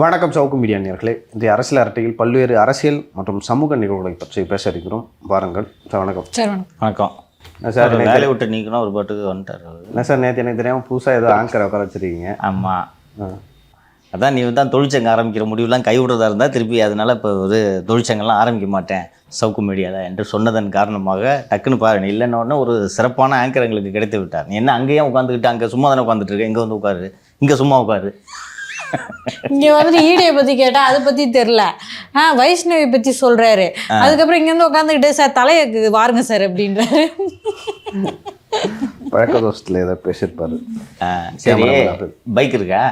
வணக்கம் சவுக்கு மீடியா நேயர்களே. இன்றைய அரசியல் அரட்டையில் பல்வேறு அரசியல் மற்றும் சமூக நிகழ்வுகளை பற்றி பேச இருக்கிறோம். வாருங்கள் சார். வணக்கம் சார். வணக்கம் சார். வேலையை விட்டு நீக்கணும் ஒரு பாட்டுக்கு வந்துட்டார். என்ன சார், நேற்று எனக்கு தெரியாமல் புதுசாக ஏதோ ஆங்கரை உட்கார வச்சுருக்கீங்க? ஆமாம், அதான் நீ தான் தொழிற்சங்கம் ஆரம்பிக்கிற முடிவுலாம் கைவிடுறதா இருந்தால் திருப்பி அதனால் இப்போ ஒரு தொழிற்சங்கம்லாம் ஆரம்பிக்க மாட்டேன் சவுக்கு மீடியாவில் என்று சொன்னதன் காரணமாக டக்குன்னு பாருங்க இல்லைன்னு ஒரு சிறப்பான ஆங்கர் எங்களுக்கு கிடைத்து விட்டார். நீ என்ன அங்கேயும் உட்காந்துக்கிட்டு அங்கே சும்மா தானே உட்காந்துட்டு இருக்க, இங்கே வந்து உட்காரு, இங்கே சும்மா உட்காரு. இங்க வந்துட்டு ஈடியை பத்தி கேட்டா அதை பத்தி தெரியல, வைஷ்ணவி பத்தி சொல்றாரு. அதுக்கப்புறம் இங்க இருந்து உட்காந்துக்கிட்டு சார் தலையை வாருங்க சார் அப்படின்றாரு. பழக்க தோஷத்தில் ஏதோ பேசியிருப்பாரு. சரி, பைக் இருக்கா?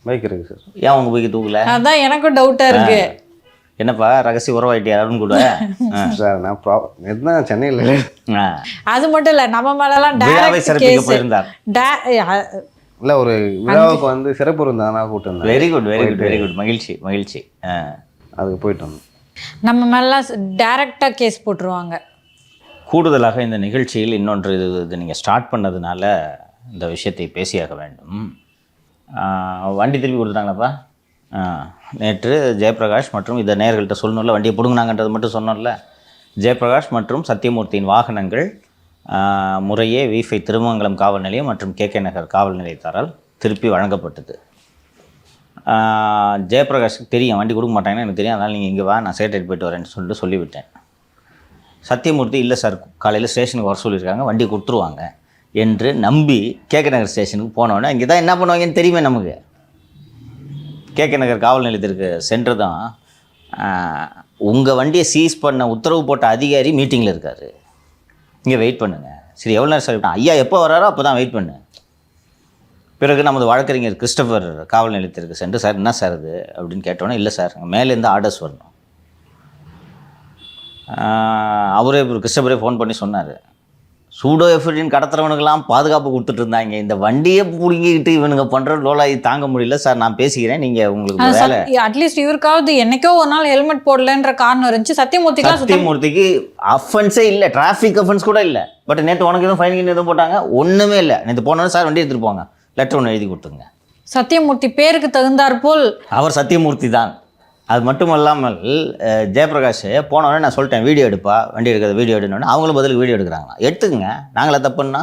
பைக் இருக்கு சார். ஏன் உங்க பைக்கு தூக்கல? அதான் எனக்கும் டவுட்டா இருக்கு. என்னப்பா ரகசிய உறவாயிட்டியா யாரும் கூட? சார் நான் என்ன சென்னையில் அது மட்டும் இல்ல, நம்ம மேலாம் டைரக்ட் போயிருந்தார். இல்லை, ஒரு விழாவுக்கு வந்து சிறப்பு இருந்தானா கூட்டம். Very good very good very good, மகிழ்ச்சி மகிழ்ச்சி. அதுக்கு போயிட்டு வந்தோம். நம்ம மேலாம் டைரக்டா கேஸ் போட்டுருவாங்க. கூடுதலாக இந்த நிகழ்ச்சியில் இன்னொன்று, இது நீங்கள் ஸ்டார்ட் பண்ணதுனால இந்த விஷயத்தை பேசியாக வேண்டும். வண்டி திருப்பி கொடுத்துட்டாங்களாப்பா? நேற்று ஜெயபிரகாஷ் மற்றும் இதை நேயர்கள்ட்ட சொல்லணும்ல, வண்டியை பிடுங்கினாங்கன்றது மட்டும் சொன்னோம்ல. ஜெயபிரகாஷ் மற்றும் சத்தியமூர்த்தியின் வாகனங்கள் முறையே V5 திருமங்கலம் காவல் நிலையம் மற்றும் KK நகர் காவல் நிலையத்தாரால் திருப்பி வழங்கப்பட்டது. ஜெயபிரகாஷுக்கு தெரியும் வண்டி கொடுக்க மாட்டாங்கன்னு எனக்கு தெரியும், அதனால் நீங்கள் இங்கே வா, நான் சேட்டை போயிட்டு வரேன்னு சொல்லிவிட்டேன். சத்தியமூர்த்தி இல்லை சார், காலையில் ஸ்டேஷனுக்கு வர சொல்லியிருக்காங்க, வண்டி கொடுத்துருவாங்க என்று நம்பி KK நகர் ஸ்டேஷனுக்கு போனோன்னே இங்கே தான் என்ன பண்ணுவாங்கன்னு தெரியுமே நமக்கு. KK நகர் காவல் நிலையத்திற்கு சென்று தான் உங்கள் வண்டியை சீஸ் பண்ண உத்தரவு போட்ட அதிகாரி மீட்டிங்கில் இருக்கார், இங்கே வெயிட் பண்ணுங்கள். சரி, எவ்வளோ நேரம் சார்? ஐயா எப்போ வராரோ அப்போ தான் வெயிட் பண்ணு. பிறகு நமது வழக்கறிஞர் கிறிஸ்டபர் காவல் நிலையத்திற்கு சென்று, சார் என்ன சார் இது அப்படின்னு கேட்டோன்னே, இல்லை சார் மேலேருந்து ஆர்டர்ஸ் வரணும். அவரே கிறிஸ்டபரே ஃபோன் பண்ணி சொன்னார், சூடோ எஃபிடின் கடத்துறவனுக்கெல்லாம் பாதுகாப்பு கொடுத்துட்டு இருந்தாங்க, இந்த வண்டியை பிடிங்கிக்கிட்டு இவனுங்க பண்ணுற லோலாயி தாங்க முடியல சார், நான் பேசிக்கிறேன், நீங்கள் உங்களுக்கு வேலை. அட்லீஸ்ட் இவருக்காவது என்னைக்கோ ஒரு நாள் ஹெல்மெட் போடலன்ற காரணம் இருந்துச்சு. சத்தியமூர்த்திக்கு அஃபென்ஸே இல்லை, டிராஃபிக் அஃபென்ஸ் கூட இல்லை. பட் நேற்று உனக்கு எதுவும் ஃபைன் எதுவும் போட்டாங்க? ஒன்றுமே இல்லை. நேற்று போனோன்னு சார் வண்டி எடுத்துகிட்டு போங்க, லெட்டர் ஒன்று எழுதி கொடுத்துங்க. சத்தியமூர்த்தி பேருக்கு தகுந்தார் போல் அவர் சத்தியமூர்த்தி தான். அது மட்டும் இல்லாமல் ஜெயபிரகாஷ் போனோடனே நான் சொல்லிட்டேன், வீடியோ எடுப்பா, வண்டி எடுக்கிறது வீடியோ எடுனோடனே அவங்களும் பதிலுக்கு வீடியோ எடுக்கிறாங்களா, எடுத்துக்கங்க, நாங்களே தப்புன்னா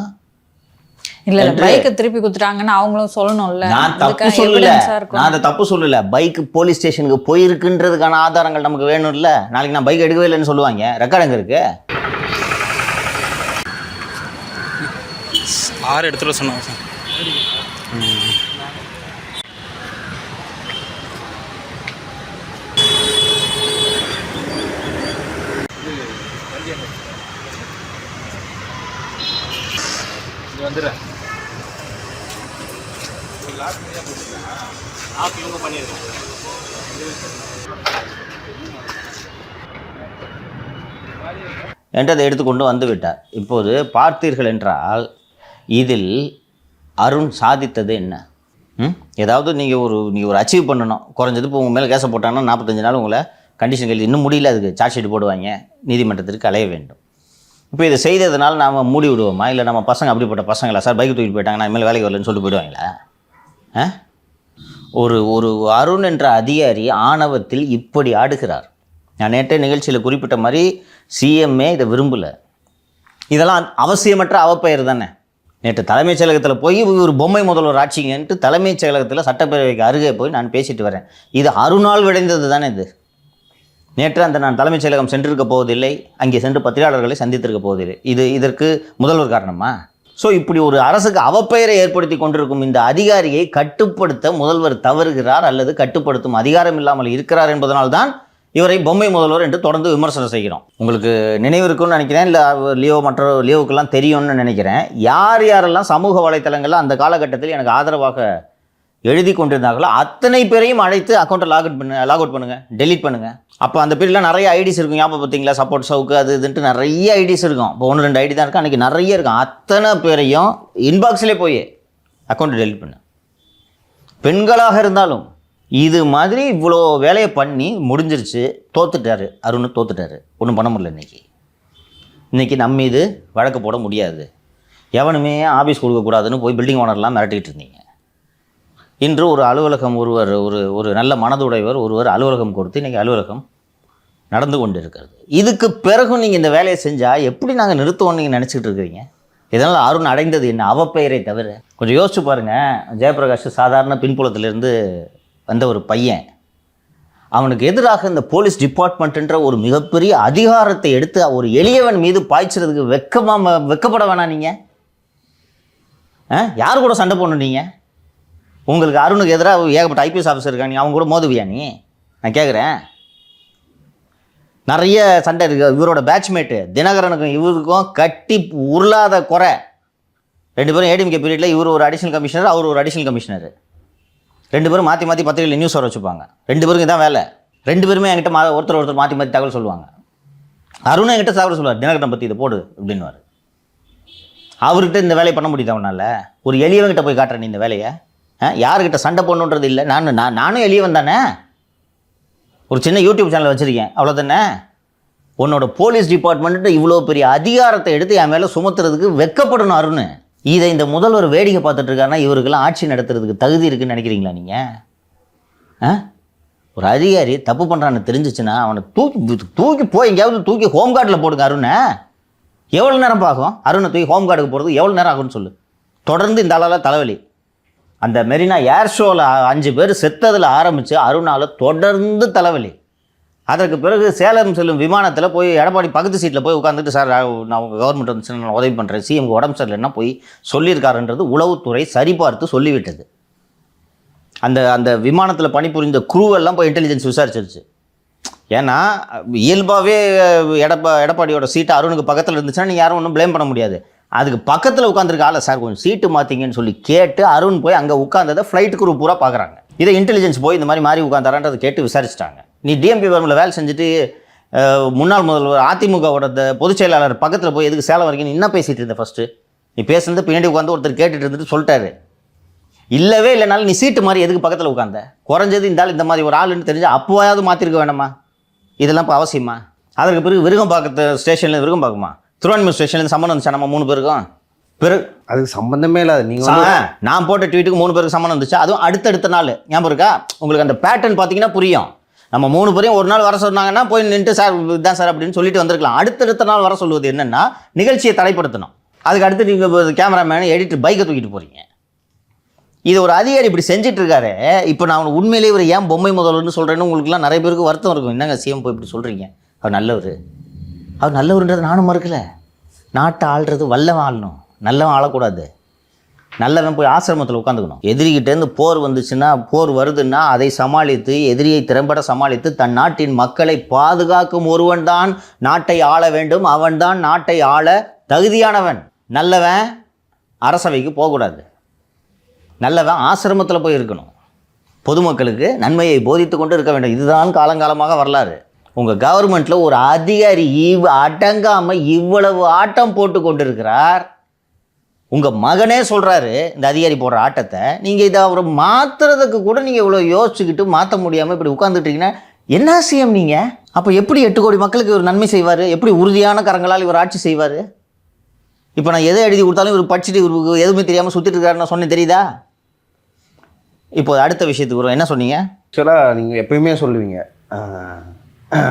இல்லை பைக்கை திருப்பி கொடுத்துட்டாங்கன்னு அவங்களும் சொல்லணும்ல. நான் தப்பு சொல்லல, நான் அதை தப்பு சொல்லலை. பைக்கு போலீஸ் ஸ்டேஷனுக்கு போயிருக்குன்றதுக்கான ஆதாரங்கள் நமக்கு வேணும் இல்லை. நாளைக்கு நான் பைக் எடுக்கவே இல்லைன்னு சொல்லுவாங்க, ரெக்கார்டு எங்கே இருக்கு? 6 இடத்துல சொன்னாங்க சார். வந்துடுறேன். என்று அதை எடுத்துக்கொண்டு வந்து விட்டார். இப்போது பார்த்தீர்கள் என்றால் இதில் அருண் சாதித்தது என்ன? ஏதாவது நீங்கள் ஒரு அச்சீவ் பண்ணணும். குறைஞ்சது இப்போ உங்கள் மேலே கேஸை போட்டாங்கன்னா 45 நாள் உங்களை கண்டிஷன் எழுதி, இன்னும் முடியல, அதுக்கு சார்ஜ் ஷீட் போடுவாங்க, நீதிமன்றத்திற்கு அலைய வேண்டும். இப்போ இதை செய்ததுனால நாம் மூடி விடுவோமா? இல்லை நம்ம பசங்க அப்படிப்பட்ட பசங்களா சார், பைக்கு தூக்கிட்டு போயிட்டாங்க, நான் இனிமேல் வேலைக்கு வரலன்னு சொல்லிட்டு போயிடுவாங்களா? ஒரு அருண் என்ற அதிகாரி ஆணவத்தில் இப்படி ஆடுகிறார். நான் நேற்றே நிகழ்ச்சியில் குறிப்பிட்ட மாதிரி சிஎம்ஏ இதை விரும்பலை. இதெல்லாம் அவசியமற்ற அவப்பெயர் தானே. நேற்று தலைமைச் செயலகத்தில் போய் ஒரு பொம்மை முதல்வர் ஆட்சிங்கன்ட்டு தலைமைச் செயலகத்தில் சட்டப்பேரவைக்கு அருகே போய் நான் பேசிட்டு வரேன். இது அருணால் விளைந்தது தானே இது. நேற்று நான் தலைமைச் செயலகம் சென்றிருக்க போவதில்லை, அங்கே சென்று பத்திரிகையாளர்களை சந்தித்திருக்க போவதில்லை. இதற்கு முதல்வர் காரணமா? ஸோ இப்படி ஒரு அரசுக்கு அவப்பெயரை ஏற்படுத்தி கொண்டிருக்கும் இந்த அதிகாரியை கட்டுப்படுத்த முதல்வர் தவறுகிறார் அல்லது கட்டுப்படுத்தும் அதிகாரம் இல்லாமல் இருக்கிறார் என்பதனால்தான் இவரை பொம்மை முதல்வர் என்று தொடர்ந்து விமர்சனம் செய்கிறோம். உங்களுக்கு நினைவு இருக்குன்னு நினைக்கிறேன், இல்லை லியோவுக்கெல்லாம் தெரியும்னு நினைக்கிறேன். யாரெல்லாம் சமூக வலைத்தளங்களில் அந்த காலகட்டத்தில் எனக்கு ஆதரவாக எழுதி கொண்டிருந்தாங்களோ அத்தனை பேரையும் அழைத்து அக்கௌண்ட்டை லாக் அவுட் பண்ணுங்கள், டெலீட் பண்ணுங்கள். அப்போ அந்த பீரியடில் நிறைய ஐடிஸ் இருக்கும், ஞாபகம் பார்த்தீங்களா? சப்போர்ட் சவுக்கு அது இதுன்ட்டு நிறைய ஐடிஸ் இருக்கும். இப்போ 1-2 ஐடி தான் இருக்கும், அன்றைக்கி நிறைய இருக்கும். அத்தனை பேரையும் இன்பாக்ஸ்லேயே போய் அக்கௌண்ட்டை டெலீட் பண்ணு. பெண்களாக இருந்தாலும் இது மாதிரி இவ்வளோ வேலையை பண்ணி முடிஞ்சிருச்சு. தோத்துட்டாரு அருண், தோத்துட்டாரு, ஒன்றும் பண்ண முடியல. இன்றைக்கி நம்ம மீது வழக்கு போட முடியாது. எவனுமே ஆஃபீஸ் கொடுக்கக்கூடாதுன்னு போய் பில்டிங் ஓனர்லாம் மிரட்டிக்கிட்டு இருந்தீங்க. இன்று ஒரு அலுவலகம் ஒரு நல்ல மனதுடையவர் ஒருவர் அலுவலகம் கொடுத்து இன்றைக்கி அலுவலகம் நடந்து கொண்டு இருக்கிறது. இதுக்கு பிறகும் நீங்கள் இந்த வேலையை செஞ்சால் எப்படி நாங்கள் நிறுத்துவோம்னு நீங்கள் நினச்சிக்கிட்டு இருக்கிறீங்க? இதனால் அருண் அடைந்தது என்ன? அவப்பெயரை தவிர. கொஞ்சம் யோசிச்சு பாருங்கள். ஜெயபிரகாஷ் சாதாரண பின்புலத்திலிருந்து வந்த ஒரு பையன், அவனுக்கு எதிராக இந்த போலீஸ் டிபார்ட்மெண்ட்டுன்ற ஒரு மிகப்பெரிய அதிகாரத்தை எடுத்து ஒரு எளியவன் மீது பாய்ச்சறதுக்கு வெக்கப்பட வேணாம் நீங்கள்? யார் கூட சண்டை போடணும் நீங்கள்? உங்களுக்கு அருணுக்கு எதிராக ஏகப்பட்ட ஐபிஎஸ் ஆஃபீஸர் இருக்காங்க, அவங்க கூட மோதுவியா நீ? நான் கேட்குறேன். நிறைய சண்டை இருக்குது. இவரோட பேட்ச்மேட்டு தினகரனுக்கும் இவருக்கும் கட்டி உருளாத குறை. 2 பேரும் ஏடிஎம்கே பீரியடில் இவர் ஒரு அடிஷனல் கமிஷனர், அவர் ஒரு அடிஷனல் கமிஷனர். 2 பேரும் மாற்றி மாற்றி பத்திரிகையில் நியூஸ் வர வச்சுப்பாங்க. 2 பேருக்கு தான் வேலை. 2 பேருமே என்கிட்ட ஒருத்தர் மாற்றி மாற்றி தகவல் சொல்லுவாங்க. அருணும் என்கிட்ட தகவல் சொல்லுவார், தினகரனை பற்றி இதை போடு அப்படின்வார். அவர்கிட்ட இந்த வேலையை பண்ண முடியுது அவனால்? ஒரு எளியவன்கிட்ட போய் காட்டுறேன் நீ இந்த வேலையை? யாருக்கிட்ட சண்டை போடணுன்றது இல்லை. நானும் எளியவன் தானே. ஒரு சின்ன யூடியூப் சேனல் வச்சுருக்கேன், அவ்வளோதானே. உன்னோட போலீஸ் டிபார்ட்மெண்ட்டு இவ்வளோ பெரிய அதிகாரத்தை எடுத்து என் மேலே சுமத்துறதுக்கு வெக்கப்படணும் அருண். இதை இந்த முதல்வர் வேடிக்கை பார்த்துட்டு இருக்காருன்னா இவருக்கெல்லாம் ஆட்சி நடத்துறதுக்கு தகுதி இருக்குன்னு நினைக்கிறீங்களா நீங்கள்? ஒரு அதிகாரி தப்பு பண்ணுறான்னு தெரிஞ்சிச்சுன்னா அவனை தூக்கி போய் எங்கேயாவது தூக்கி ஹோம்கார்டில் போடுங்க அருணை. எவ்வளோ நேரம் பார்க்கும் அருணை தூக்கி ஹோம்கார்டுக்கு போகிறது? எவ்வளோ நேரம் ஆகும்னு சொல்லு. தொடர்ந்து இந்த ஆளால் தலைவலி. அந்த மெரினா ஏர் ஷோவில் 5 பேர் செத்ததில் ஆரம்பித்து அருணால் தொடர்ந்து தலைவலி. அதற்கு பிறகு சேலம் செல்லும் விமானத்தில் போய் எடப்பாடி பக்கத்து சீட்டில் போய் உட்காந்துட்டு, சார் நான் உங்கள் கவர்மெண்ட் வந்துச்சுன்னா நான் உதவி பண்ணுறேன், சிஎம்க்கு உடம்பு சரியில்லைன்னா போய் சொல்லியிருக்காருன்றது உளவுத்துறை சரிபார்த்து சொல்லிவிட்டது. அந்த விமானத்தில் பணிபுரிந்த குரூவெல்லாம் போய் இன்டெலிஜென்ஸ் விசாரிச்சிருச்சு. ஏன்னா இயல்பாகவே எடப்பாடியோட சீட்டு அருணுக்கு பக்கத்தில் இருந்துச்சுன்னா நீங்கள் யாரும் ஒன்றும் ப்ளேம் பண்ண முடியாது. அதுக்கு பக்கத்தில் உட்காந்துருக்க ஆளை, சார் கொஞ்சம் சீட்டு மாற்றிங்கன்னு சொல்லி கேட்டு அருண் போய் அங்கே உட்காந்ததை ஃப்ளைட் குரூப் பூரா பார்க்குறாங்க. இதை இன்டெலிஜென்ஸ் போய் இந்த மாதிரி மாறி உட்காந்தாரான்றதை கேட்டு விசாரிச்சிட்டாங்க. நீ டிஎம்பி கவர்மெண்ட்டில் வேலை செஞ்சுட்டு முன்னாள் முதல்வர் அதிமுகவோட பொதுச் செயலாளர் பக்கத்தில் போய் எதுக்கு சேலம் வரைக்கும் நீ என்ன பேசிகிட்டு இருந்த? ஃபஸ்ட்டு நீ பேசுனது பின்னாடி உட்காந்து ஒருத்தர் கேட்டுட்டு இருந்துட்டு சொல்லிட்டாரு. இல்லவே இல்லைனாலும் நீ சீட்டு மாதிரி எதுக்கு பக்கத்தில் உட்காந்த? குறைஞ்சது இந்த மாதிரி ஒரு ஆளுன்னு தெரிஞ்சால் அப்போயாவது மாற்றிருக்க வேணாமா? இதெல்லாம் இப்போ அவசியமா? அதற்கு பிறகு விருகம்பாக்கத்து ஸ்டேஷனில் விருகம்பாக்குமா, திருவான்மூர் ஸ்டேஷன்லேருந்து சம்மந்தம் வந்துச்சா நம்ம 3 பேருக்கும்? பிறகு அதுக்கு சம்மந்தமே இல்லாத நீங்கள் நான் போட்ட ட்வீட்டுக்கு 3 பேருக்கு சம்மந்தம் வந்துச்சு. அதுவும் அடுத்தடுத்த நாள். ஞாபகம் இருக்கா உங்களுக்கு? அந்த பேட்டர்ன் பார்த்தீங்கன்னா புரியும். நம்ம 3 பேரையும் ஒரு நாள் வர சொன்னாங்கன்னா போய் நின்று சார் இதுதான் சார் அப்படின்னு சொல்லிட்டு வந்திருக்கலாம். அடுத்தடுத்த நாள் வர சொல்லுவது என்னென்னா நிகழ்ச்சியை தடைப்படுத்தணும். அதுக்கு அடுத்து நீங்கள் கேமராமேன் எடிட்டர் பைக்கை தூக்கிட்டு போகிறீங்க. இது ஒரு அதிகாரி இப்படி செஞ்சுட்டு இருக்காரு. இப்போ நான் உண்மையிலேயே இவர் ஏன் பொம்மை முதல்வர்னு சொல்கிறேன்னு உங்களுக்குலாம் நிறைய பேருக்கு வருத்தம் இருக்கும். என்னங்க சிஎம் போய் இப்படி சொல்கிறீங்க? அவர் நல்லவர்ன்றது நானும் மறுக்கலை. நாட்டை ஆள்றது வல்லவன் ஆளணும், நல்லவன் ஆளக்கூடாது. நல்லவன் போய் ஆசிரமத்தில் உட்காந்துக்கணும். எதிரிகிட்டேருந்து போர் வந்துச்சுன்னா, போர் வருதுன்னா அதை சமாளித்து, எதிரியை திறம்பட சமாளித்து தன் நாட்டின் மக்களை பாதுகாக்கும் ஒருவன் தான் நாட்டை ஆள வேண்டும். அவன்தான் நாட்டை ஆள தகுதியானவன். நல்லவன் அரசவைக்கு போகக்கூடாது. நல்லவன் ஆசிரமத்தில் போய் இருக்கணும். பொதுமக்களுக்கு நன்மையை போதித்து கொண்டு இருக்க வேண்டும். இதுதான் காலங்காலமாக வரலாறு. உங்கள் கவர்மெண்ட்டில் ஒரு அதிகாரி அடங்காமல் இவ்வளவு ஆட்டம் போட்டு கொண்டு இருக்கிறார். உங்கள் மகனே சொல்கிறாரு இந்த அதிகாரி போடுற ஆட்டத்தை. நீங்கள் இதை அவரை மாற்றுறதுக்கு கூட நீங்கள் இவ்வளோ யோசிச்சுக்கிட்டு மாற்ற முடியாமல் இப்படி உட்காந்துட்டீங்கன்னா என்ன சிஎம் நீங்கள்? அப்போ எப்படி 8 கோடி மக்களுக்கு ஒரு நன்மை செய்வார்? எப்படி உறுதியான கரங்களால் இவர் ஆட்சி செய்வார்? இப்போ நான் எதை எழுதி கொடுத்தாலும் இவர் படிச்சுட்டு இவருக்கு எதுவுமே தெரியாமல் சுற்றிட்டு இருக்காருன்னு நான் சொன்னேன், தெரியுதா? இப்போ அடுத்த விஷயத்துக்கு வரும். என்ன சொன்னீங்க? ஆக்சுவலாக நீங்கள் எப்பயுமே சொல்லுவீங்க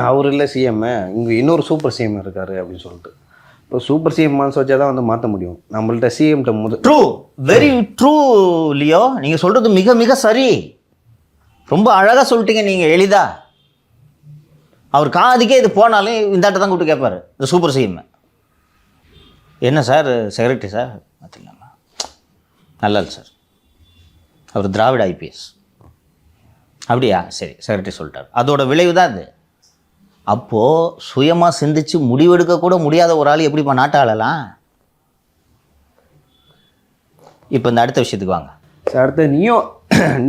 அவர் இல்லை சிஎம், இங்கே இன்னொரு சூப்பர் சிஎம் இருக்கார் அப்படின்னு சொல்லிட்டு. இப்போ சூப்பர் சிஎம் மனசு வச்சா தான் வந்து மாற்ற முடியும். நம்மள்ட்ட சிஎம்கிட்ட ட்ரூ, வெரி ட்ரூ லியோ. நீங்கள் சொல்கிறது மிக மிக சரி. ரொம்ப அழகாக சொல்லிட்டீங்க நீங்கள், எளிதா. அவர் காதுக்கே இது போனாலும் இந்த ஆட்டை தான் கூப்பிட்டு கேட்பார் இந்த சூப்பர் சிஎம். என்ன சார் செக்ரட்டரி சார் பார்த்திங்களா? நல்லா இல்லை சார், அவர் திராவிட ஐபிஎஸ். அப்படியா? சரி, செக்ரட்டரி சொல்லிட்டார். அதோட விளைவு தான் அது. அப்போது சுயமாக சிந்திச்சு முடிவெடுக்க கூட முடியாத ஒரு ஆள் எப்படிப்பா நாட்டை ஆளலாம்? இப்போ இந்த அடுத்த விஷயத்துக்கு வாங்க சார். அடுத்த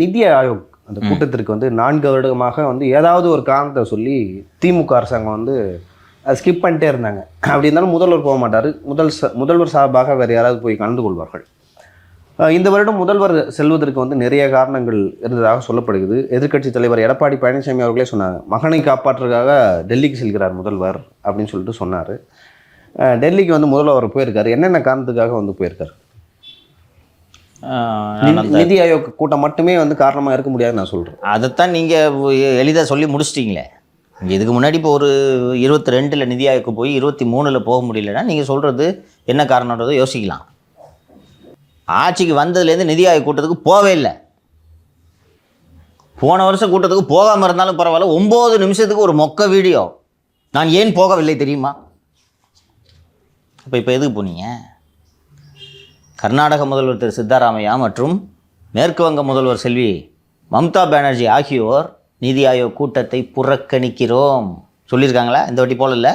நிதி ஆயோக் அந்த கூட்டத்திற்கு வந்து 4 வருடமாக வந்து ஏதாவது ஒரு காரணத்தை சொல்லி திமுக அரசாங்கம் வந்து அதை ஸ்கிப் பண்ணிட்டே இருந்தாங்க. அப்படி இருந்தாலும் முதல்வர் போக மாட்டார். முதல்வர் சார்பாக வேறு யாராவது போய் கலந்து கொள்வார்கள். இந்த வருடம் முதல்வர் செல்வதற்கு வந்து நிறைய காரணங்கள் இருந்ததாக சொல்லப்படுகிறது. எதிர்க்கட்சி தலைவர் எடப்பாடி பழனிசாமி அவர்களே சொன்னாங்க, மகனை காப்பாற்றுறதுக்காக டெல்லிக்கு செல்கிறார் முதல்வர் அப்படின்னு சொல்லிட்டு சொன்னார். டெல்லிக்கு வந்து முதல்வர் போயிருக்காரு. என்னென்ன காரணத்துக்காக வந்து போயிருக்காரு? நிதி ஆயோக் கூட்டம் மட்டுமே வந்து காரணமாக இருக்க முடியாதுன்னு நான் சொல்கிறேன். அதைத்தான் நீங்கள் எளிதாக சொல்லி முடிச்சிட்டிங்களே. இதுக்கு முன்னாடி இப்போ ஒரு 22 நிதி ஆயோக்கு போய் 23 போக முடியலன்னா நீங்கள் சொல்கிறது என்ன காரணன்றதை யோசிக்கலாம். ஆட்சிக்கு வந்ததுலேருந்து நிதி ஆயோக் கூட்டத்துக்கு போவே இல்லை. போன வருஷம் கூட்டத்துக்கு போகாமல் இருந்தாலும் பரவாயில்ல, 9 நிமிஷத்துக்கு ஒரு மொக்க வீடியோ. நான் ஏன் போகவில்லை தெரியுமா? இப்போ எதுக்கு போனீங்க? கர்நாடக முதல்வர் திரு சித்தராமையா மற்றும் மேற்கு வங்க முதல்வர் செல்வி மம்தா பானர்ஜி ஆகியோர் நிதி ஆயோக் கூட்டத்தை புறக்கணிக்கிறோம் சொல்லியிருக்காங்களா? இந்த வாட்டி போகல.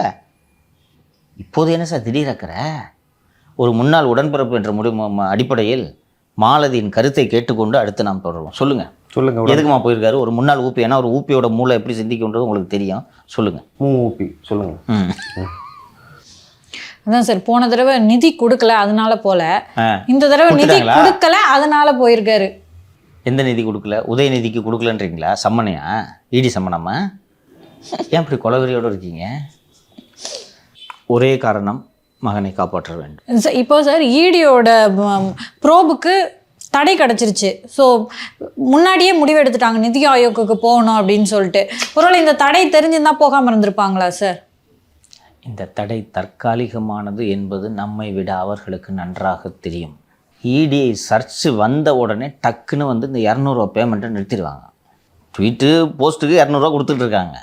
இப்போது என்ன சார் திடீரக்கிற? ஒரு முன்னாள் உடன்பிறப்பு என்ற அடிப்படையில் மாலதியின் கருத்தை கேட்டுக்கொண்டு அடுத்து நாம் தொடருவோம். சொல்லுங்கள். எதுக்குமா போயிருக்காரு ஒரு முன்னாள் ஊபி? ஏன்னா ஒரு ஊபியோட மூளை எப்படி சிந்திக்கின்றது உங்களுக்கு தெரியும். சொல்லுங்கள். ஊபி சொல்லுங்கள். அதான் சார், போன தடவை நிதி கொடுக்கல அதனால போல, இந்த தடவை நிதி கொடுக்கல அதனால போயிருக்காரு. எந்த நிதி கொடுக்கல? உதயநிதிக்கு கொடுக்கலன்றீங்களா? சம்மனையா? இடி சம்மனமா? ஏன் இப்படி கொலவெறியோடு இருக்கீங்க? ஒரே காரணம், மகனை காப்பாற்ற வேண்டும். இப்போ சார் ஈடியோட ப்ரோபுக்கு தடை கிடச்சிருச்சு. ஸோ முன்னாடியே முடிவு எடுத்துட்டாங்க நிதி ஆயோக்கு போகணும் அப்படின்னு சொல்லிட்டு. ஒருவேளை இந்த தடை தெரிஞ்சுருந்தா போகாமல் இருந்திருப்பாங்களா சார்? இந்த தடை தற்காலிகமானது என்பது நம்மை விட அவர்களுக்கு நன்றாக தெரியும். இடிஐ சர்ச் வந்த உடனே டக்குன்னு வந்து இந்த 200 பேமெண்ட்டை நிறுத்திடுவாங்க. ட்வீட்டு போஸ்ட்டுக்கு 200 கொடுத்துட்டு இருக்காங்க.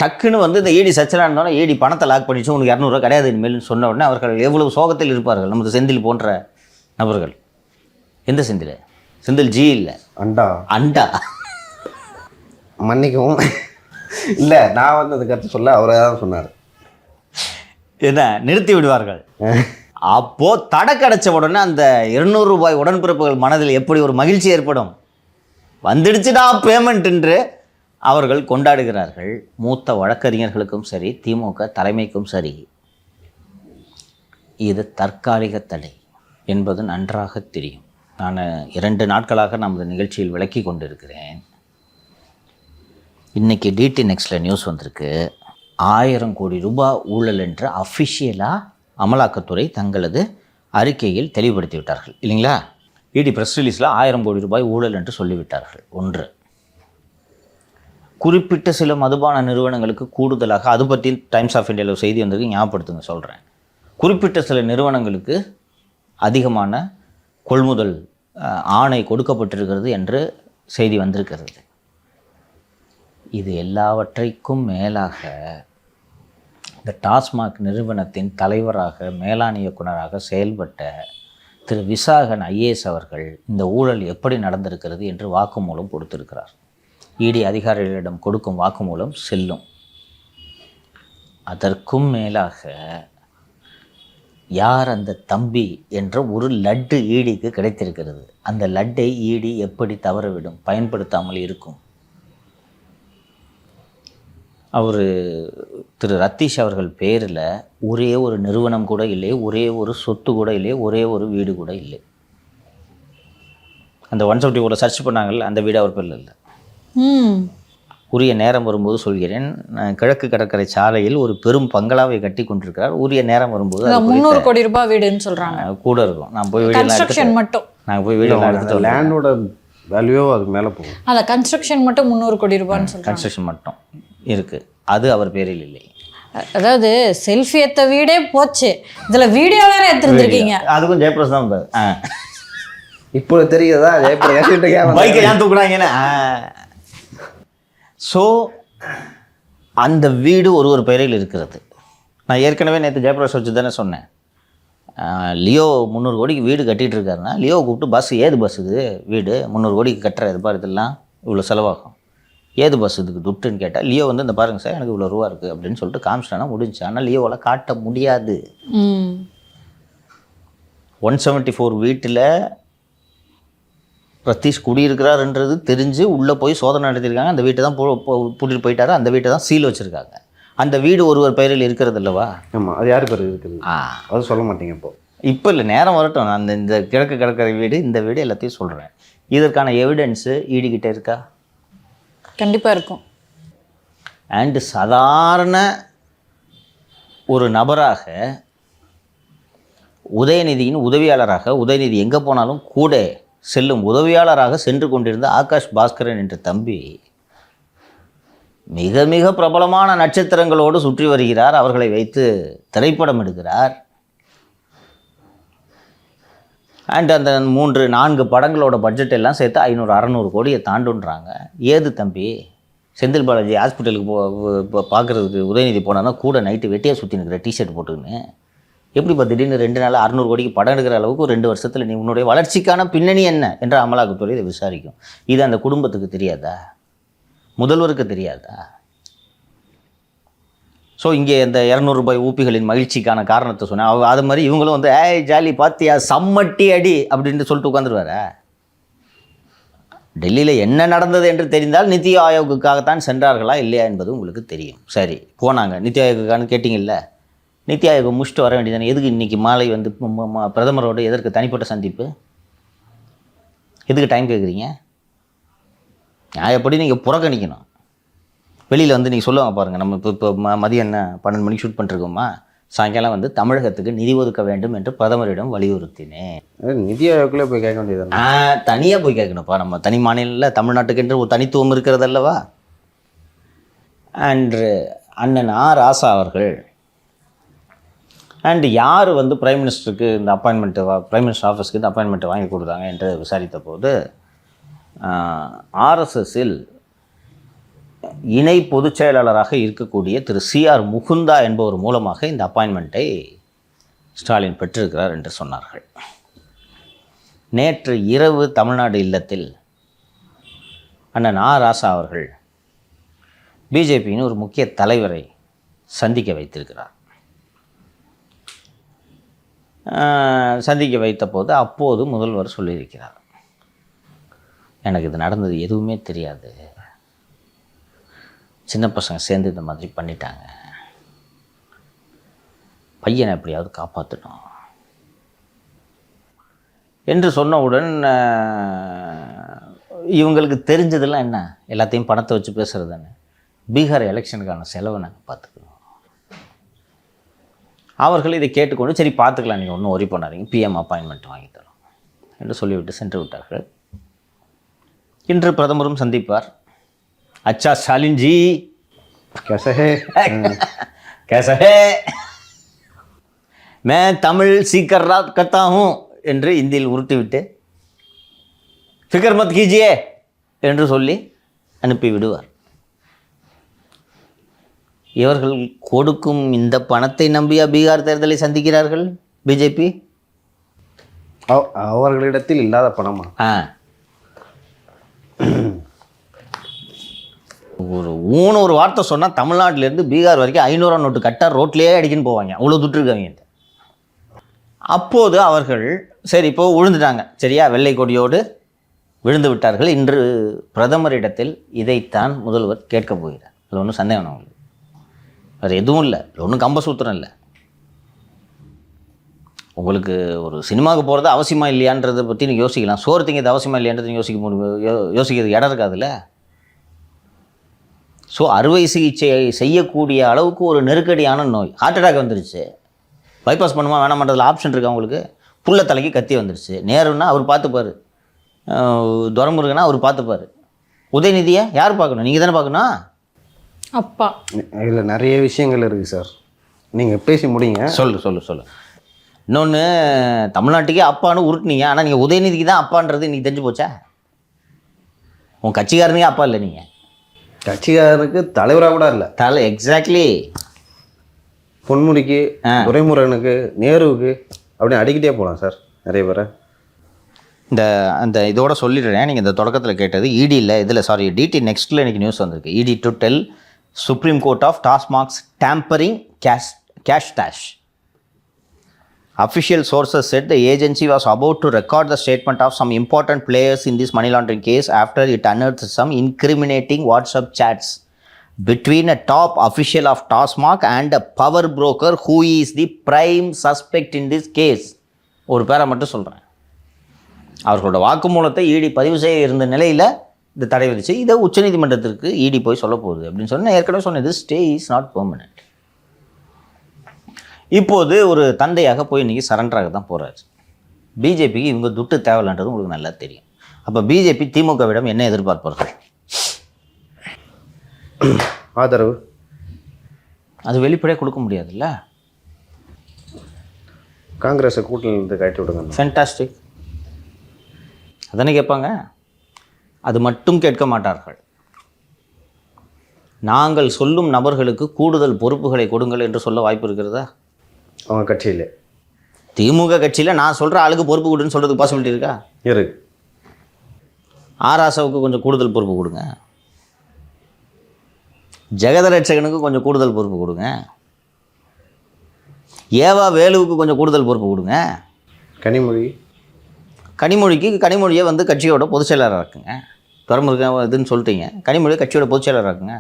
டக்குன்னு வந்து இந்த இடி சர்ச்செலாம் இருந்தோன்னா இடி பணத்தை லாக் பண்ணிச்சு, உங்களுக்கு 200 கிடையாது இனிமேல்னு சொன்ன உடனே அவர்கள் எவ்வளவு சோகத்தில் இருப்பார்கள். நமது செந்தில் போன்ற நபர்கள். எந்த செந்தில்? செந்தில் ஜி இல்லை, அண்டா. மன்னிக்கவும் இல்லை, நான் வந்து அந்த கருத்து சொல்ல அவரே தான் சொன்னார். என்ன நிறுத்தி விடுவார்கள். அப்போது தடை கிடச்ச உடனே அந்த 200 ரூபாய் உடன்பிறப்புகள் மனதில் எப்படி ஒரு மகிழ்ச்சி ஏற்படும். வந்துடுச்சுடா பேமெண்ட் என்று அவர்கள் கொண்டாடுகிறார்கள். மூத்த வழக்கறிஞர்களுக்கும் சரி, திமுக தலைமைக்கும் சரி, இது தற்காலிக தடை என்பது நன்றாக தெரியும். நான் 2 நாட்களாக நமது நிகழ்ச்சியில் விளக்கி கொண்டிருக்கிறேன். இன்றைக்கி டிடி நெக்ஸ்டில் நியூஸ் வந்திருக்கு. 1000 கோடி ரூபாய் ஊழல் என்று அஃபிஷியலாக அமலாக்கத்துறை தங்களது அறிக்கையில் தெளிவுபடுத்தி விட்டார்கள் இல்லைங்களா? இடி ப்ரெஸ் ரிலீஸில் 1000 கோடி ரூபாய் ஊழல் என்று சொல்லிவிட்டார்கள். ஒன்று, குறிப்பிட்ட சில மதுபான நிறுவனங்களுக்கு கூடுதலாக, அது பற்றி டைம்ஸ் ஆஃப் இந்தியாவில் ஒரு செய்தி வந்திருக்கு, ஞாபகப்படுத்துங்க சொல்கிறேன். குறிப்பிட்ட சில நிறுவனங்களுக்கு அதிகமான கொள்முதல் ஆணை கொடுக்கப்பட்டிருக்கிறது என்று செய்தி வந்திருக்கிறது. இது எல்லாவற்றைக்கும் மேலாக இந்த டாஸ்மாக் நிறுவனத்தின் தலைவராக, மேலாண் இயக்குனராக செயல்பட்ட திரு விசாகன் ஐஏஎஸ் அவர்கள் இந்த ஊழல் எப்படி நடந்திருக்கிறது என்று வாக்குமூலம் கொடுத்திருக்கிறார். இடி அதிகாரிகளிடம் கொடுக்கும் வாக்குமூலம் செல்லும். அதற்கும் மேலாக யார் அந்த தம்பி என்ற ஒரு லட்டு ஈடிக்கு கிடைத்திருக்கிறது. அந்த லட்டை ஈடி எப்படி தவறவிடும், பயன்படுத்தாமல் இருக்கும்? அவர் திரு ரத்தீஷ் அவர்கள் பேரில் ஒரே ஒரு நிறுவனம் கூட இல்லை, ஒரே ஒரு சொத்து கூட இல்லை, ஒரே ஒரு வீடு கூட இல்லை. அந்த 174 சர்ச் பண்ணாங்கல்ல, அந்த வீடு அவர் பேரில் இல்லை. உரிய நேரம் வரும்போது சொல்கிறேன். கிழக்கு கடற்கரை சாலையில் ஒரு பெரும் பங்களாவை கட்டி கொண்டிருக்கிறார். உரிய நேரம் வரும்போது 300 கோடி ரூபாய் வீடுன்னு சொல்கிறாங்க. கூட இருக்கும். நான் போய் வீடியோலாம் மட்டும் நாங்கள் போய் வீடியோலாம் எடுத்து லேண்டோட வேல்யூவோ அதுக்கு மேலே போகும். அந்த கன்ஸ்ட்ரக்ஷன் மட்டும் 300 கோடி ரூபான்னு சொல்கிறாங்க. கன்ஸ்ட்ரக்ஷன் மட்டும் இருக்குது, அது அவர் பேரில் இல்லை. அதாவது செல்ஃபி எடுத்த வீடே போச்சு, இதில் வீடியோ வேற எடுத்துருந்துருக்கீங்க. அதுக்கும் ஜெயபிரகாஷ் தான் இப்போ தெரியுதா? ஜெயபிரகாஷ் பைக்கை ஏன் தூக்குறாங்கன்னு. ஸோ அந்த வீடு ஒரு பெயரில் இருக்கிறது. நான் ஏற்கனவே நேற்று ஜெயபிரகாஷ் வச்சு தானே சொன்னேன். லியோ 300 கோடிக்கு வீடு கட்டிகிட்டு இருக்காருன்னா லியோ கூப்பிட்டு பஸ், ஏது பஸ் இது வீடு 300 கோடிக்கு கட்டுற, இது பாரு இதெல்லாம் இவ்வளோ செலவாகும், ஏது பஸ் இதுக்கு துட்டுன்னு கேட்டால் லியோ வந்து இந்த பாருங்கள் சார் எனக்கு இவ்வளோ ரூபா இருக்குது அப்படின்னு சொல்லிட்டு காமிச்சிட்டானா முடிஞ்சு. ஆனால் லியோவில் காட்ட முடியாது. 174 வீட்டில் ரத்தீஷ் குடியிருக்கிறாருன்றது தெரிஞ்சு உள்ளே போய் சோதனை நடத்தியிருக்காங்க. அந்த வீட்டை தான் கூட்டிகிட்டு போயிட்டாரு. அந்த வீட்டை தான் சீல் வச்சுருக்காங்க. அந்த வீடு ஒருவர் பெயரில் இருக்கிறது இல்லவா? ஆமாம், அது யார் பேர் இருக்குது? அது சொல்ல மாட்டீங்க இப்போ இல்லை, நேரம் வரட்டும். நான் இந்த கிழக்கு கடற்கரை வீடு, இந்த வீடு எல்லாத்தையும் சொல்கிறேன். இதற்கான எவிடன்ஸு ஈடுகிட்டே இருக்கா? கண்டிப்பாக இருக்கும். அண்டு சாதாரண ஒரு நபராக உதயநிதியின் உதவியாளராக, உதயநிதி எங்கே போனாலும் கூட செல்லும் உதவியாளராக சென்று கொண்டிருந்த ஆகாஷ் பாஸ்கரன் என்ற தம்பி மிக மிக பிரபலமான நட்சத்திரங்களோடு சுற்றி வருகிறார். அவர்களை வைத்து திரைப்படம் எடுக்கிறார். அண்ட் அந்த 3-4 படங்களோட பட்ஜெட் எல்லாம் சேர்த்து 500-600 கோடியை தாண்டுன்றாங்க. ஏது தம்பி, செந்தில் பாலாஜி ஹாஸ்பிட்டலுக்கு பார்க்குறதுக்கு உதயநிதி போனான்னா கூட நைட்டு வெட்டியாக சுற்றி நிற்கிற டிஷர்ட் போட்டுக்கின்னு எப்படிப்பா திடீர்னு 2 நாள் 600 கோடிக்கு படம் எடுக்கிற அளவுக்கு ஒரு 2 வருஷத்தில் நீ உன்னுடைய வளர்ச்சிக்கான பின்னணி என்ன என்ற அமலாக்கத்துறை இதை விசாரிக்கும். இது அந்த குடும்பத்துக்கு தெரியாதா? முதல்வருக்கு தெரியாதா? ஸோ இங்கே இந்த 200 ரூபாய் ஊப்பிகளின் மகிழ்ச்சிக்கான காரணத்தை சொன்னேன். அது மாதிரி இவங்களும் வந்து ஏய் ஜாலி பாத்தியா சம்மட்டி அடி அப்படின்ட்டு சொல்லிட்டு உட்காந்துருவாரா? டெல்லியில் என்ன நடந்தது என்று தெரிந்தால் நித்தி ஆயோக்குக்காகத்தான் சென்றார்களா இல்லையா என்பது உங்களுக்கு தெரியும். சரி, போனாங்க நித்தி ஆயோக்குக்கான்னு கேட்டிங்கல்ல. நித்தி ஆயோக் முடிச்சுட்டு வர வேண்டியதானே. எதுக்கு இன்றைக்கி மாலை வந்து பிரதமரோடு எதற்கு தனிப்பட்ட சந்திப்பு? எதுக்கு டைம் கேட்குறீங்க? எப்படி நீங்கள் புறக்கணிக்கணும். வெளியில் வந்து நீங்கள் சொல்லுவாங்க பாருங்கள், நம்ம இப்போ மதியம் என்ன 12 மணிக்கு ஷூட் பண்ணிருக்கோமா, சாயங்காலம் வந்து தமிழகத்துக்கு நிதி ஒதுக்க வேண்டும் என்று பிரதமரிடம் வலியுறுத்தினேன். நிதி ஆயோக்கில் போய் கேட்க வேண்டியது. தனியாக போய் கேட்கணும்ப்பா. நம்ம தனி மாநிலத்தில் தமிழ்நாட்டுக்கு என்று ஒரு தனித்துவம் இருக்கிறது அல்லவா? அன்று அண்ணன் ராசா அவர்கள் அண்டு யார் வந்து பிரைம் மினிஸ்டருக்கு இந்த அப்பாயின்மெண்ட்டு, பிரைம் மினிஸ்டர் ஆஃபீஸ்க்கு இந்த அப்பாயின்மெண்ட்டை வாங்கி கொடுத்தாங்க என்று விசாரித்த போது ஆர்எஸ்எஸ்ஸில் இணை பொதுச் செயலாளராக இருக்கக்கூடிய திரு CR முகுந்தா என்பவர் மூலமாக இந்த அப்பாயின்மெண்ட்டை ஸ்டாலின் பெற்றிருக்கிறார் என்று சொன்னார்கள். நேற்று இரவு தமிழ்நாடு இல்லத்தில் அண்ணன் ராசா அவர்கள் பிஜேபியின் ஒரு முக்கிய தலைவரை சந்திக்க வைத்திருக்கிறார். சந்திக்க வைத்த போது அப்போது முதல்வர் சொல்லியிருக்கிறார், எனக்கு இது நடந்தது எதுவுமே தெரியாது, சின்ன பசங்க சேர்ந்து இந்த மாதிரி பண்ணிட்டாங்க, பையனை எப்படியாவது காப்பாற்றணும் என்று சொன்னவுடன் இவங்களுக்கு தெரிஞ்சதெல்லாம் என்ன, எல்லாத்தையும் பணத்தை வச்சு பேசுகிறது தானே. பீகார் எலெக்ஷனுக்கான செலவை நாங்கள் பார்த்துக்கணும். அவர்கள் இதை கேட்டுக்கொண்டு சரி பார்த்துக்கலாம், நீங்கள் ஒன்றும் ஒரி பண்ணாதீங்க, PM அப்பாயின்மெண்ட் வாங்கி தரோம் என்று சொல்லிவிட்டு சென்று விட்டார்கள். இன்று பிரதமரும் சந்திப்பார். अच्छा स्टालिन जी कैसा है कैसा है मैं तमिल सीख रहा करता हूँ என்று இந்தியில் உருட்டிவிட்டு ஃபிகர் மத் கீஜியே என்று சொல்லி அனுப்பி விடுவார். இவர்கள் கொடுக்கும் இந்த பணத்தை நம்பியா பீகார் தேர்தலை சந்திக்கிறார்கள் பிஜேபி? அவர்களிடத்தில் இல்லாத பணமா? ஒரு வார்த்தை சொன்னால் தமிழ்நாட்டிலேருந்து பீகார் வரைக்கும் 500 நோட்டு கட்டாக ரோட்லேயே அடிக்கின்னு போவாங்க, அவ்வளோ துட்டுருக்காங்க. அப்போது அவர்கள் சரி இப்போ விழுந்துட்டாங்க, சரியா, வெள்ளை கொடியோடு விழுந்து விட்டார்கள். இன்று பிரதமரிடத்தில் இதைத்தான் முதல்வர் கேட்க போகிறார். அதில் ஒன்றும் சந்தேகம் அவங்களுக்கு வேறு எதுவும் இல்லை, ஒன்றும் கம்பசூத்திரம் இல்லை. உங்களுக்கு ஒரு சினிமாவுக்கு போகிறது அவசியமாக இல்லையான்றதை பற்றி நீங்கள் யோசிக்கலாம். சோறு திங்கிறது அவசியமாக இல்லையான்றதை யோசிக்கிறது இடம் இருக்காதுல்ல. ஸோ அறுவை சிகிச்சை செய்யக்கூடிய அளவுக்கு ஒரு நெருக்கடியான நோய், ஹார்ட் அட்டாக் வந்துருச்சு, பைபாஸ் பண்ணுமா வேணாம் பண்ணுறதுல ஆப்ஷன் இருக்குது அவங்களுக்கு. புள்ள தலைக்கு கத்தி வந்துருச்சு. நேருன்னா அவர் பார்த்துப்பார், துரமுருகனா அவர் பார்த்துப்பார், உதயநிதியை யார் பார்க்கணும்? நீங்கள் தானே பார்க்கணும். அப்பா இதில் நிறைய விஷயங்கள் இருக்குது சார், நீங்கள் பேசி முடிங்க. சொல்லு. இன்னொன்று, தமிழ்நாட்டுக்கே அப்பான்னு உருட்டுனீங்க, ஆனால் நீங்கள் உதயநிதிக்கு தான் அப்பான்றது இன்றைக்கி தெரிஞ்சு போச்சா? உன் கட்சிக்காரனுக்கே அப்பா இல்லை, நீங்கள் கட்சிக்காரனுக்கு தலைவராக கூட இல்லை. எக்ஸாக்ட்லி. பொன்முடிக்கு, துரைமுருகனுக்கு, நேருவுக்கு அப்படின்னு அடிக்கிட்டே போகலாம் சார் நிறைய பேரை. அந்த இதோட சொல்லிடுறேன். நீங்கள் இந்த தொடக்கத்தில் கேட்டது இடியில் இதில் டிடி நெக்ஸ்ட்டில் இன்றைக்கி நியூஸ் வந்திருக்கு. ED to tell Supreme Court of TASMAC's tampering cash stash. Official sources said the agency was about to record the statement of some important players in this money laundering case after it unearthed some incriminating WhatsApp chats between a top official of TASMAC and a power broker who is the prime suspect in this case. ஒரு பேரை மட்டும் சொல்கிறேன். அவர்களோட வாக்குமூலத்தை இடி பதிவு செய்ய இருந்த நிலையில் இந்த தடை விதிச்சு இதை உச்சநீதிமன்றத்திற்கு இடி போய் சொல்ல போகுது அப்படின்னு சொன்னால் ஏற்கனவே சொன்னது ஸ்டே இஸ் நாட் பெர்மனெண்ட். இப்போது ஒரு தந்தையாக போய் இன்றைக்கி சரண்டராக தான் போகிறாரு. பிஜேபிக்கு இவங்க துட்டு தேவையில்லைன்றது உங்களுக்கு நல்லா தெரியும். அப்போ பிஜேபி திமுகவிடம் என்ன எதிர்பார்ப்பார்கள்? ஆதரவு. அது வெளிப்படையாக கொடுக்க முடியாதுல்ல. காங்கிரஸை கூட்டணியிலிருந்து கழட்டி விடுங்க. ஃபேண்டாஸ்டிக். அதானே கேட்பாங்க. அது மட்டும் கேட்க மாட்டார்கள். நாங்கள் சொல்லும் நபர்களுக்கு கூடுதல் பொறுப்புகளை கொடுங்கள் என்று சொல்ல வாய்ப்பு இருக்கிறதா? அவங்க கட்சியில், திமுக கட்சியில் நான் சொல்கிற ஆளுக்கு பொறுப்பு கொடுன்னு சொல்கிறதுக்கு பாசிபிலிட்டி இருக்கா? இருக்கு. ஆராசாவுக்கு கொஞ்சம் கூடுதல் பொறுப்பு கொடுங்க. ஜெகதரட்சகனுக்கு கொஞ்சம் கூடுதல் பொறுப்பு கொடுங்க. ஏவா வேலுவுக்கு கொஞ்சம் கூடுதல் பொறுப்பு கொடுங்க. கனிமொழியை வந்து கட்சியோட பொதுச் செயலாளராக இருக்குங்க. துறைமுருகன் இதுன்னு சொல்லிட்டீங்க, கனிமொழியை கட்சியோட பொதுச் செயலாளராக இருக்குங்க.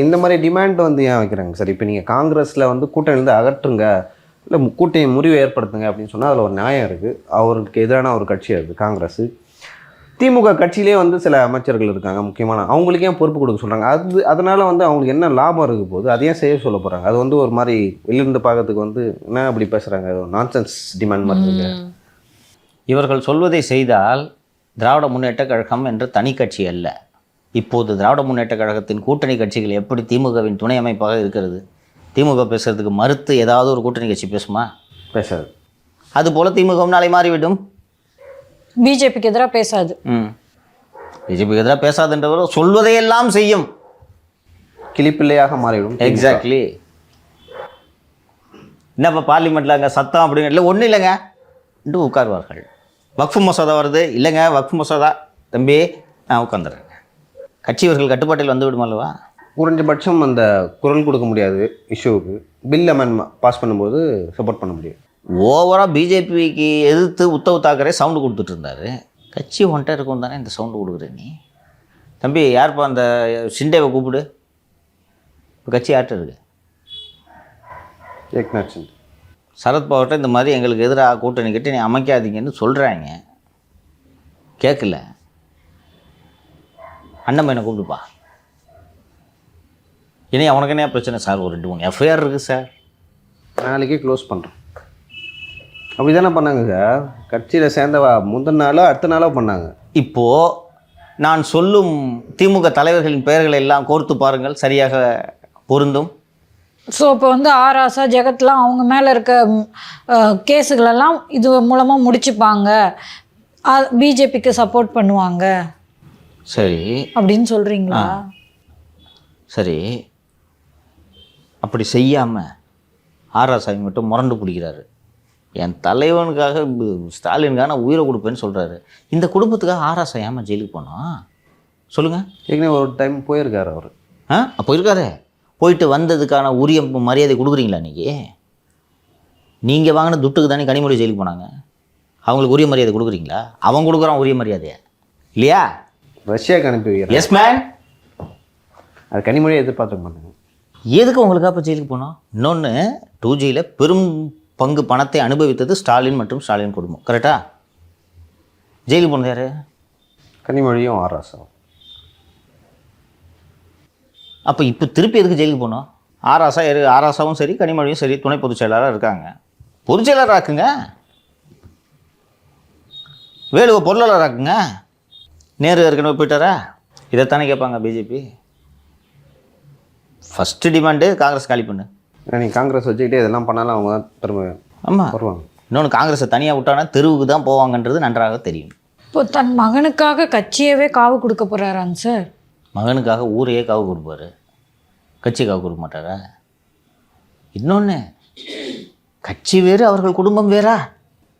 இந்த மாதிரி டிமாண்ட் வந்து ஏன் வைக்கிறாங்க சார்? இப்போ நீங்கள் காங்கிரஸில் வந்து கூட்டணியிலேருந்து அகற்றுங்க, இல்லை கூட்டணி முறிவு ஏற்படுத்துங்க அப்படின்னு சொன்னால் அதில் ஒரு நியாயம் இருக்குது. அவருக்கு எதிரான ஒரு கட்சி அது காங்கிரஸ். திமுக கட்சியிலே வந்து சில அமைச்சர்கள் இருக்காங்க முக்கியமான, அவங்களுக்கு ஏன் பொறுப்பு கொடுக்க சொல்கிறாங்க? அதனால் வந்து அவங்களுக்கு என்ன லாபம் இருக்க போகுது? அதையும் செய்ய சொல்ல போகிறாங்க. அது வந்து ஒரு மாதிரி வெளியிருந்து பார்க்கறதுக்கு வந்து என்ன அப்படி பேசுகிறாங்க, நான்சென்ஸ் டிமாண்ட் மாதிரி இருக்கு. இவர்கள் சொல்வதை செய்தால் திராவிட முன்னேற்ற கழகம் என்ற தனி கட்சி அல்ல. இப்போது திராவிட முன்னேற்ற கழகத்தின் கூட்டணி கட்சிகள் எப்படி திமுகவின் துணை அமைப்பாக இருக்கிறது? திமுக பேசுறதுக்கு மறுத்து ஏதாவது ஒரு கூட்டணி கட்சி பேசுமா? பேசாது. அதுபோல் திமுக நாளை மாறிவிடும். பிஜேபிக்கு எதிராக பேசாது. பிஜேபிக்கு எதிராக பேசாதுன்றவர் சொல்வதையெல்லாம் செய்யும். கிளிப்பிள்ளையாக மாறிவிடும். எக்ஸாக்ட்லி. என்னப்பா பார்லிமெண்ட்டில் அங்கே சத்தம் அப்படிங்க இல்லை, ஒன்றும் இல்லைங்க என்று உட்காருவார்கள். வக்ஃபு மசோதா வருது, இல்லைங்க வக்ஃபு மசோதா தம்பி நான் உட்காந்துறேன். கட்சியவர்கள் கட்டுப்பாட்டில் வந்து விடும் அல்லவா? குறைஞ்சபட்சம் அந்த குரல் கொடுக்க முடியாது இஷ்யூவுக்கு. பில் அமெண்ட்மெண்ட் பாஸ் பண்ணும்போது சப்போர்ட் பண்ண முடியும். ஓவராக பிஜேபிக்கு எதிர்த்து உத்தவ் தாக்கரே சவுண்டு கொடுத்துட்டு இருந்தார். கட்சி ஒன்றை இருக்கும் தானே இந்த சவுண்டு கொடுக்குற நீ? தம்பி யார்ப்பா அந்த ஷிண்டேவை கூப்பிடு. இப்போ கட்சி யார்கிட்ட இருக்கு? ஏக்நாத் ஷிண்டே. சரத்பவார்கிட்ட இந்த மாதிரி எங்களுக்கு எதிராக கூட்டணி கட்டி நீ அமைக்காதீங்கன்னு சொல்கிறாங்க, கேட்கல. அண்ணமையனை கூப்பிடுப்பா. இனி அவனுக்கு என்ன பிரச்சனை சார்? ஒரு 2-3 எஃப்ஐஆர் இருக்குது சார், நாளைக்கே க்ளோஸ் பண்ணுறோம். அப்படி தானே பண்ணாங்க சார். கட்சியில் சேர்ந்தவா முந்தின நாளோ அடுத்த நாளோ பண்ணாங்க. இப்போது நான் சொல்லும் திமுக தலைவர்களின் பெயர்களை எல்லாம் கோர்த்து பாருங்கள், சரியாக பொருந்தும். ஸோ இப்போ வந்து ஆராசா ஜெகத்லாம் அவங்க மேலே இருக்க கேஸுகளெல்லாம் இது மூலமாக முடிச்சுப்பாங்க, பிஜேபிக்கு சப்போர்ட் பண்ணுவாங்க. சரி அப்படின்னு சொல்கிறீங்களா? சரி, அப்படி செய்யாமல் ஆராசாமி மட்டும் முரண்டு பிடிக்கிறாரு. என் தலைவனுக்காக ஸ்டாலினுக்காக நான் உயிரை கொடுப்பேன்னு சொல்கிறாரு. இந்த குடும்பத்துக்காக ஆராசா ஏமா ஜெயிலுக்கு போனோம் சொல்லுங்கள்? ஏற்கனவே ஒரு டைம் போயிருக்காரு அவர். போயிருக்காரு. போயிட்டு வந்ததுக்கான உரிய மரியாதை கொடுக்குறீங்களா? நீங்கள் வாங்கின துட்டுக்கு தானே கனிமொழி ஜெயிலுக்கு போனாங்க. அவங்களுக்கு உரிய மரியாதை கொடுக்குறீங்களா? அவன் கொடுக்குறான் உரிய மரியாதையை இல்லையா? ரஷ்யாவுக்கு அனுப்பி வைக்கிறேன். Yes man. அது கனிமொழியை எதிர்பார்க்க மாட்டாங்க. எதுக்கு உங்களுக்கு அப்போ ஜெயிலுக்கு போனோம்? இன்னொன்று, 2Gயில் பெரும் பங்கு பணத்தை அனுபவித்தது ஸ்டாலின் மற்றும் ஸ்டாலின் குடும்பம், கரெக்டா? ஜெயிலுக்கு போனது யார்? கனிமொழியும் ஆராசாவும். அப்போ இப்போ திருப்பி எதுக்கு ஜெயிலுக்கு போனோம்? ஆராசாவும் சரி கனிமொழியும் சரி துணை பொதுச் செயலாளராக இருக்காங்க. பொதுச் செயலாளராக இருக்குங்க. வேலுவை பொருளாளராக இருக்குங்க. நேரு ஏற்கனவே போயிட்டாரா? இதைத்தானே கேட்பாங்க பிஜேபி. ஃபஸ்ட்டு டிமாண்டு காங்கிரஸ் காலி பண்ணு. நீங்கள் காங்கிரஸ் வச்சுக்கிட்டே இதெல்லாம் பண்ணாலும் அவங்க தான் திரும்ப ஆமாம் வருவாங்க. இன்னொன்று, காங்கிரஸை தனியாக விட்டானா தெருவுக்கு தான் போவாங்கன்றது நன்றாக தெரியும். இப்போ தன் மகனுக்காக கட்சியவே காவு கொடுக்க போகிறாராங்க சார். மகனுக்காக ஊரையே காவு கொடுப்பாரு, கட்சி காவு கொடுக்க மாட்டாரா? இன்னொன்று, கட்சி வேறு அவர்கள் குடும்பம் வேறா?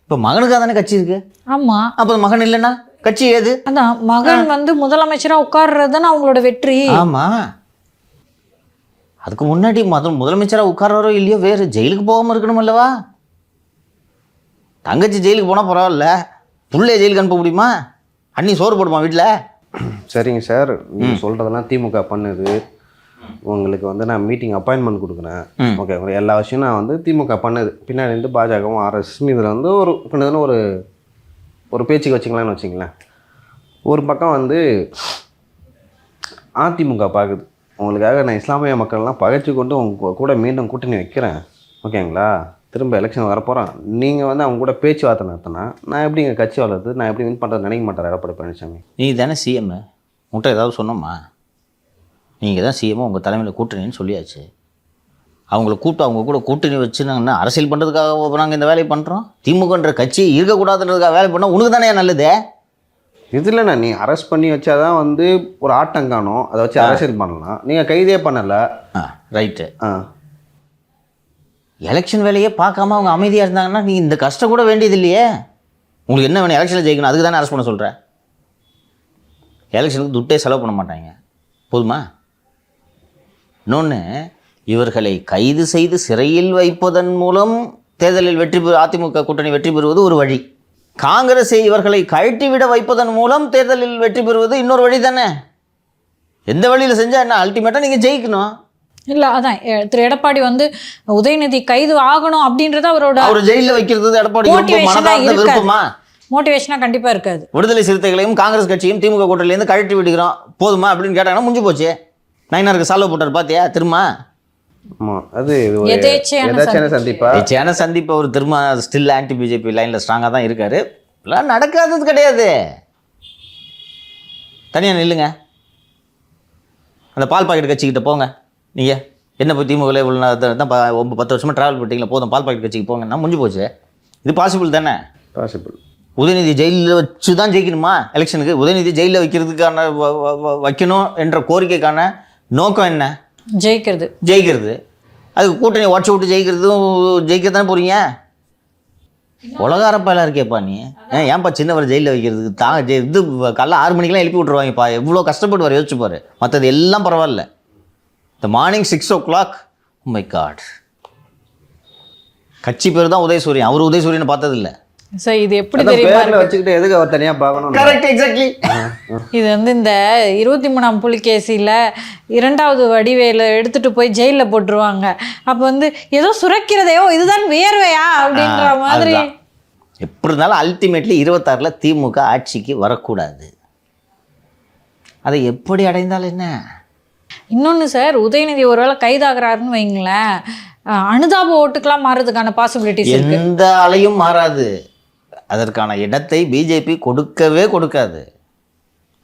இப்போ மகனுக்காக தானே கட்சி இருக்கு. ஆமாம். அப்போ மகன் இல்லைன்னா கட்சி ஏது? அதான் மகன் வந்து முதலமைச்சராக உட்கார்றது தானே அவங்களோட வெற்றி. ஆமாம். அதுக்கு முன்னாடி முதலமைச்சராக உட்கார்றோ இல்லையோ வேறு ஜெயிலுக்கு போகாமல் இருக்கணும் அல்லவா? தங்கச்சி ஜெயிலுக்கு போனால் பரவாயில்ல, புள்ளைய ஜெயிலுக்கு அனுப்ப முடியுமா? அண்ணி சோறு போடுமா வீட்டில்? சரிங்க சார், நீங்கள் சொல்கிறதெல்லாம் திமுக பண்ணுது. உங்களுக்கு வந்து நான் மீட்டிங் அப்பாயின்மெண்ட் கொடுக்குறேன். ஓகே, எல்லா விஷயம் நான் வந்து திமுக பண்ணுது. பின்னாடி வந்து பாஜகவும் ஆர்எஸ்எஸும் இதில் வந்து ஒரு கிட்டத்தட்ட ஒரு பேச்சுக்கு வச்சிங்களான்னு வச்சிங்களேன். ஒரு பக்கம் வந்து அதிமுக பார்க்குது, உங்களுக்காக நான் இஸ்லாமிய மக்கள்லாம் பகைச்சு கொண்டு உங்க கூட மீண்டும் கூட்டணி வைக்கிறேன், ஓகேங்களா? திரும்ப எலெக்ஷன் வரப்போகிறான். நீங்கள் வந்து அவங்க கூட பேச்சுவார்த்தை நடத்தினா நான் எப்படி எங்கள் கட்சி வளருது, நான் எப்படி வின் பண்ணுறது நினைக்க மாட்டார் எடப்பாடி பழனிசாமி. நீ தானே சிஎம், உங்கள்கிட்ட ஏதாவது சொன்னோமா? நீங்கள் தான் சிஎம், உங்கள் தலைமையில் கூட்டணின்னு சொல்லியாச்சு. அவங்கள கூப்பிட்டு அவங்க கூட கூட்டணி வச்சு நாங்கள் என்ன அரசியல் பண்ணுறதுக்காக நாங்கள் இந்த வேலையை பண்ணுறோம்? திமுகன்ற கட்சி இருக்கக்கூடாதுன்றதுக்காக வேலை பண்ணால் உனக்கு தானே நல்லது. இதில் நீ அரெஸ்ட் பண்ணி வச்சாதான் வந்து ஒரு ஆட்டம் காணும், அதை வச்சு அரசியல் பண்ணலாம். நீங்கள் கைதே பண்ணலை. ரைட்டு. எலெக்ஷன் வேலையே பார்க்காம அவங்க அமைதியாக இருந்தாங்கன்னா நீ இந்த கஷ்டம் கூட வேண்டியது இல்லையே. உங்களுக்கு என்ன வேணும்? எலெக்ஷனில் ஜெயிக்கணும், அதுக்கு தானே அரெஸ்ட் பண்ண சொல்கிறேன். எலெக்ஷனுக்கு துட்டே செலவு பண்ண மாட்டாங்க, போதுமா? இன்னொன்று, இவர்களை கைது செய்து சிறையில் வைப்பதன் மூலம் தேர்தலில் அதிமுக கூட்டணி வெற்றி பெறுவது ஒரு வழி. காங்கிரஸை இவர்களை கழட்டிவிட வைப்பதன் மூலம் தேர்தலில் வெற்றி பெறுவது இன்னொரு வழி தானே. எந்த வழியில் செஞ்சால் என்ன? அல்டிமேட்டாக நீங்கள் ஜெயிக்கணும். இல்லை, அதான் திரு எடப்பாடி வந்து உதயநிதி கைது ஆகணும் அப்படின்றது அவரோட அவர் ஜெயிலில் வைக்கிறது எடப்பாடி விருப்பமா? மோட்டிவேஷனாக கண்டிப்பாக இருக்காது. விடுதலை சிறுத்தைகளையும் காங்கிரஸ் கட்சியும் திமுக கூட்டணியிலேருந்து கழட்டி விடுகிறோம் போதுமா அப்படின்னு கேட்டாங்கன்னா முடிஞ்சு போச்சு. நயினாருக்கு சால்வ் போட்டார் பார்த்தியா திரும்ப. அது எதேச்சையான சந்திப்பு. அவர் திரும்ப ஸ்டில் ஆன்டி பிஜேபி லைனில் ஸ்ட்ராங்காக தான் இருக்கார். எல்லாம் நடக்காதது கிடையாது. தனியாக நில்லுங்க, அந்த பால் பாக்கெட் கட்சிக்கிட்ட போங்க. நீங்கள் என்ன போய் திமுகவில் இவ்வளோ தான் 10 வருஷமாக ட்ராவல் பண்ணிட்டீங்களா, போதும் பால் பாக்கெட் கட்சிக்கு போங்கன்னா முடிஞ்சு போச்சு. இது பாசிபிள் தானே? பாசிபிள். உதயநிதி ஜெயிலில் வச்சு தான் ஜெயிக்கணுமா எலெக்ஷனுக்கு? உதயநிதி ஜெயிலில் வைக்கிறதுக்கான வைக்கணும் என்ற கோரிக்கைக்கான நோக்கம் என்ன? ஜெயிக்கிறது. அதுக்கு கூட்டணி உடச்சி விட்டு ஜெயிக்க தானே போகிறீங்க. உலகாரப்பாலாம் இருக்கேப்பா நீ. ஏன்ப்பா சின்னவர் ஜெயிலில் வைக்கிறதுக்கு இது காலைல 6 மணிக்கெலாம் எழுப்பி விட்ருவாங்கப்பா. எவ்வளோ கஷ்டப்பட்டு வர யோசிச்சுப்பார். மற்றது எல்லாம் பரவாயில்ல. இந்த மார்னிங் 6 o'clock, மை காட். கட்சி பேர் தான் உதயசூரியன். அவர் உதயசூரியனை பார்த்ததில்லை. சார் இது எப்படி தெரியுமா வச்சுக்கிட்டு எதுக்கு அவர் தனியாக பார்க்கணும்? Correct, exactly. இது வந்து இந்த 23ஆம் புலிகேசியில் 2வது வடிவேல எடுத்துட்டு போய் ஜெயிலில் போட்டுருவாங்க. அப்போ வந்து ஏதோ சுரக்கிறதையோ இதுதான் வேர்வையா அப்படின்ற மாதிரி. எப்படி இருந்தாலும் அல்டிமேட்லி 26ல் திமுக ஆட்சிக்கு வரக்கூடாது. அதை எப்படி அடைந்தால் என்ன? இன்னொன்று சார், உதயநிதி ஒருவேளை கைதாகிறாருன்னு வைங்களேன், அனுதாப ஓட்டுக்கெல்லாம் மாறுறதுக்கான பாசிபிலிட்டிஸ் இருக்கு. எந்த அலையும் மாறாது. அதற்கான இடத்தை பிஜேபி கொடுக்கவே கொடுக்காது.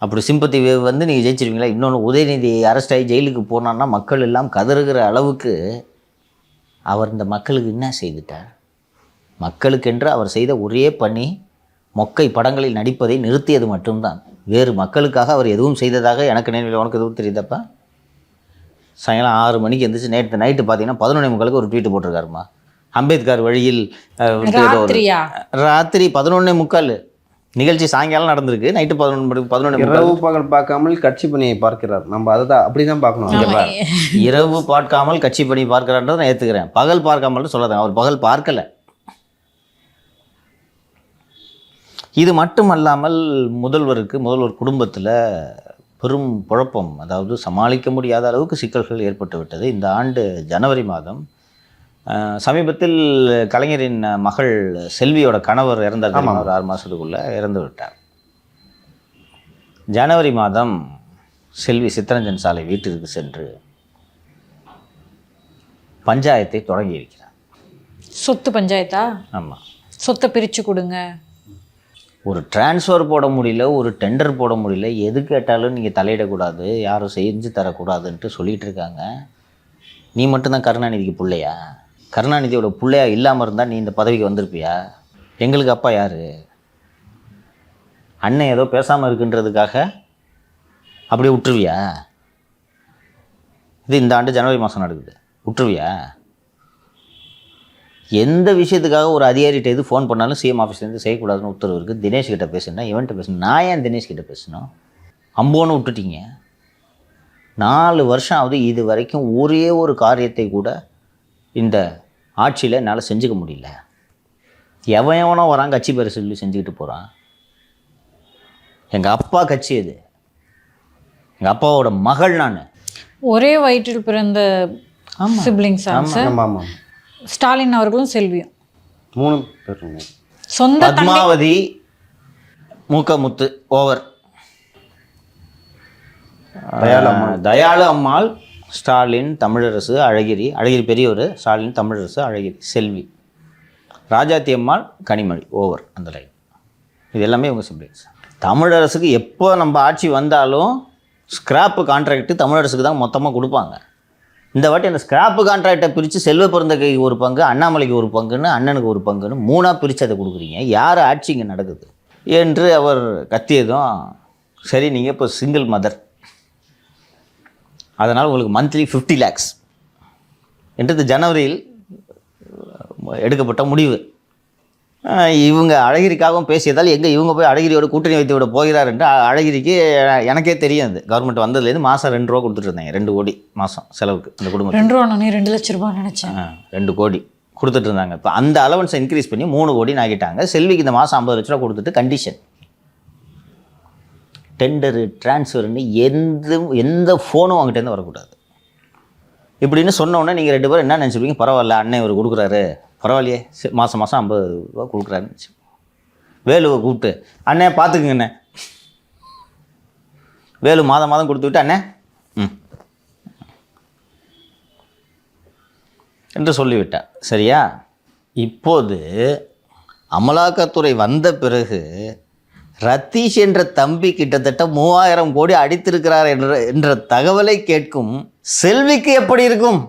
அப்படி சிம்பத்தி வேவ் வந்து நீங்கள் ஜெயிச்சிருவீங்களா? இன்னொன்று, உதயநிதி அரெஸ்ட் ஆகி ஜெயிலுக்கு போனான்னா மக்கள் எல்லாம் கதறுகிற அளவுக்கு அவர் இந்த மக்களுக்கு என்ன செய்துட்டார்? மக்களுக்கென்று அவர் செய்த ஒரே பணி மொக்கை படங்களில் நடிப்பதை நிறுத்தியது மட்டும்தான். வேறு மக்களுக்காக அவர் எதுவும் செய்ததாக எனக்கு நினைவில். உனக்கு எதுவும் தெரியுதாப்பா? சாயங்காலம் 6 மணிக்கு எழுந்திரிச்சு நேற்று நைட்டு பார்த்தீங்கன்னா 11:45 ஒரு ட்வீட் போட்டிருக்காருமா. அம்பேத்கர் வழியில் ராத்திரி 11:45 நிகழ்ச்சி சாயங்காலம் நடந்திருக்கு. நைட்டு 11 இரவு பகல் பார்க்காமல் கட்சி பணியை பார்க்கிறார். நம்ம அதை தான் அப்படி தான் பார்க்கணும். இரவு பார்க்காமல் கட்சி பணி பார்க்கிறான்றதை நான் ஏற்றுக்கிறேன். பகல் பார்க்காமல் சொல்லாதேன். அவர் பகல் பார்க்கலை. இது மட்டுமல்லாமல் முதல்வர் குடும்பத்தில் பெரும் குழப்பம், அதாவது சமாளிக்க முடியாத அளவுக்கு சிக்கல்கள் ஏற்பட்டு விட்டது. இந்த ஆண்டு ஜனவரி மாதம் சமீபத்தில் கலைஞரின் மகள் செல்வியோட கணவர் இறந்தார். ஒரு 6 மாதத்துக்குள்ளே இறந்து விட்டார். ஜனவரி மாதம் செல்வி சித்தரஞ்சன் சாலை வீட்டிற்கு சென்று பஞ்சாயத்தை தொடங்கி இருக்கிறார். சொத்து பஞ்சாயத்தா? ஆமாம். சொத்தை பிரித்து கொடுங்க. ஒரு டிரான்ஸ்ஃபர் போட முடியல, ஒரு டெண்டர் போட முடியல, எது கேட்டாலும் நீங்கள் தலையிடக்கூடாது, யாரும் செஞ்சு தரக்கூடாதுன்ட்டு சொல்லிகிட்டு இருக்காங்க. நீ மட்டும்தான் கருணாநிதிக்கு பிள்ளையா? கருணாநிதியோட பிள்ளையா இல்லாமல் இருந்தால் நீ இந்த பதவிக்கு வந்திருப்பியா? எங்களுக்கு அப்பா யார்? அண்ணன் ஏதோ பேசாமல் இருக்குன்றதுக்காக அப்படியே விட்டுருவியா? இது இந்த ஆண்டு ஜனவரி மாதம் நடக்குது, விட்டுருவியா? எந்த விஷயத்துக்காக ஒரு அதிகாரிகிட்ட எது ஃபோன் பண்ணாலும் சிஎம் ஆஃபீஸ்லேருந்து செய்யக்கூடாதுன்னு உத்தரவு இருக்குது. தினேஷ்கிட்ட பேசுனா இவன்கிட்ட பேசணும். நான் ஏன் தினேஷ்கிட்ட பேசணும்? அம்போன்னு விட்டுட்டீங்க. 4 வருஷம் ஆகுது. இது வரைக்கும் ஒரே ஒரு காரியத்தை கூட இந்த ஆட்சியில் என்னால் செஞ்சுக்க முடியல. எவனோ வரான், கட்சி பேரை சொல்லி செஞ்சுக்கிட்டு போகிறான். எங்கள் அப்பா கட்சி அது. எங்கள் அப்பாவோட மகள் நான். ஒரே வயிற்றில் பிறந்த சிப்ளிங்ஸ். ஆமாம். ஸ்டாலின் அவர்களும் செல்வியும் 3 பேருங்க. சொந்த பத்மாவதி, மூக்கமுத்து ஓவர், தயாளு அம்மாள், ஸ்டாலின், தமிழரசு, அழகிரி பெரியவர், ஸ்டாலின், தமிழரசு, அழகிரி, செல்வி, ராஜாத்தி அம்மாள், கனிமொழி, ஓவர் அந்த லைன். இது எல்லாமே இவங்க சிப்ளிங்ஸ். தமிழரசுக்கு எப்போ நம்ம ஆட்சி வந்தாலும் ஸ்கிராப்பு கான்ட்ராக்ட்டு தமிழரசுக்கு தான் மொத்தமாக கொடுப்பாங்க. இந்த வாட்டி அந்த ஸ்கிராப்பு கான்ட்ராக்டை பிரித்து செல்வ பிறந்தகைக்கு ஒரு பங்கு, அண்ணாமலைக்கு ஒரு பங்குன்னு, அண்ணனுக்கு ஒரு பங்குன்னு 3ஆக பிரித்து அதை கொடுக்குறீங்க. யார் ஆட்சி இங்கே நடக்குது என்று அவர் கத்தியதும், சரி நீங்கள் இப்போ சிங்கிள் மதர், அதனால் உங்களுக்கு மந்த்லி 50 lakhs என்றது ஜனவரியில் எடுக்கப்பட்ட முடிவு. இவங்க அழகிரிக்காகவும் பேசியதால் எங்கே இவங்க போய் அழகிரியோட கூட்டணி வைத்து விட போகிறார் என்று அழகிரிக்கு எனக்கே தெரியும். அது கவர்மெண்ட் வந்ததுலேருந்து மாதம் 2 ரூபா கொடுத்துட்டு இருந்தாங்க. 2 கோடி மாதம் செலவுக்கு அந்த குடும்பம். 2 ரூபா, 2 லட்ச ரூபாய் நினச்சேன். 2 கோடி கொடுத்துட்டு இருந்தாங்க. இப்போ அந்த அலவன்ஸை இன்க்ரீஸ் பண்ணி 3 கோடின்னு ஆகிட்டாங்க. செல்விக்கு இந்த மாதம் 50 லட்ச ரூபா கொடுத்துட்டு கண்டிஷன், டெண்டரு, டிரான்ஸ்ஃபர்னு எந்த ஃபோனும் அவங்ககிட்டேருந்து வரக்கூடாது இப்படின்னு சொன்னோன்னே நீங்கள் 2 பேரும் என்ன நினச்சிருப்பீங்க? பரவாயில்ல, அண்ணன் இவர் கொடுக்குறாரு, பரவாயில்லையே, மாதம் 50 ரூபா கொடுக்குறாருன்னு. வேலுவை கூப்பிட்டு, அண்ணே பார்த்துக்குங்கண்ணே, வேலு மாதம் கொடுத்துக்கிட்டு, அண்ணே என்று சொல்லிவிட்டார். சரியா? இப்போது அமலாக்கத்துறை வந்த பிறகு ரத்தீஷ் என்ற தம்பி கிட்டத்தட்ட 3000 கோடி அடித்திருக்கிறார் என்ற தகவலை கேட்கும் செல்விக்கு எப்படி இருக்கும்?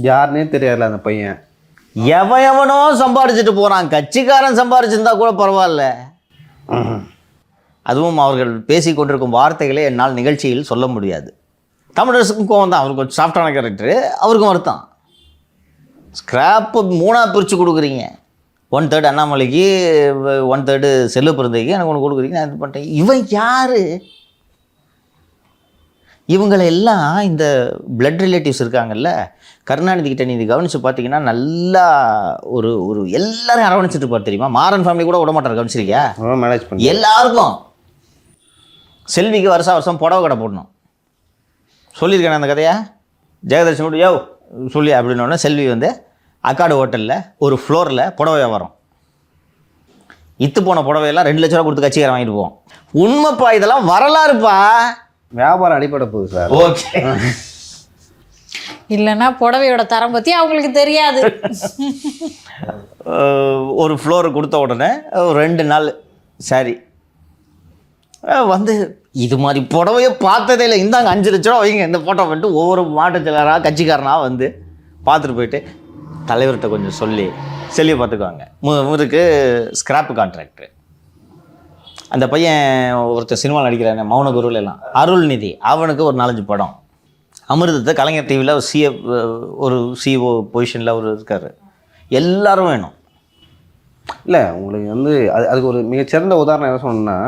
யாருன்னே தெரியாதுல அந்த பையன். எவனோ சம்பாரிச்சுட்டு போகிறான். கட்சிக்காரன் சம்பாரிச்சிருந்தா கூட பரவாயில்ல. அதுவும் அவர்கள் பேசி கொண்டிருக்கும் வார்த்தைகளை என்னால் நிகழ்ச்சியில் சொல்ல முடியாது. தமிழரசுக்கும் கோவம் தான். அவருக்கு கொஞ்சம் சாஃப்டான கேரக்டரு, அவருக்கும் வருத்தம். ஸ்கிராப்பு 3ஆக பிரித்து கொடுக்குறீங்க. 1/3 அண்ணாமலைக்கு, 1/3 செல்வ பிறந்தைக்கு, எனக்கு ஒன்று கொடுக்குறீங்க, நான் இது பண்ணிட்டேன். இவன் யார்? இவங்களை எல்லாம் இந்த பிளட் ரிலேட்டிவ்ஸ் இருக்காங்கல்ல, கருணாநிதி கிட்ட நீங்கள் கவனித்து பார்த்தீங்கன்னா நல்லா ஒரு எல்லாரும் அரவணைச்சிட்டு இருப்பார் தெரியுமா? மாறன் ஃபேமிலி கூட விட மாட்டார். கவனிச்சிருக்கியா? மேனேஜ் பண்ணி எல்லாருக்கும். செல்விக்கு வருஷம் புடவை கடை போடணும் சொல்லியிருக்கேன் அந்த கதையா. ஜெயதர்ஷனோட யோ சொல்லி அப்படின்னோடனே செல்வி வந்து அக்காடு ஹோட்டலில் ஒரு ஃப்ளோரில் புடவை வியாபாரம். இத்து போன புடவையெல்லாம் 2 லட்ச ரூபா கொடுத்து கட்சிக்காரன் வாங்கிட்டு போவோம். உண்மைப்பா, இதெல்லாம் வரலாறுப்பா. வியாபாரம் அடிப்படை போகுது சார். ஓகே, இல்லைன்னா புடவையோட தரம் பற்றி அவங்களுக்கு தெரியாது. ஒரு ஃப்ளோரு கொடுத்த உடனே 2 நாள் சாரி வந்து இது மாதிரி புடவையை பார்த்ததே இல்லை, இந்தாங்க 5 லட்ச ரூபா வைங்க இந்த ஃபோட்டோ பண்ணிட்டு ஒவ்வொரு மாட்டுச்செலராக கட்சிக்காரனாக வந்து பார்த்துட்டு போயிட்டு தலைவர்கிட்ட கொஞ்சம் சொல்லி செல்வியை பார்த்துக்குவாங்க. இவருக்கு ஸ்கிராப்பு கான்ட்ராக்டர். அந்த பையன் ஒருத்தர் சினிமாவில் நடிக்கிறாங்க, மௌன குருவில் எல்லாம், அருள்நிதி, அவனுக்கு ஒரு 4-5 படம். அமிர்தத்தை கலைஞர் டிவியில் ஒரு சிஓ பொசிஷனில் அவர் இருக்கார். எல்லாரும் வேணும். இல்லை உங்களுக்கு வந்து அதுக்கு ஒரு மிகச்சிறந்த உதாரணம் என்ன சொன்னோன்னா,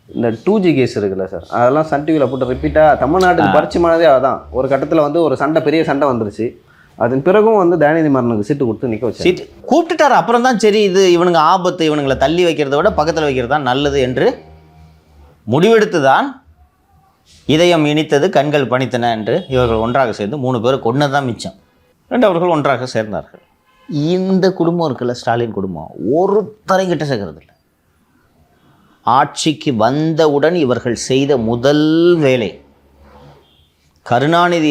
இந்த 2G கேஸ் இருக்குல்ல சார், அதெல்லாம் சன் டிவியில் போட்டு ரிப்பீட்டாக தமிழ்நாட்டுக்கு பரிச்சயமானதே அதான். ஒரு கட்டத்தில் வந்து ஒரு பெரிய சண்டை வந்துருச்சு. அதன் பிறகும் வந்து தயாநிதி மாறனுக்கு சீட்டு கொடுத்து நிற்க வச்சு சீட்டு கூப்பிட்டுட்டார். அப்புறம் தான் சரி இது இவனுங்க ஆபத்து, இவனுங்களை தள்ளி வைக்கிறத விட பக்கத்தில் வைக்கிறது தான் நல்லது என்று முடிவெடுத்து தான் இதயம் இனித்தது, கண்கள் பணித்தன என்று இவர்கள் ஒன்றாக சேர்ந்து 3 பேரை கொன்னது தான் மிச்சம். 2 அவர்கள் ஒன்றாக சேர்ந்தார்கள். இந்த குடும்பம் இருக்குல்ல, ஸ்டாலின் குடும்பம், ஒருத்தரையும் கிட்ட சேர்க்கறது இல்லை. ஆட்சிக்கு வந்தவுடன் இவர்கள் செய்த முதல் வேலை, கருணாநிதி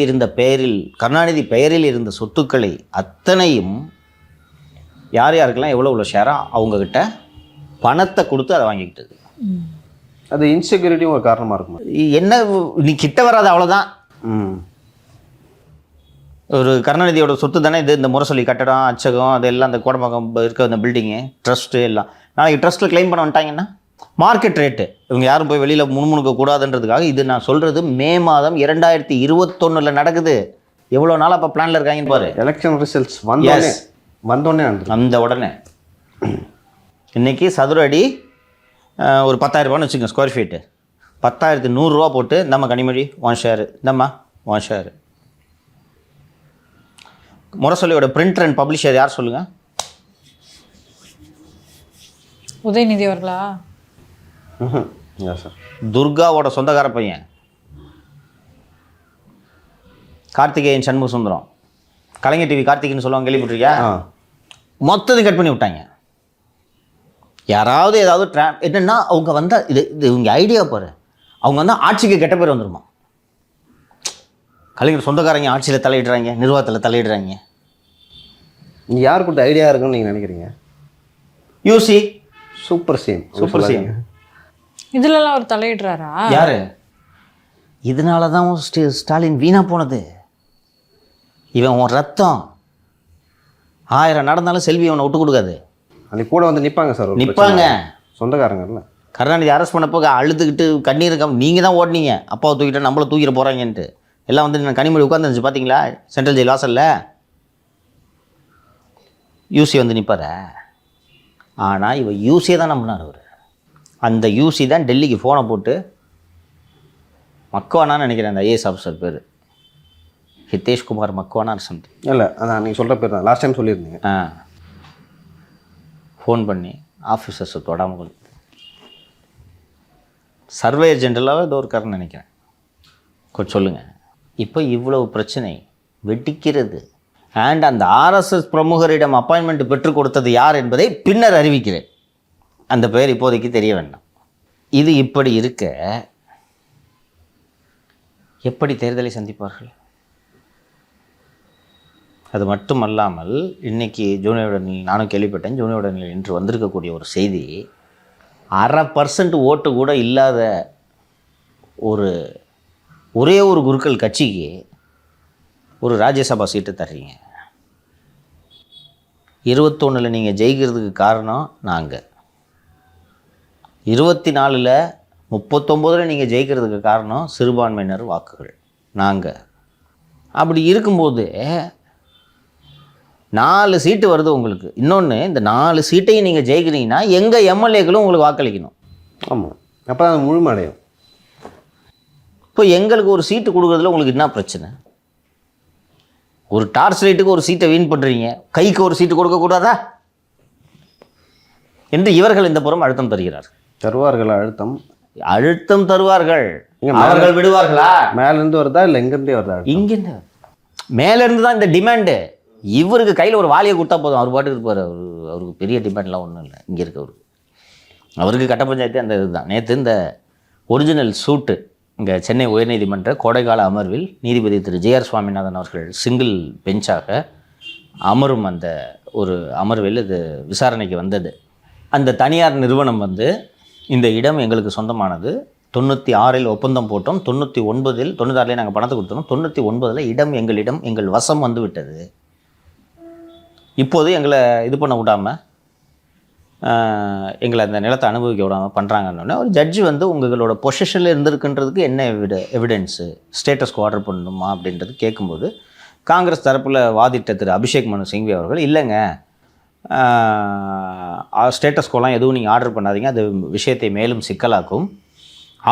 பெயரில் இருந்த சொத்துக்களை அத்தனையும் யாருக்கெல்லாம் எவ்வளோ ஷேரா அவங்கக்கிட்ட பணத்தை கொடுத்து அதை வாங்கிக்கிட்டது. அது இன்செக்யூரிட்டியும் ஒரு காரணமாக இருக்கும். என்ன, நீ கிட்ட வராது அவ்வளோதான். ஒரு கருணாநிதியோட சொத்து தானே இது. இந்த முரசொலி கட்டடம், அச்சகம், அதெல்லாம் அந்த கோடம்பாக்கம் இருக்க அந்த பில்டிங்கு, ட்ரஸ்ட்டு எல்லாம். நாளைக்கு ட்ரஸ்ட்டில் கிளைம் பண்ண வந்துட்டாங்கன்னா மார்க்கெட் ரேட்டு, இவங்க யாரும் போய் வெளியில் முணுமுணுக்க கூடாதுன்றதுக்காக. இது நான் சொல்கிறது மே மாதம் 2021 நடக்குது. எவ்வளோ நாள் அப்போ பிளானில் இருக்காங்கன்னு பாரு. எலெக்ஷன் ரிசல்ட்ஸ் வந்தோடனே அந்த உடனே இன்றைக்கி சதுர அடி ஒரு 10,000 ரூபான்னு வச்சுக்கோங்க, ஸ்கொயர் ஃபீட்டு. 10,100 ரூபா போட்டு நம்ம கனிமொழி 1 ஷேரு, இந்தம்மா 1 ஷேரு. முரசொலியோட பிரிண்டர் அண்ட் பப்ளிஷர் யார் சொல்லுங்கள்? உதயநிதி அவர்களா? சார், துர்காவோட சொந்தக்கார பையன் கார்த்திகேயன் சண்முக சுந்தரம், கலைஞர் டிவி கார்த்திக்னு சொல்லுவாங்க, கேள்விப்பட்டிருக்கியா? மொத்தத்தையும் கட் பண்ணி விட்டாங்க. யாராவது ஏதாவது என்னென்னா அவங்க வந்தால் இது இவங்க ஐடியா பாரு, அவங்க வந்தால் ஆட்சிக்கு கெட்ட பேர் வந்துருமா. கலைஞர் சொந்தக்காரங்க ஆட்சியில் தலையிடுறாங்க, நிர்வாகத்தில் தலையிடுறாங்க. நீ யார் கொடுத்த ஐடியா இருக்குன்னு நீங்கள் நினைக்கிறீங்க? You see super scene. Super scene. இதுலலாம் அவர் தலையிடுறாரா? யாரு? இதனால தான் ஸ்டாலின் வீணாக போனது. இவன் உன் ரத்தம். 1000 நடந்தாலும் செல்வி அவனை விட்டு கொடுக்காது. அன்னைக்கு கூட வந்து நிற்பாங்க சார். நிற்பாங்க. சொந்தக்காரங்கல்ல. கருணாநிதி அரெஸ்ட் பண்ணப்போ அழுதுகிட்டு கண்ணீர் நீங்கள் தான் ஓடினீங்க, அப்பாவை தூக்கிட்டு நம்மளை தூக்கிட்டு போகிறாங்கன்ட்டு. எல்லாம் வந்து நான் கனிமொழி உட்காந்துருந்துச்சு பார்த்தீங்களா சென்ட்ரல் ஜெயில் வாசலில். யூசி வந்து நிற்பார. ஆனால் இவன் யூசியை தான் நம்பினார் அவர். அந்த யூசி தான் டெல்லிக்கு ஃபோனை போட்டு மக்வானான்னு நினைக்கிறேன் அந்த ஐஏஎஸ் ஆஃபீஸர் பேர், ஹிதேஷ்குமார் மக்வானான்னு சம்திங். இல்லை அதான் நீங்கள் சொல்கிற பேர் தான், லாஸ்ட் டைம் சொல்லியிருந்தீங்க. ஃபோன் பண்ணி ஆஃபீஸர்ஸை தொடாமல் சர்வேயர் ஜென்ரலாகவே ஏதோ இருக்காருன்னு நினைக்கிறேன். கொஞ்சம் சொல்லுங்கள். இப்போ இவ்வளவு பிரச்சனை வெடிக்கிறது. அண்ட் அந்த ஆர்எஸ்எஸ் பிரமுகரிடம் அப்பாயின்மெண்ட் பெற்றுக் கொடுத்தது யார் என்பதை பின்னர் அறிவிக்கிறேன். அந்த பெயர் இப்போதைக்கு தெரிய வேண்டாம். இது இப்படி இருக்க எப்படி தேர்தலை சந்திப்பார்கள்? அது மட்டுமல்லாமல் இன்னைக்கு ஜூனியருடனில் நானும் கேள்விப்பட்டேன். ஜூனியருடனில் இன்று வந்திருக்கக்கூடிய ஒரு செய்தி, 0.5% ஓட்டு கூட இல்லாத ஒரே ஒரு குருக்கள் கட்சிக்கு ஒரு ராஜ்யசபா சீட்டு தர்றீங்க. 21 நீங்கள் ஜெயிக்கிறதுக்கு காரணம் நாங்கள், 24 39 நீங்கள் ஜெயிக்கிறதுக்கு காரணம் சிறுபான்மையினர் வாக்குகள் நாங்கள். அப்படி இருக்கும்போது 4 சீட்டு வருது உங்களுக்கு. இன்னொன்று, இந்த 4 சீட்டையும் நீங்கள் ஜெயிக்கிறீங்கன்னா எங்கள் எம்எல்ஏக்களும் உங்களுக்கு வாக்களிக்கணும். ஆமாம், அப்போ தான் முழுமடையும். இப்போ எங்களுக்கு ஒரு சீட்டு கொடுக்குறதுல உங்களுக்கு என்ன பிரச்சனை? ஒரு டார்ச் லைட்டுக்கு ஒரு சீட்டை வீண் பண்ணுறீங்க, கைக்கு ஒரு சீட்டு கொடுக்கக்கூடாதா என்று இவர்கள் இந்த புறம் அழுத்தம் தருகிறார்கள். தருவார்கள் அழுத்தம் தருவார்கள். அவர்கள் விடுவார்களா? மேலேருந்து வருதா இல்லை இங்கேருந்தே வருதா? இங்கேருந்து, மேலேருந்து தான் இந்த டிமாண்டு. இவருக்கு கையில் ஒரு வாலியை கொடுத்தா போதும், அவர் பாட்டுக்கு இருப்பார். அவருக்கு பெரிய டிமாண்ட்லாம் ஒன்றும் இல்லை. இங்கே அவருக்கு கட்ட பஞ்சாயத்து அந்த இதுதான். நேற்று இந்த ஒரிஜினல் சூட்டு இங்கே சென்னை உயர்நீதிமன்ற கோடைக்கால அமர்வில் நீதிபதி திரு ஜே.ஆர். சுவாமிநாதன் அவர்கள் சிங்கிள் பெஞ்சாக அமரும் அந்த ஒரு அமர்வில் இது விசாரணைக்கு வந்தது. அந்த தனியார் நிறுவனம் வந்து இந்த இடம் எங்களுக்கு சொந்தமானது, 96 ஒப்பந்தம் போட்டோம், 96 நாங்கள் பணத்தை கொடுத்தோம், 99 இடம் எங்களிடம் எங்கள் வசம் வந்து விட்டது. இப்போது எங்களை இது பண்ண விடாமல், எங்களை அந்த நிலத்தை அனுபவிக்க விடாமல் பண்ணுறாங்கன்னொடனே ஒரு ஜட்ஜு வந்து உங்களோட பொசிஷனில் இருந்திருக்குன்றதுக்கு என்ன எவிடன்ஸு, ஸ்டேட்டஸ்க்கு ஆர்டர் பண்ணணுமா அப்படின்றது கேட்கும்போது காங்கிரஸ் தரப்பில் வாதிட்ட திரு அபிஷேக் மனு சிங்வி அவர்கள், இல்லைங்க ஸ்டேட்டஸ்கோலாம் எதுவும் நீங்கள் ஆர்டர் பண்ணாதீங்க, அது விஷயத்தை மேலும் சிக்கலாக்கும்,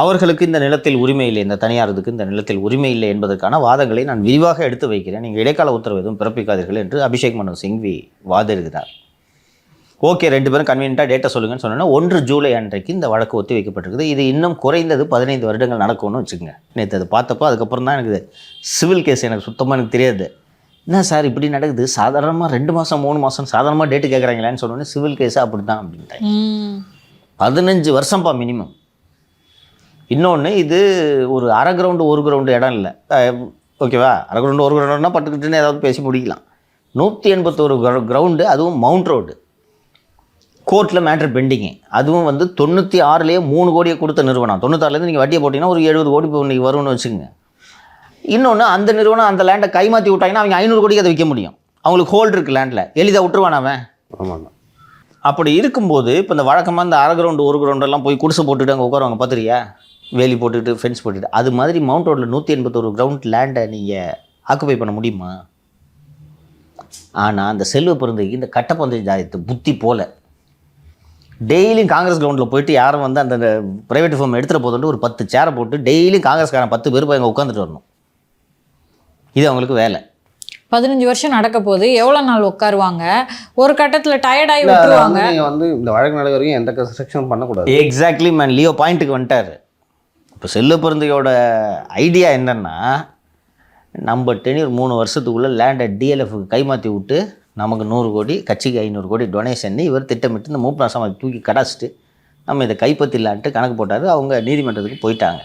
அவர்களுக்கு இந்த நிலத்தில் உரிமை இல்லை, இந்த தனியாருக்கு இந்த நிலத்தில் உரிமை இல்லை என்பதற்கான வாதங்களை நான் விரிவாக எடுத்து வைக்கிறேன், நீங்கள் இடைக்கால உத்தரவு எதுவும் பிறப்பிக்காதீர்கள் என்று அபிஷேக் மனு சிங்வி வாதிடுகிறார். ஓகே, 2 பேரும் கன்வீனியண்ட்டாக டேட்டா சொல்லுங்கன்னு சொன்னோன்னா 1 ஜூலை அன்றைக்கு இந்த வழக்கு ஒத்தி வைக்கப்பட்டிருக்குது. இது இன்னும் குறைந்தது 15 வருடங்கள் நடக்கும்னு வச்சுக்கோங்க. நேற்று அது பார்த்தப்போ அதுக்கப்புறம் தான் எனக்கு சிவில் கேஸ் எனக்கு சுத்தமாக எனக்கு தெரியாது. என்ன சார் இப்படி நடக்குது, சாதாரணமாக 2 மாதம் 3 மாதம் சாதாரணமாக டேட்டு கேட்குறாங்களான்னு சொன்னோன்னே சிவில் கேஸாக அப்படி தான் அப்படின்ட்டாங்க. 15 வருஷம்ப்பா மினிமம். இன்னொன்று, இது ஒரு அரை கிரவுண்டு 1 கிரவுண்டு இடம் இல்லை, ஓகேவா? அரை கிரவுண்டு 1 கிரவுண்டுனா பட்டுக்கிட்டுன்னு ஏதாவது பேசி முடிக்கலாம். 181 கிரவுண்டு, அதுவும் மவுண்ட் ரோடு. கோர்ட்டில் மேட்ரு பெண்டிங்கு. அதுவும் வந்து 96 3 கோடியை கொடுத்த நிறுவனம். 96 நீங்கள் வட்டியை போட்டிங்கன்னா ஒரு 70 கோடி இப்போ இன்றைக்கி வரும்னு வச்சுக்கோங்க. இன்னொன்று, அந்த நிறுவனம் அந்த லேண்டை கைமாற்றி விட்டாங்கன்னா அவங்க 500 கோடிக்கு அதை விற்க முடியும். அவங்களுக்கு ஹோல்டு இருக்குது லேண்டில், எளிதாக விட்டுருவான் அவன். ஆமாம். அப்படி இருக்கும்போது இப்போ இந்த வழக்கமாக இந்த அரை கிரவுண்டு 1 கிரவுண்டெல்லாம் போய் குடிசை போட்டுட்டு அங்கே உட்காருவாங்க பார்த்துறியா, வேலி போட்டுக்கிட்டு ஃபென்ஸ் போட்டுட்டு. அது மாதிரி மவுண்ட் ரோட்டில் 181 கிரவுண்ட் லேண்டை நீங்கள் ஆக்குபை பண்ண முடியுமா? ஆனால் அந்த செல்வ பிறந்தைக்கு இந்த கட்டப்பஞ்சாயத்து புத்தி போல டெய்லியும் காங்கிரஸ் கிரவுண்டில் போயிட்டு யாரும் வந்து அந்த ப்ரைவேட் ஃபார்ம் எடுத்துகிட்டு போதுட்டு ஒரு 10 சேரை போட்டு டெய்லியும் காங்கிரஸ்காரன் 10 பேர் போய் அங்கே உட்காந்துட்டு வரணும். இது அவங்களுக்கு வேலை. 15 வருஷம் நடக்க போது எவ்வளோ நாள் உட்காருவாங்க? ஒரு கட்டத்தில் டயர்டாகி விட்டுருவாங்க. நீங்கள் வந்து இந்த வழக்கு நடக்க வரைக்கும் எந்த கன்ஸ்ட்ரக்ஷன் பண்ணக்கூடாது. எக்ஸாக்ட்லி மேன், லியோ பாயிண்ட்டுக்கு வந்துட்டார். இப்போ செல்வ பிறந்தையோட ஐடியா என்னென்னா, நம்ம டெனியூர் 3 வருஷத்துக்குள்ளே லேண்டை டிஎல்எஃப்க்கு கைமாற்றி விட்டு நமக்கு 100 கோடி, கட்சிக்கு 500 கோடி டொனேஷன் இவர் திட்டமிட்டு இந்த மூப்பனார் சமாதி தூக்கி கடாச்சிட்டு நம்ம இதை கைப்பற்றிடலான்ட்டு கணக்கு போட்டார். அவங்க நீதிமன்றத்துக்கு போயிட்டாங்க.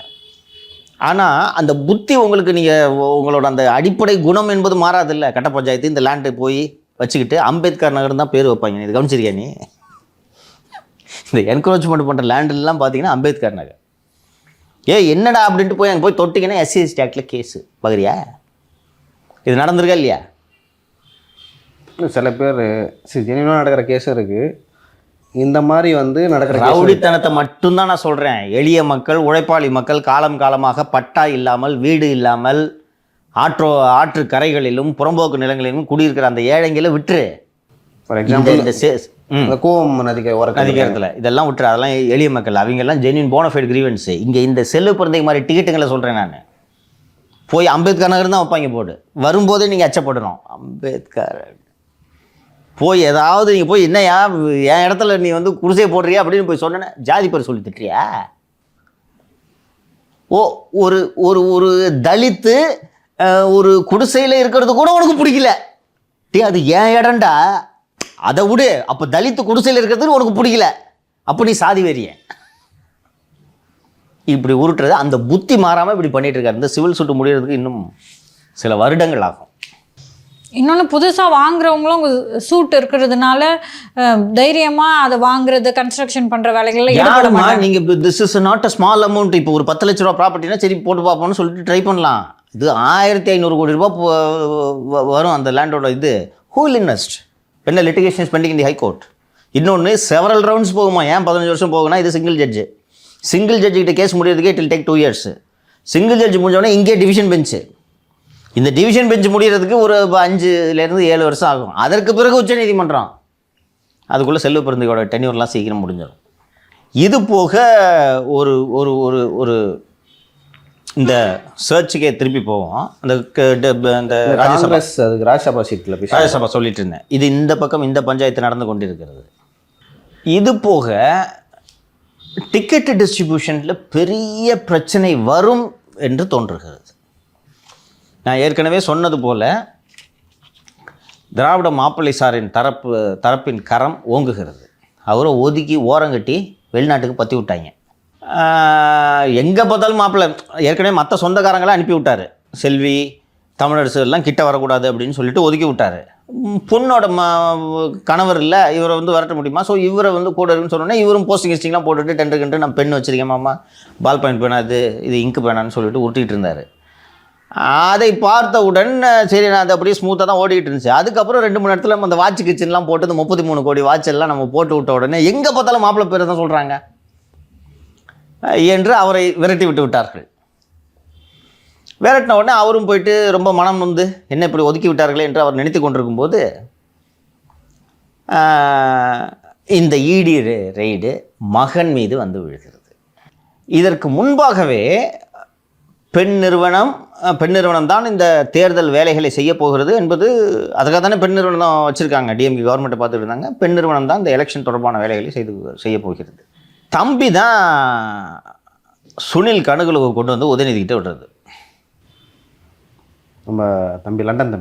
ஆனால் அந்த புத்தி உங்களுக்கு நீங்கள் உங்களோட அந்த அடிப்படை குணம் என்பது மாறாதில்ல. கட்ட பஞ்சாயத்து இந்த லேண்டு போய் வச்சுக்கிட்டு அம்பேத்கர் நகர் தான் பேர் வைப்பாங்க. இது கவனிச்சிருக்கியா நீ? இந்த என்க்ரோச்மெண்ட் பண்ணுற லேண்டெல்லாம் பார்த்தீங்கன்னா அம்பேத்கர் நகர். என்னடா அப்படின்ட்டு போய் அங்கே போய் தொட்டிங்கன்னா SC/ST ஆக்டில் கேஸு பார்க்குறியா? இது நடந்திருக்கா இல்லையா? சில பேர் ஜெனியூனாக நடக்கிற கேஸும் இருக்குது. இந்த மாதிரி வந்து நடக்கிற ரவுடித்தனத்தை மட்டும்தான் நான் சொல்கிறேன். எளிய மக்கள், உழைப்பாளி மக்கள் காலம் காலமாக பட்டா இல்லாமல், வீடு இல்லாமல், ஆற்று கரைகளிலும் புறம்போக்கு நிலங்களிலும் குடியிருக்கிற அந்த ஏழைங்களை விட்டுரு. ஃபார் எக்ஸாம்பிள் இந்த கோவம் நதிக்கரத்தில் இதெல்லாம் விட்டுரு. அதெல்லாம் எளிய மக்கள், அவங்கெல்லாம் ஜென்யூன் போனஃபைட் கிரீவன்ஸு. இங்கே இந்த செல்லு பிறந்தைக்கு மாதிரி டிக்கெட்டுங்களை சொல்கிறேன் நான். போய் அம்பேத்கர் நகர் தான் வைப்பாங்க போடு. வரும்போதே நீங்கள் அச்சப்படணும். அம்பேத்கர் போய் ஏதாவது நீங்கள் போய் என்னையா என் இடத்துல நீ வந்து குடிசையை போடுறியா அப்படின்னு போய் சொன்னேன்னா ஜாதி பேர் சொல்லி திட்டுறியா? ஒரு ஒரு ஒரு தலித்து ஒரு குடிசையில் இருக்கிறது கூட உனக்கு பிடிக்கல. அது என் இடம்டா, அதை விடு. அப்போ தலித்து குடிசையில் இருக்கிறது உனக்கு பிடிக்கல, அப்போ நீ சாதி வெறிய. இப்படி உருட்டுறது அந்த புத்தி மாறாமல் இப்படி பண்ணிட்டு இருக்காரு. இந்த சிவில் சூட்டு முடியறதுக்கு இன்னும் சில வருடங்கள் ஆகும். இன்னொன்று புதுசாக வாங்குறவங்களும் சூட் இருக்கிறதுனால தைரியமாக அதை வாங்குறது, கன்ஸ்ட்ரக்ஷன் பண்ணுற வேலைகள்லாம் ஈடுபட மாட்டாங்க. நீங்கள் this is not a small amount. இப்போ ஒரு 10 லட்ச ரூபா ப்ராப்பர்ட்டினா சரி போட்டு பார்ப்போம்னு சொல்லிட்டு ட்ரை பண்ணலாம். இது 1500 கோடி ரூபா வரும் அந்த லேண்டோட இது. Who will invest when the litigation is pending in the high court? இன்னொன்று செவரல் ரவுண்ட்ஸ் போகுமா? ஏன் 15 வருஷம் போகும்னா இது சிங்கிள் ஜட்ஜு கிட்ட கேஸ் முடியறதுக்கே it will take 2 years. Single judge முடிஞ்சோடனே இங்கே டிவிஷன் பெஞ்சு. இந்த டிவிஷன் பெஞ்சு முடிகிறதுக்கு ஒரு 5லேருந்து 7 வருஷம் ஆகும். அதற்கு பிறகு உச்சநீதிமன்றம். அதுக்குள்ளே செல்வ பிறந்தையோட டென்யூர்லாம் சீக்கிரம் முடிஞ்சிடும். இது போக ஒரு ஒரு ஒரு ஒரு இந்த சர்ச்சுக்கே திருப்பி போவோம். அந்த ராஜ்யசபா சீட்டில் ராஜ்யசபா சொல்லிட்டு இருந்தேன். இது இந்த பக்கம் இந்த பஞ்சாயத்து நடந்து கொண்டிருக்கிறது. இது போக டிக்கெட் டிஸ்ட்ரிபியூஷனில் பெரிய பிரச்சனை வரும் என்று தோன்றுகிறது. நான் ஏற்கனவே சொன்னது போல் திராவிட மாப்பிள்ளை சாரின் தரப்பின் கரம் ஓங்குகிறது. அவரை ஒதுக்கி ஓரங்கட்டி வெளிநாட்டுக்கு பற்றி விட்டாங்க. எங்கே பார்த்தாலும் மாப்பிள்ளை ஏற்கனவே மற்ற சொந்தக்காரங்களை அனுப்பி விட்டார். செல்வி, தமிழரசு எல்லாம் கிட்ட வரக்கூடாது அப்படின்னு சொல்லிட்டு ஒதுக்கி விட்டார். பொண்ணோட கணவர் இல்லை, இவரை வந்து விரட்ட முடியுமா? ஸோ இவரை வந்து கூட இருக்குன்னு சொன்னோன்னே இவரும் போஸ்டிங் கிஸ்டிங்லாம் போட்டுட்டு டென்ட்டு நான் பெண் வச்சுருக்கேன் மாமா, பால் பாயிண்ட் பேனா இது இங்கு பேனான்னு சொல்லிட்டு உருட்டிகிட்டு இருந்தார். அதை பார்த்தவுடன் சரி நான் அது அப்படியே ஸ்மூத்தாக தான் ஓடிக்கிட்டு இருந்துச்சு. அதுக்கப்புறம் 2-3 இடத்துல அந்த வாட்ச் கிச்சன்லாம் போட்டு இந்த 33 கோடி வாட்ச் எல்லாம் நம்ம போட்டு விட்ட உடனே எங்கே பார்த்தாலும் மாப்பிள்ளை பேரை தான் சொல்கிறாங்க என்று அவரை விரட்டி விட்டு விட்டார்கள். விரட்டின உடனே அவரும் போயிட்டு ரொம்ப மனம் வந்து என்ன இப்படி ஒதுக்கி விட்டார்களே என்று அவர் நினைத்து கொண்டிருக்கும்போது இந்த இடி ரெய்டு மகன் மீது வந்து விழுகிறது. இதற்கு முன்பாகவே பெண் நிறுவனம் தான் இந்த தேர்தல் வேலைகளை செய்ய போகிறது என்பது, அதுக்காக தானே பெண் நிறுவனம் வச்சுருக்காங்க. டிஎம்கே கவர்மெண்ட்டை பார்த்துட்டு இருந்தாங்க. பெண் நிறுவனம் தான் இந்த எலெக்ஷன் தொடர்பான வேலைகளை செய்ய போகிறது. தம்பி தான் சுனில் கனகலுவை கொண்டு வந்து உதயநிதிக்கிட்ட விடுறது. நம்ம தம்பி லண்டன்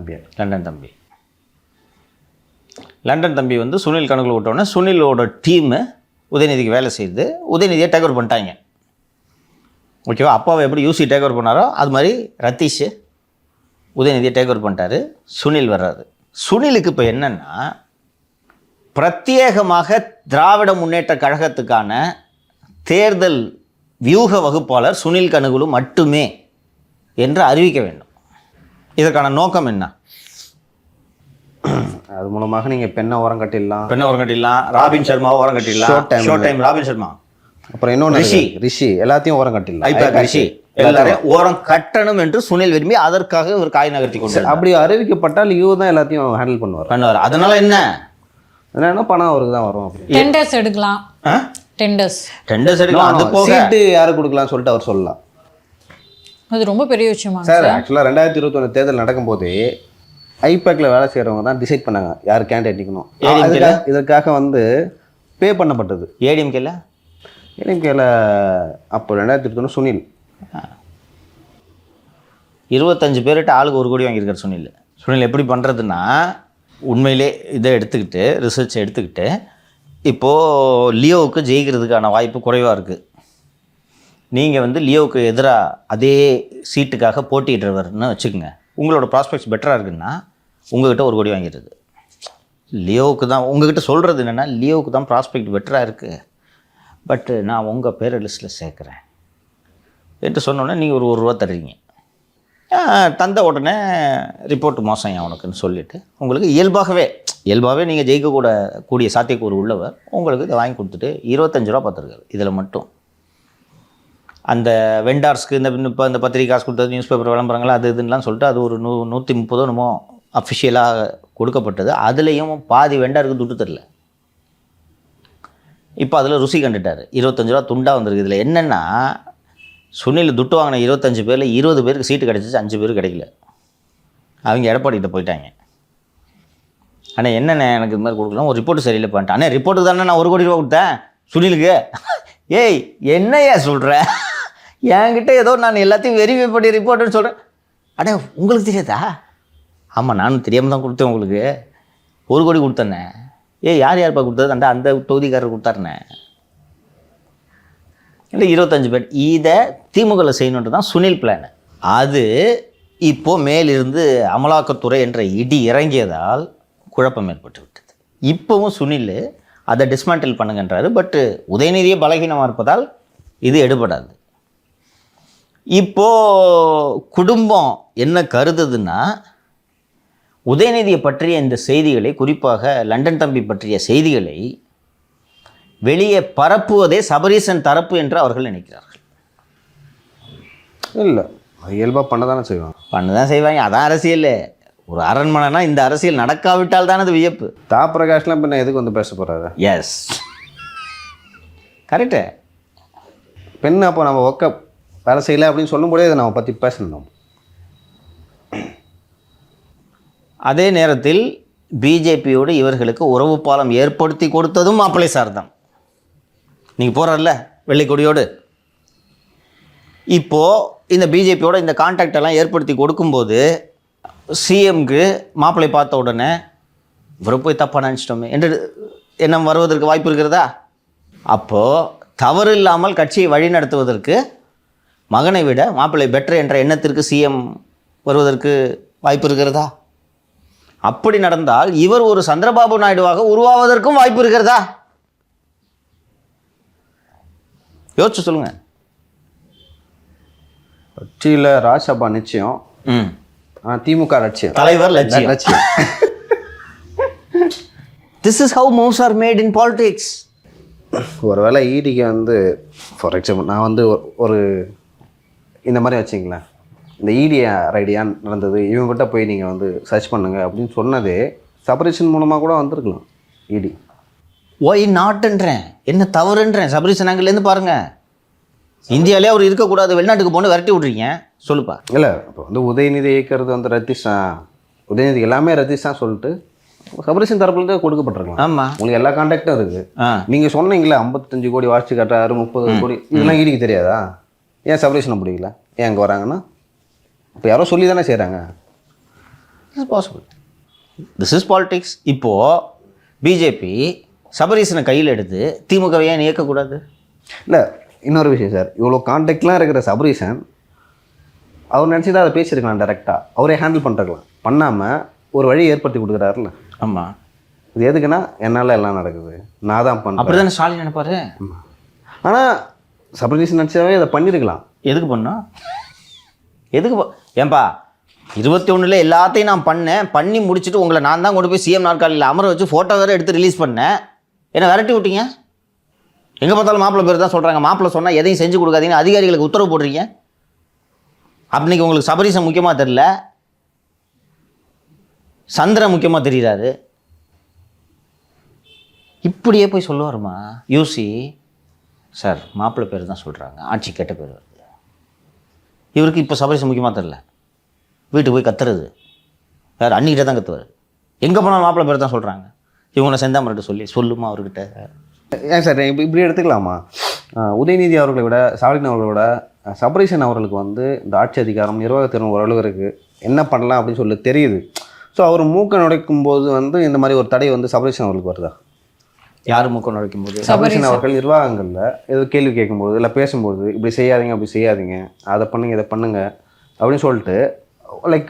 தம்பி வந்து சுனில் கனகலு விட்டோடனே சுனிலோட டீமு உதயநிதிக்கு வேலை செய்யுது. உதயநிதியை டேக் ஓவர் பண்ணிட்டாங்க. ஓகேவா? அப்பாவை எப்படி யூசி டேக் ஓவர் பண்ணாரோ அது மாதிரி ரத்தீஷ் உதயநிதியை டேக் ஓவர் பண்ணிட்டாரு. சுனில் வர்றாரு. சுனிலுக்கு இப்போ என்னென்னா பிரத்யேகமாக திராவிட முன்னேற்ற கழகத்துக்கான தேர்தல் வியூக வகுப்பாளர் சுனில் கனகலு மட்டுமே என்று அறிவிக்க வேண்டும். இதற்கான நோக்கம் என்ன? அது மூலமாக நீங்கள் பெண்ணை ஓரம் கட்டிடலாம், ராபின் சர்மாவை ஓரம் கட்டிடலாம், ஷோ டைம் ராபின் சர்மா, அப்புறம் இன்னொன்று ரிஷி எல்லாத்தையும் ஓரம் கட்டிடலாம். ரிஷி எல்லாரையும் ஓரம் கட்டணும் என்று சுனில் விரும்பி அதற்காக ஒரு காய் நகர்த்தி கொண்டு அப்படி அறிவிக்கப்பட்டால் இவர் தான் எல்லாத்தையும் ஹேண்டில் பண்ணுவார். அதனால என்ன பணம் அவருக்கு தான் வரும். டெண்டர்ஸ் எடுக்கலாம். டெண்டர்ஸ் எடுக்கலாம். அது போக சீட்டு யாருக்கு கொடுக்கலாம்னு சொல்லிட்டு அவர் சொல்லலாம். அது ரொம்ப பெரிய விஷயமா சார்? ஆக்சுவலாக 2021 தேர்தல் நடக்கும்போது ஐபேக்கில் வேலை செய்கிறவங்க தான் டிசைட் பண்ணாங்க யார் கேண்டிடேட் நிற்கணும். இதற்காக வந்து பே பண்ணப்பட்டது. ஏடிஎம்கேல அப்போ 2021 சுனில் 25 பேர்கிட்ட ஆளுக்கு 1 கோடி வாங்கியிருக்கார் சுனில் எப்படி பண்ணுறதுன்னா, உண்மையிலே இதை எடுத்துக்கிட்டு ரிசர்ச் எடுத்துக்கிட்டு இப்போது லியோவுக்கு ஜெயிக்கிறதுக்கான வாய்ப்பு குறைவாக இருக்குது. நீங்கள் வந்து லியோவுக்கு எதிராக அதே சீட்டுக்காக போட்டியிடுறவர்னு வச்சுக்கோங்க. உங்களோட ப்ராஸ்பெக்ட்ஸ் பெட்டராக இருக்குன்னா உங்கள்கிட்ட 1 கோடி வாங்கிடுறது. லியோவுக்கு தான் உங்ககிட்ட சொல்கிறது என்னென்னா, லியோவுக்கு தான் ப்ராஸ்பெக்ட் பெட்டராக இருக்குது, பட்டு நான் உங்கள் பேரை லிஸ்ட்டில் சேர்க்குறேன் என்று சொன்னோன்னே நீங்கள் ஒரு ரூபா தர்றீங்க. தந்த உடனே ரிப்போர்ட் மோசம் அவனுக்குன்னு சொல்லிவிட்டு உங்களுக்கு இயல்பாகவே நீங்கள் ஜெயிக்கக்கூடக்கூடிய சாத்தியக்கூறு உள்ளவர் உங்களுக்கு இதை வாங்கி கொடுத்துட்டு 25 ரூபா பார்த்துருக்காரு. இதில் மட்டும் அந்த வெண்டார்ஸ்க்கு இப்போ இந்த பத்திரிகை காசு கொடுத்தது, நியூஸ் பேப்பர் விளம்பரங்கள் அது இதுன்னெலாம் சொல்லிட்டு அது ஒரு 130 என்னமோ அஃபிஷியலாக கொடுக்கப்பட்டது. அதுலேயும் பாதி வெண்டாருக்கு துட்டு தரல. இப்போ அதில் ருசி கண்டுட்டார். 25 ரூபா துண்டாக வந்திருக்கு. இதில் என்னென்னா, சுனில் துட்டு வாங்கின 25 பேரில் 20 பேருக்கு சீட்டு கிடச்சிச்சு, 5 பேருக்கு கிடைக்கல. அவங்க எடப்பாடிகிட்ட போயிட்டாங்க. ஆனால் என்னென்ன எனக்கு இது மாதிரி கொடுக்கலாம், ஒரு ரிப்போர்ட்டு சரியில்லை பண்ணிட்டேன். அண்ணே ரிப்போர்ட்டுக்கு தானே நான் 1 கோடி ரூபா கொடுத்தேன் சுனிலுக்கு. ஏய் என்னையா சொல்கிறேன், என்கிட்ட ஏதோ நான் எல்லாத்தையும் வெரிஃபை பண்ணி ரிப்போர்ட்டுன்னு சொல்கிறேன். அண்ணே உங்களுக்கு தெரியாதா? ஆமாம் நானும் தெரியாமல் தான் கொடுத்தேன் உங்களுக்கு. 1 கோடி கொடுத்தேண்ணே. யார்ப்பா கொடுத்தது? அந்த தொகுதிக்காரர் கொடுத்தாருண்ணே. இல்லை 25 பேர். இதை திமுகவில் செய்யணுன்றது தான் சுனில் பிளான். அது இப்போது மேலிருந்து அமலாக்கத்துறை என்ற இடி இறங்கியதால் குழப்பம் ஏற்பட்டு விட்டது. இப்போவும் சுனில் அதை டிஸ்மேண்டில் பண்ணுங்கன்றாரு. பட்டு உதயநிதியே பலகீனமாக இருப்பதால் இது எடுபடாது. இப்போது குடும்பம் என்ன கருதுதுன்னா, உதயநிதியை பற்றிய இந்த செய்திகளை, குறிப்பாக லண்டன் தம்பி பற்றிய செய்திகளை வெளியே பரப்புவதே சபரீசன் தரப்பு என்று அவர்கள் நினைக்கிறார்கள். இல்லை, இயல்பாக பண்ண தான் செய்வாங்க. அதான் அரசியல். ஒரு அரண்மனைனா இந்த அரசியல் நடக்காவிட்டால் தானே அது வியப்பு. பிரகாஷ்லாம் பின்ன எதுக்கு வந்து பேச போகிறாரு? S correct. பெண் அப்போ நம்ம ஒர்க்கை வேலை செய்யலை அப்படின்னு சொல்லும்போதே இதை நம்ம பற்றி பேசணும். அதே நேரத்தில் பிஜேபியோடு இவர்களுக்கு உறவு பாலம் ஏற்படுத்தி கொடுத்ததும் மாப்பிள்ளை சார் தான். நீங்கள் போகிறார்ல வெள்ளைக்கொடியோடு, இப்போது இந்த பிஜேபியோட இந்த கான்டாக்ட் எல்லாம் ஏற்படுத்தி கொடுக்கும்போது சிஎம்க்கு மாப்பிள்ளை பார்த்த உடனே இவரை போய் தப்பாக நினச்சிட்டோமே என்று எண்ணம் வருவதற்கு வாய்ப்பு இருக்கிறதா? அப்போது தவறு இல்லாமல் கட்சியை வழிநடத்துவதற்கு மகனை விட மாப்பிள்ளை பெட்டர் என்ற எண்ணத்திற்கு சிஎம் வருவதற்கு வாய்ப்பு இருக்கிறதா? அப்படி நடந்தால் இவர் ஒரு சந்திரபாபு நாயுடுவாக உருவாவதற்கும் வாய்ப்பு இருக்கிறதா? யோசிச்சு சொல்லுங்க. கட்சியில் ராஜ்சபா நிச்சயம், திமுக லட்சியம், தலைவர் லட்சியம். This is how moves are made in politics. ஒருவேளை ஈடிக்கு வந்து ஃபார் எக்ஸாம்பிள் நான் வந்து ஒரு இந்த மாதிரி வச்சிங்களேன், இந்த ஈடியா ரைடியா நடந்தது, இவங்ககிட்ட போய் நீங்கள் வந்து சர்ச் பண்ணுங்க அப்படின்னு சொன்னதே சபரீசன் மூலமாக கூட வந்திருக்கலாம். இடி ஒய் நாட்டுன்றேன், என்ன தவறுன்றேன். சபரீசன் ஆங்கிலேருந்து பாருங்கள், இந்தியாவிலே அவர் இருக்கக்கூடாது, வெளிநாட்டுக்கு போன்னு விரட்டி விட்றீங்க. சொல்லுப்பா. இல்லை, இப்போ வந்து உதயநிதி இயக்கிறது வந்து ரத்தீஷ் தான், உதயநிதி எல்லாமே ரத்தீஷ் தான் சொல்லிட்டு சபரீசன் தரப்புலேருந்து கொடுக்கப்பட்டிருக்கலாம். ஆமாம், உங்களுக்கு எல்லா கான்டாக்டும் இருக்குது. நீங்கள் சொன்னீங்களே 55 கோடி வாட்சி காட்டுறாரு, 30 கோடி, இதெல்லாம் ஈடிக்கு தெரியாதா? ஏன் சபரீசனை பிடிக்கல? ஏன் அங்கே வராங்கன்னா இப்போ யாரோ சொல்லி தானே செய்கிறாங்க. It's possible. This is politics. இப்போது பிஜேபி சபரீசனை கையில் எடுத்து திமுகவை ஏன் இயக்கக்கூடாது? இல்லை, இன்னொரு விஷயம் சார், இவ்வளோ கான்டாக்ட்லாம் இருக்கிற சபரீசன் அவர் நினச்சி தான் அதை பேசியிருக்கலாம், டேரெக்டாக அவரே ஹேண்டில் பண்ணிருக்கலாம். பண்ணாமல் ஒரு வழி ஏற்படுத்தி கொடுக்குறாருல்ல. ஆமாம், இது எதுக்குன்னா என்னால் எல்லாம் நடக்குது, நான் தான் பண்ணேன். அப்படி தானே ஸ்டாலின் நினைப்பாரு. ஆனால் சபரீசன் நினச்சாவே அதை பண்ணியிருக்கலாம். எதுக்கு பண்ணோம்? எதுக்கு ஏன்பா 21 எல்லாத்தையும் நான் பண்ணி முடிச்சுட்டு உங்களை நான் தான் கொண்டு போய் சிஎம் நாற்காலியில் அமர வச்சு ஃபோட்டோ வேறு எடுத்து ரிலீஸ் பண்ணேன். என்ன விரட்டி விட்டீங்க? எங்கே பார்த்தாலும் மாப்பிள்ளை பேர் தான் சொல்கிறாங்க. மாப்பிள்ளை சொன்னால் எதையும் செஞ்சு கொடுக்காதீங்கன்னு அதிகாரிகளுக்கு உத்தரவு போடுறீங்க. அன்றைக்கி உங்களுக்கு சபரீசன் முக்கியமாக தெரியல, சந்திரன் முக்கியமாக தெரிகிறாரு. இப்படியே போய் சொல்லுவாருமா? யூசி சார் மாப்பிள்ளை பேர் தான் சொல்கிறாங்க, ஆட்சி கெட்ட பேர் வருது. இவருக்கு இப்போ சபரீசன் முக்கியமாக தெரில, வீட்டுக்கு போய் கத்துறது வேறு, அன்னிக்கிட்ட தான் கத்துவார். எங்கே போனாலும் மாப்பிள்ளை பேர் தான் சொல்கிறாங்க. இவங்களை செந்தாமர்கிட்ட சொல்லுமா அவர்கிட்ட. ஏன் சார் இப்படி எடுத்துக்கலாமா? உதயநிதி அவர்களை விட, ஸ்டாலின் அவர்களை விட சபரீசன் அவர்களுக்கு வந்து இந்த ஆட்சி அதிகாரம், நிர்வாகத்திறன் ஓரளவு இருக்குது, என்ன பண்ணலாம் அப்படின்னு சொல்லி தெரியுது. ஸோ அவர் மூக்க நுழைக்கும் போது வந்து இந்த மாதிரி ஒரு தடை வந்து சபரீசன் அவர்களுக்கு வருதா? யார் மூக்கம் நுழைக்கும்போது? சபரீசன் அவர்கள் நிர்வாகங்களில் ஏதோ கேள்வி கேட்கும்போது இல்லை பேசும்போது இப்படி செய்யாதீங்க அப்படி செய்யாதீங்க அதை பண்ணுங்க இதை பண்ணுங்க அப்படின்னு சொல்லிட்டு லைக்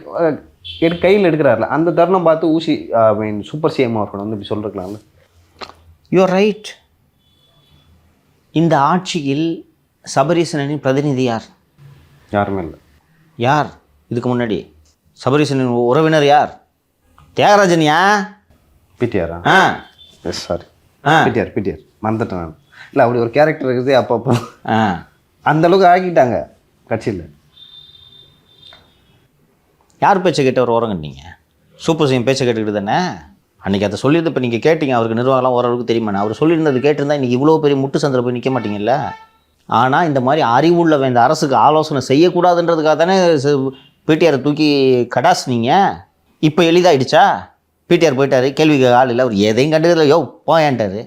கையில் எடுக்கிறாருல அந்த தருணம் பார்த்து ஊசி ஐ மீன் சூப்பர் சிஎம் அவர்கள் வந்து இப்படி சொல்லிருக்கலாம்ல. You are right. இந்த ஆட்சியில் சபரீசனின் பிரதிநிதி யார்? யாருமே இல்லை. யார் இதுக்கு முன்னாடி? சபரீசனின் உறவினர் யார்? தியாகராஜன்யா? பிடிஆரா? ஆ எஸ் சாரி, ஆ பிடிஆர் மறந்துட்டேன் நான். இல்லை அப்படி ஒரு கேரக்டர் இருக்குது அப்பப்போ ஆ அந்த அளவுக்கு ஆக்கிட்டாங்க கட்சியில். யார் பேச்சை கேட்டு அவர் உரங்கட்டீங்க? சூப்பர் சிஎம் பேச்சை கேட்டுக்கிட்டு தானே அன்றைக்கி அதை சொல்லியிருந்து. இப்போ நீங்கள் கேட்டீங்க அவருக்கு நிர்வாகம்லாம் ஓரளவுக்கு தெரியுமா? அவர் சொல்லியிருந்தது கேட்டிருந்தா இன்றைக்கி இவ்வளோ பெரிய முட்டு சந்தில் போய் நிற்க மாட்டீங்கல்ல. ஆனால் இந்த மாதிரி அறிவுள்ளவன் இந்த அரசுக்கு ஆலோசனை செய்யக்கூடாதுன்றதுக்காக தானே பிடிஆரை தூக்கி கடாசுனீங்க. இப்போ எளிதாகிடுச்சா? பிடிஆர் போயிட்டார், கேள்விக்கு ஆள் இல்லை, அவர் எதையும் கண்டுக்கல, யோ போயான்ட்டார்.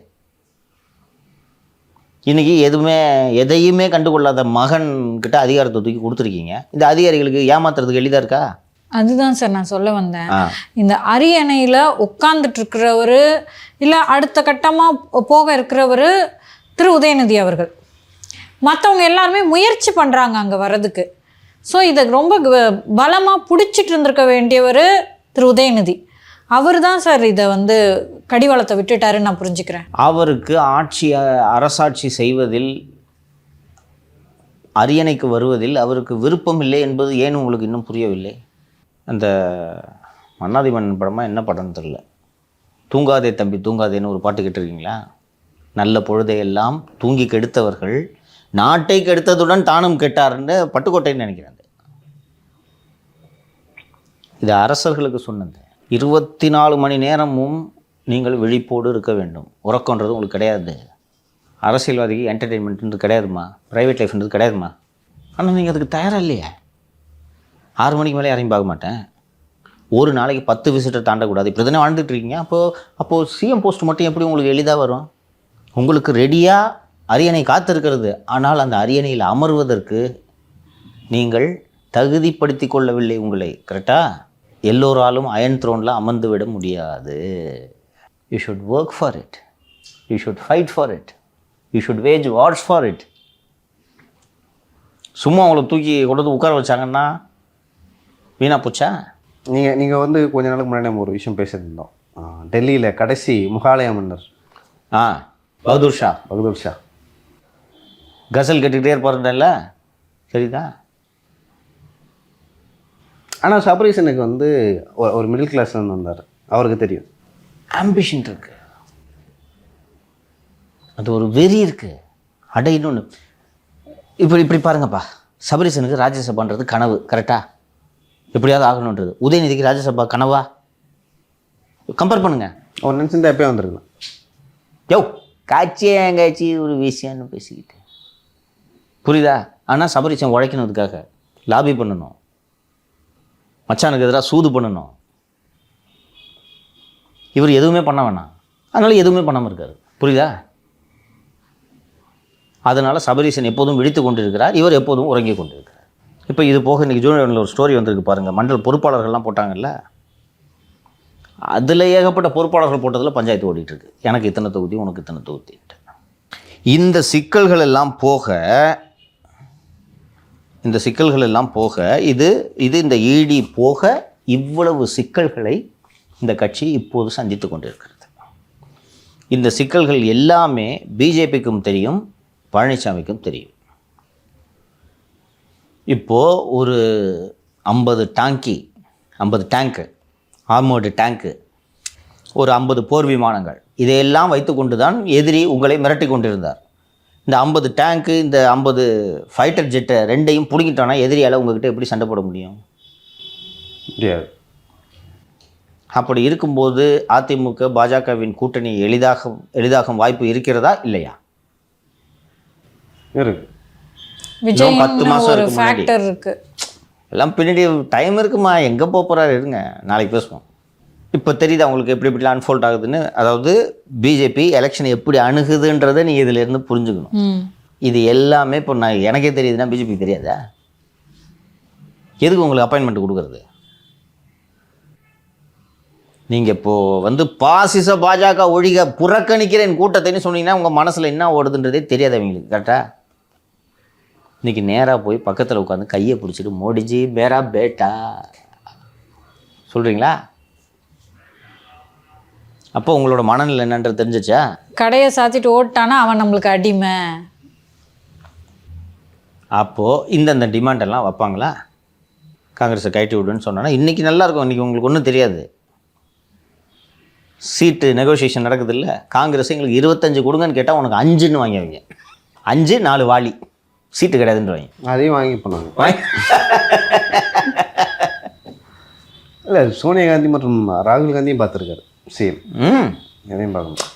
இன்றைக்கி எதையுமே கண்டுகொள்ளாத மகன்கிட்ட அதிகாரத்தை தூக்கி கொடுத்துருக்கீங்க. இந்த அதிகாரிகளுக்கு ஏமாத்துறதுக்கு எளிதாக இருக்கா? அதுதான் சார் நான் சொல்ல வந்தேன். இந்த அரியணையில் உட்கார்ந்துட்டு இருக்கிறவர் இல்லை அடுத்த கட்டமாக போக இருக்கிறவர் திரு உதயநிதி அவர்கள். மற்றவங்க எல்லாருமே முயற்சி பண்ணுறாங்க அங்கே வர்றதுக்கு. ஸோ இதை ரொம்ப பலமாக பிடிச்சிட்டு இருந்திருக்க வேண்டியவர் திரு உதயநிதி. அவர் தான் சார் இதை வந்து கடிவாளத்தை விட்டுட்டாருன்னு நான் புரிஞ்சுக்கிறேன். அவருக்கு அரசாட்சி செய்வதில், அரியணைக்கு வருவதில் அவருக்கு விருப்பம் இல்லை என்பது ஏன் உங்களுக்கு இன்னும் புரியவில்லை? அந்த மன்னாதி மன்னன் படமாக என்ன படம்னு தெரியல, தூங்காதே தம்பி தூங்காதேன்னு ஒரு பாட்டு கேட்டிருக்கீங்களா? நல்ல பொழுதையெல்லாம் தூங்கி கெடுத்தவர்கள் நாட்டை கெடுத்ததுடன் தானும் கெட்டார்ன்னு பட்டுக்கோட்டைன்னு நினைக்கிறேன். இது அரசர்களுக்கு சொன்னது. 24 மணி நேரமும் நீங்கள் விழிப்போடு இருக்க வேண்டும். உறக்கன்றது உங்களுக்கு கிடையாது. அரசியல்வாதிக்கு என்டர்டெயின்மெண்ட்ன்றது கிடையாதுமா, ப்ரைவேட் லைஃப்ன்றது கிடையாதுமா. ஆனால் நீங்கள் அதுக்கு தயாராக இல்லையே. 6 மணிக்கு மேலே யாரையும் பார்க்க மாட்டேன், ஒரு நாளைக்கு 10 விசிட்டர் தாண்டக்கூடாது, இப்படி தானே வாழ்ந்துட்டு இருக்கீங்க. அப்போது சிஎம் போஸ்ட் மட்டும் எப்படி உங்களுக்கு எளிதாக வரும்? உங்களுக்கு ரெடியாக அரியணை காத்திருக்கிறது. ஆனால் அந்த அரியணையில் அமர்வதற்கு நீங்கள் தகுதிப்படுத்தி கொள்ளவில்லை உங்களை. கரெக்டாக? எல்லோராலும் அயன் த்ரோனில் அமர்ந்து விட முடியாது. You should work for it, you should fight for it, you should wage Wars for it. சும்மா அவங்கள தூக்கி கொண்டு உட்கார வச்சாங்கன்னா வீணா போச்சா? நீங்கள் வந்து கொஞ்ச நாளுக்கு முன்னாடி நம்ம ஒரு விஷயம் பேசியிருந்தோம். டெல்லியில் கடைசி முகாலய மன்னர் பகதூர் ஷா கசல் கேட்டுக்கிட்டே இருப்பாருன்றல, சரிதான். ஆனால் சபரீசனுக்கு வந்து ஒரு மிடில் கிளாஸ்லேருந்து வந்தார், அவருக்கு தெரியும். ஆம்பிஷன் இருக்கு, அது ஒரு வெறி இருக்கு. இன்னொன்று இப்படி பாருங்கப்பா, சபரீசனுக்கு ராஜ்யசபான்றது கனவு. கரெக்டா? எப்படியாவது ஆகணுன்றது. உதயநிதிக்கு ராஜ்யசபா கனவா? கம்பேர் பண்ணுங்க. அவர் நினச்சிருந்தா எப்போயே வந்துருக்கலாம். யோ காட்சி ஒரு விஷயம்னு பேசிக்கிட்டு, புரியுதா? ஆனால் சபரீசன் உழைக்கணுதுக்காக லாபி பண்ணணும், மச்சானுக்கு எதிராக சூது பண்ணணும். இவர் எதுவுமே பண்ண வேணாம், அதனால் எதுவுமே பண்ணாமல் இருக்காரு. புரியுதா? அதனால் சபரீசன் எப்போதும் விழித்து கொண்டிருக்கிறார், இவர் எப்போதும் உறங்கி கொண்டிருக்கிறார். இப்போ இது போக இன்றைக்கி ஜூனியரில் ஒரு ஸ்டோரி வந்திருக்கு பாருங்கள். மண்டல் பொறுப்பாளர்கள்லாம் போட்டாங்கல்ல, அதில் ஏகப்பட்ட பொறுப்பாளர்கள் போட்டதில் பஞ்சாயத்து ஓடிட்டுருக்கு. எனக்கு இத்தனை தொகுதி, உனக்கு இத்தனை தொகுதின்ட்டு. இந்த சிக்கல்கள் எல்லாம் போக இது இந்த ஈடி போக இவ்வளவு சிக்கல்களை இந்த கட்சி இப்போது சந்தித்து கொண்டிருக்கிறது. இந்த சிக்கல்கள் எல்லாமே பிஜேபிக்கும் தெரியும், பழனிசாமிக்கும் தெரியும். இப்போது ஒரு 50 டேங்கு ஆர்மோர்டு டேங்கு, ஒரு 50 போர் விமானங்கள், இதையெல்லாம் வைத்து கொண்டு தான் எதிரி உங்களை மிரட்டி கொண்டிருந்தார். இந்த 50 டேங்க்கு, இந்த 50 ஃபைட்டர் ஜெட்டை ரெண்டையும் பிடிக்கிட்டோன்னா எதிரியால் உங்கள்கிட்ட எப்படி சண்டை போட முடியும்? முடியாது. அப்படி இருக்கும்போது அதிமுக பாஜகவின் கூட்டணி எளிதாகும் வாய்ப்பு இருக்கிறதா இல்லையா? இருக்கு. விஜய் 10 மாதம் ஃபேக்டர் இருக்கு. எல்லாம் பின்னாடி டைம் இருக்குமா, எங்கே போகிறாரு இருங்க, நாளைக்கு பேசுவோம். இப்போ தெரியுது அவங்களுக்கு எப்படிலாம் அன்ஃபோல்ட் ஆகுதுன்னு. அதாவது பிஜேபி எலெக்ஷன் எப்படி அணுகுதுன்றதை நீங்கள் இதிலேருந்து புரிஞ்சுக்கணும். இது எல்லாமே இப்போ எனக்கே தெரியுதுன்னா பிஜேபி தெரியாதா? எதுக்கு உங்களுக்கு அப்பாயின்மெண்ட் கொடுக்குறது? நீங்கள் இப்போது வந்து பாசிச பாஜக ஒழிக புறக்கணிக்கிறேன் கூட்டத்தைன்னு சொன்னீங்கன்னா உங்கள் மனசில் என்ன ஓடுதுன்றதே தெரியாது அவங்களுக்கு. கரெக்டாக? இன்றைக்கி நேராக போய் பக்கத்தில் உட்காந்து கையை பிடிச்சிட்டு மோடிஜி பேரா பேட்டா சொல்கிறீங்களா? அப்போ உங்களோட மனநிலை என்னன்றது தெரிஞ்சிச்சா? கடையை சாத்திட்டு ஓட்டானா அவன் நம்மளுக்கு அடிமை. அப்போது இந்தந்த டிமாண்டெல்லாம் வைப்பாங்களா? காங்கிரஸை கைட்டு விடுன்னு சொன்னோன்னா இன்றைக்கி நல்லாயிருக்கும். இன்றைக்கி உங்களுக்கு ஒன்றும் தெரியாது. சீட்டு நெகோசியேஷன் நடக்குது இல்லை, காங்கிரஸ் எங்களுக்கு 25 கொடுங்கன்னு கேட்டால் உனக்கு 5ன்னு வாங்கி வைங்க. 5 4 வாலி சீட்டு கிடையாதுன்னு வாங்கி அதையும் வாங்கி போனாங்க. இல்லை, சோனியா காந்தி மற்றும் ராகுல் காந்தியும் பார்த்துருக்காரு சேம். எதையும் பார்க்கணும்.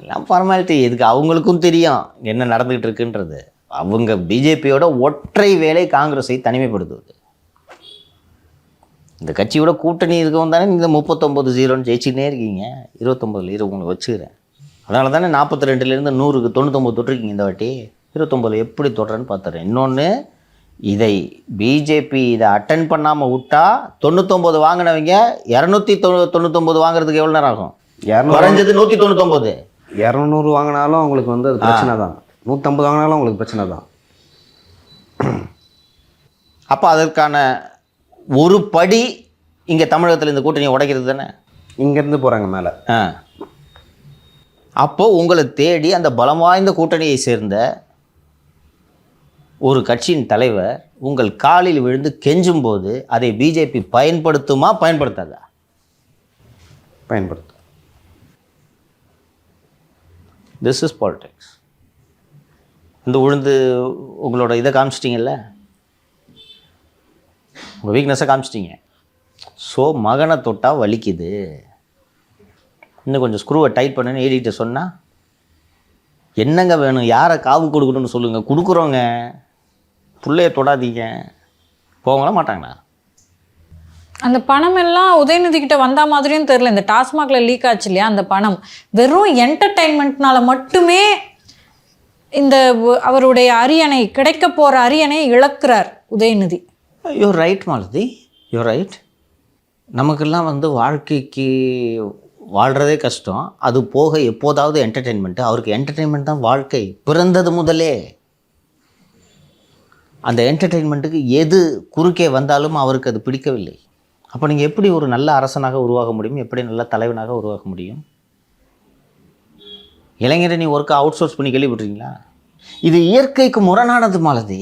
எல்லாம் ஃபார்மாலிட்டி. இதுக்கு அவங்களுக்கும் தெரியும் என்ன நடந்துகிட்டு இருக்குன்றது. அவங்க பிஜேபியோட ஒற்றை வேலை காங்கிரஸை தனிமைப்படுத்துவது. இந்த கட்சியோட கூட்டணி இருக்கவும் தானே நீங்கள் 39-0 ஜெயிச்சுக்கினே இருக்கீங்க. 29 உங்களுக்கு வச்சுக்கிறேன். அதனால தானே 42லேருந்து 100க்கு 99 தொட்டிருக்கீங்க இந்த வாட்டி. 29 எப்படி தொடுறேன்னு பார்த்துறேன். இன்னொன்று, இதை பிஜேபி இதை அட்டன் பண்ணாமல் விட்டா 99 வாங்கினவங்க 299 வாங்குறதுக்கு எவ்வளோ நேரம் ஆகும்? குறைஞ்சது 199. 200 வாங்கினாலும் அவங்களுக்கு வந்து அது பிரச்சனை தான். 150 வாங்கினாலும் அவங்களுக்கு பிரச்சனை தான். அப்போ அதற்கான ஒரு படி இங்கே தமிழகத்தில் இந்த கூட்டணியை உடைக்கிறது தானே. இங்கேருந்து போகிறாங்க மேலே. அப்போது உங்களை தேடி அந்த பலம் வாய்ந்த கூட்டணியை சேர்ந்த ஒரு கட்சியின் தலைவர் உங்கள் காலில் விழுந்து கெஞ்சும் போது அதை பிஜேபி பயன்படுத்துமா பயன்படுத்தாதா? பயன்படுத்தும். This is politics. இந்த உழுந்து உங்களோட இதை காமிச்சிட்டிங்கல்ல, உங்கள் வீக்னஸை காமிச்சிட்டிங்க. ஸோ மகனை தொட்டால் வலிக்குது, இன்னும் கொஞ்சம் ஸ்க்ரூவை டைட் பண்ணுன்னு ஏடிட்ட சொன்னால் என்னங்க வேணும், யாரை காவு கொடுக்கணும்னு சொல்லுங்கள், கொடுக்குறோங்க, பிள்ளைய தொடாதீங்க, போங்களா மாட்டாங்களா? அந்த பணம் எல்லாம் உதயநிதி கிட்ட வந்த மாதிரியும் தெரியல. இந்த டாஸ்மாக்ல லீக் ஆச்சு இல்லையா, அந்த பணம் வெறும் என்டர்டைன்மெண்ட்னால மட்டுமே இந்த அவருடைய அரியணை, கிடைக்க போற அரியணை இழக்கிறார் Udhayanidhi. You right Malathi, you right. நமக்கெல்லாம் வந்து வாழ்க்கைக்கு வாழ்கிறதே கஷ்டம். அது போக எப்போதாவது என்டர்டெயின்மெண்ட்டு. அவருக்கு என்டர்டெயின்மெண்ட் தான் வாழ்க்கை, பிறந்தது முதலே. அந்த என்டர்டெயின்மெண்ட்டுக்கு எது குறுக்கே வந்தாலும் அவருக்கு அது பிடிக்கவில்லை. அப்போ நீங்கள் எப்படி ஒரு நல்ல அரசனாக உருவாக முடியும்? எப்படி நல்ல தலைவனாக உருவாக முடியும்? இளைஞரை நீ ஒர்க்கை அவுட் சோர்ஸ் பண்ணி கேள்விப்பட்டிருக்கீங்களா? இது இயற்கைக்கு முரணானது மாலதி.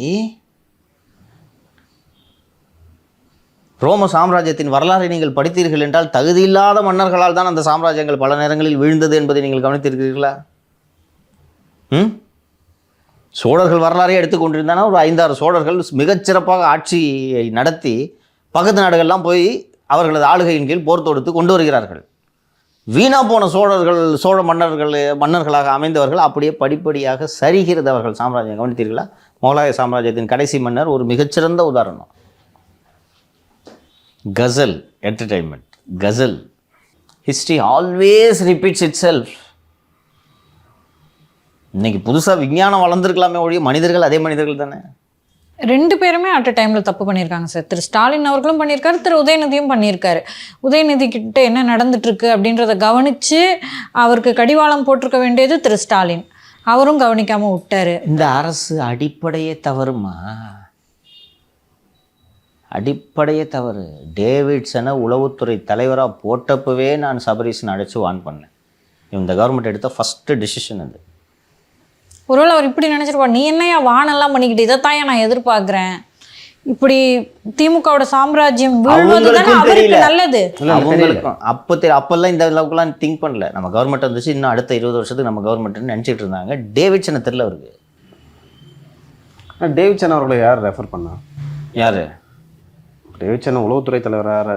ரோம சாம்ராஜ்யத்தின் வரலாறை நீங்கள் படித்தீர்கள் என்றால் தகுதியில்லாத மன்னர்களால் தான் அந்த சாம்ராஜ்யங்கள் பல நேரங்களில் வீழ்ந்தது என்பதை நீங்கள் கவனித்திருக்கிறீர்களா? சோழர்கள் வரலாறையே எடுத்துக்கொண்டிருந்தானா ஒரு 5-6 சோழர்கள் மிகச்சிறப்பாக ஆட்சியை நடத்தி பக்கத்து நாடுகள்லாம் போய் அவர்களது ஆளுகையின் கீழ் போர் தொடுத்து கொண்டு வருகிறார்கள். வீணா போன சோழ மன்னர்களாக அமைந்தவர்கள் அப்படியே படிப்படியாக சரிகிறது அவர்கள் சாம்ராஜ்யம். கவனித்தீர்களா? முகலாய சாம்ராஜ்யத்தின் கடைசி மன்னர் ஒரு மிகச்சிறந்த உதாரணம். Ghazal entertainment, ghazal. History always repeats it self. இன்னைக்கு புதுசாக விஞ்ஞானம் வளர்ந்துருக்கலாமே ஒழிய மனிதர்கள் அதே மனிதர்கள் தானே. 2 பேருமே அட் அ டைமில் தப்பு பண்ணியிருக்காங்க சார். திரு ஸ்டாலின் அவர்களும் பண்ணியிருக்காரு, திரு உதயநிதியும் பண்ணியிருக்காரு. உதயநிதி கிட்ட என்ன நடந்துட்டுருக்கு அப்படின்றத கவனித்து அவருக்கு கடிவாளம் போட்டிருக்க வேண்டியது திரு ஸ்டாலின். அவரும் கவனிக்காமல் விட்டார். இந்த அரசு அடிப்படையே தவறுமா? அடிப்படையே தவறு. டேவிட்சனை உளவுத்துறை தலைவராக போட்டப்பவே நான் சபரீஷன் அழைச்சி வான் பண்ணேன். இந்த கவர்மெண்ட் எடுத்த ஃபஸ்ட்டு டிசிஷன் அது. ஒருவேளை அவர் இப்படி நினச்சிருப்பா, நீ என்னையா வானெல்லாம் பண்ணிக்கிட்டு, இதைத்தான் நான் எதிர்பார்க்குறேன். இப்படி திமுகவோட சாம்ராஜ்யம் வீழ்வது தானே அவருக்கு நல்லது. அவங்களுக்கும் அப்பெல்லாம் இந்த அளவுக்குலாம் திங்க் பண்ணல. நம்ம கவர்மெண்ட் வந்துச்சு, இன்னும் அடுத்த 20 வருஷத்துக்கு நம்ம கவர்மெண்ட்னு நினச்சிட்டு இருந்தாங்க. டேவிட்சனை தெரியல அவருக்கு. டேவிட்சன் அவர்களை யார் ரெஃபர் பண்ணா? யார்? டேவிட்சன் உளவுத்துறை தலைவராக,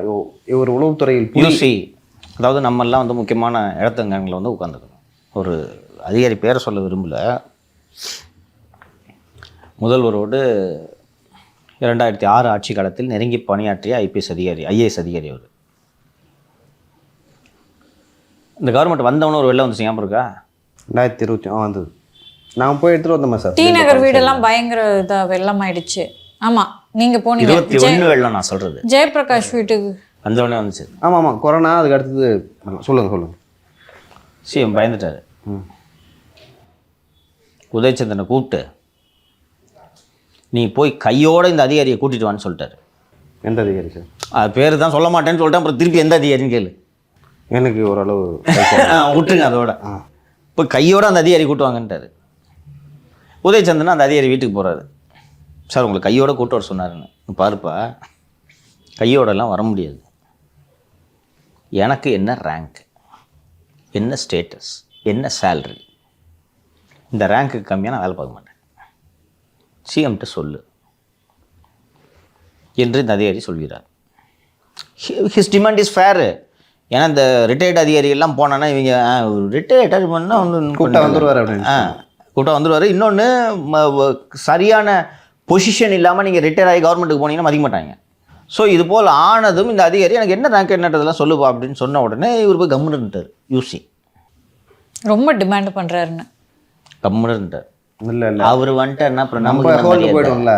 ஒரு உளவுத்துறையில் யூசி, அதாவது நம்மெல்லாம் வந்து முக்கியமான இடத்தங்கங்களில் வந்து உட்காந்துக்கணும். ஒரு அதிகாரி பேரை சொல்ல விரும்பல, முதல்வரோடு 2006 ஆட்சி காலத்தில் நெருங்கி பணியாற்றிய ஐஏஎஸ் அதிகாரி அவர். இந்த கவர்மெண்ட் வந்தவொன்னு ஒரு வெள்ளம் வந்து ஞாபகம் இருக்கா? 2020 வந்தது. நான் போய் எடுத்துகிட்டு வந்தோமா சார்? டி நகர் வீடெல்லாம் பயங்கர இதாக வெள்ளம் ஆயிடுச்சு. ஆமாம், நீங்கள் போனீங்க. 21 வெள்ளம் நான் சொல்கிறது. ஜெயபிரகாஷ் வீட்டுக்கு வந்தோடனே வந்துச்சு. ஆமாம் ஆமாம், கொரோனா அதுக்கு அடுத்தது. சொல்லுங்கள். சிஎம் பயந்துட்டார். உதயச்சந்திரனை கூப்பிட்டு நீ போய் கையோடு இந்த அதிகாரியை கூட்டிகிட்டு வான்னு சொல்லிட்டாரு. எந்த அதிகாரி சார்? அது பேர் தான் சொல்ல மாட்டேன்னு சொல்லிட்டேன். அப்புறம் திருப்பி எந்த அதிகாரின்னு கேளு. எனக்கு ஓரளவு விட்டுருங்க அதோட. இப்போ கையோடு அந்த அதிகாரி கூட்டுவாங்கன்ட்டார். உதயச்சந்திரன் அந்த அதிகாரி வீட்டுக்கு போகிறாரு. சார் உங்களை கையோட கூட்டு வர சொன்னாருன்னு. பாருப்பா, கையோடலாம் வர முடியாது. எனக்கு என்ன ரேங்க், என்ன ஸ்டேட்டஸ், என்ன சேல்ரி, இந்த ரேங்க்குக்கு கம்மியாக நான் வேலை பார்க்க மாட்டேன், சிஎம்கிட்ட சொல்லு என்று இந்த அதிகாரி சொல்கிறார். His demand is fare. ஏன்னா இந்த ரிட்டையர்ட் அதிகாரிகள்லாம் போனான்னா இவங்க ரிட்டையர்ட் பண்ணால் ஒன்று கூப்பிட்டா வந்துடுவார் அப்படின்னு. கூப்பிட்டா வந்துடுவார். இன்னொன்று சரியான பொசிஷன் இல்லாமல் நீங்கள் ரிட்டையர் ஆகி கவர்மெண்ட்டுக்கு போனீங்கன்னா மதிக்க மாட்டாங்க. ஸோ இது போல் ஆனதும் இந்த அதிகாரி எனக்கு என்ன ரேங்க் என்னன்றதெல்லாம் சொல்லுவா அப்படின்னு சொன்ன உடனே இவர் போய் கம்முன்னுட்டார். யூசி ரொம்ப டிமாண்ட் பண்ணுறாருன்னு கம்முன்னுட்டார். இல்லை அவர் வந்துட்டார்னா அப்புறம் போயிடும்ல.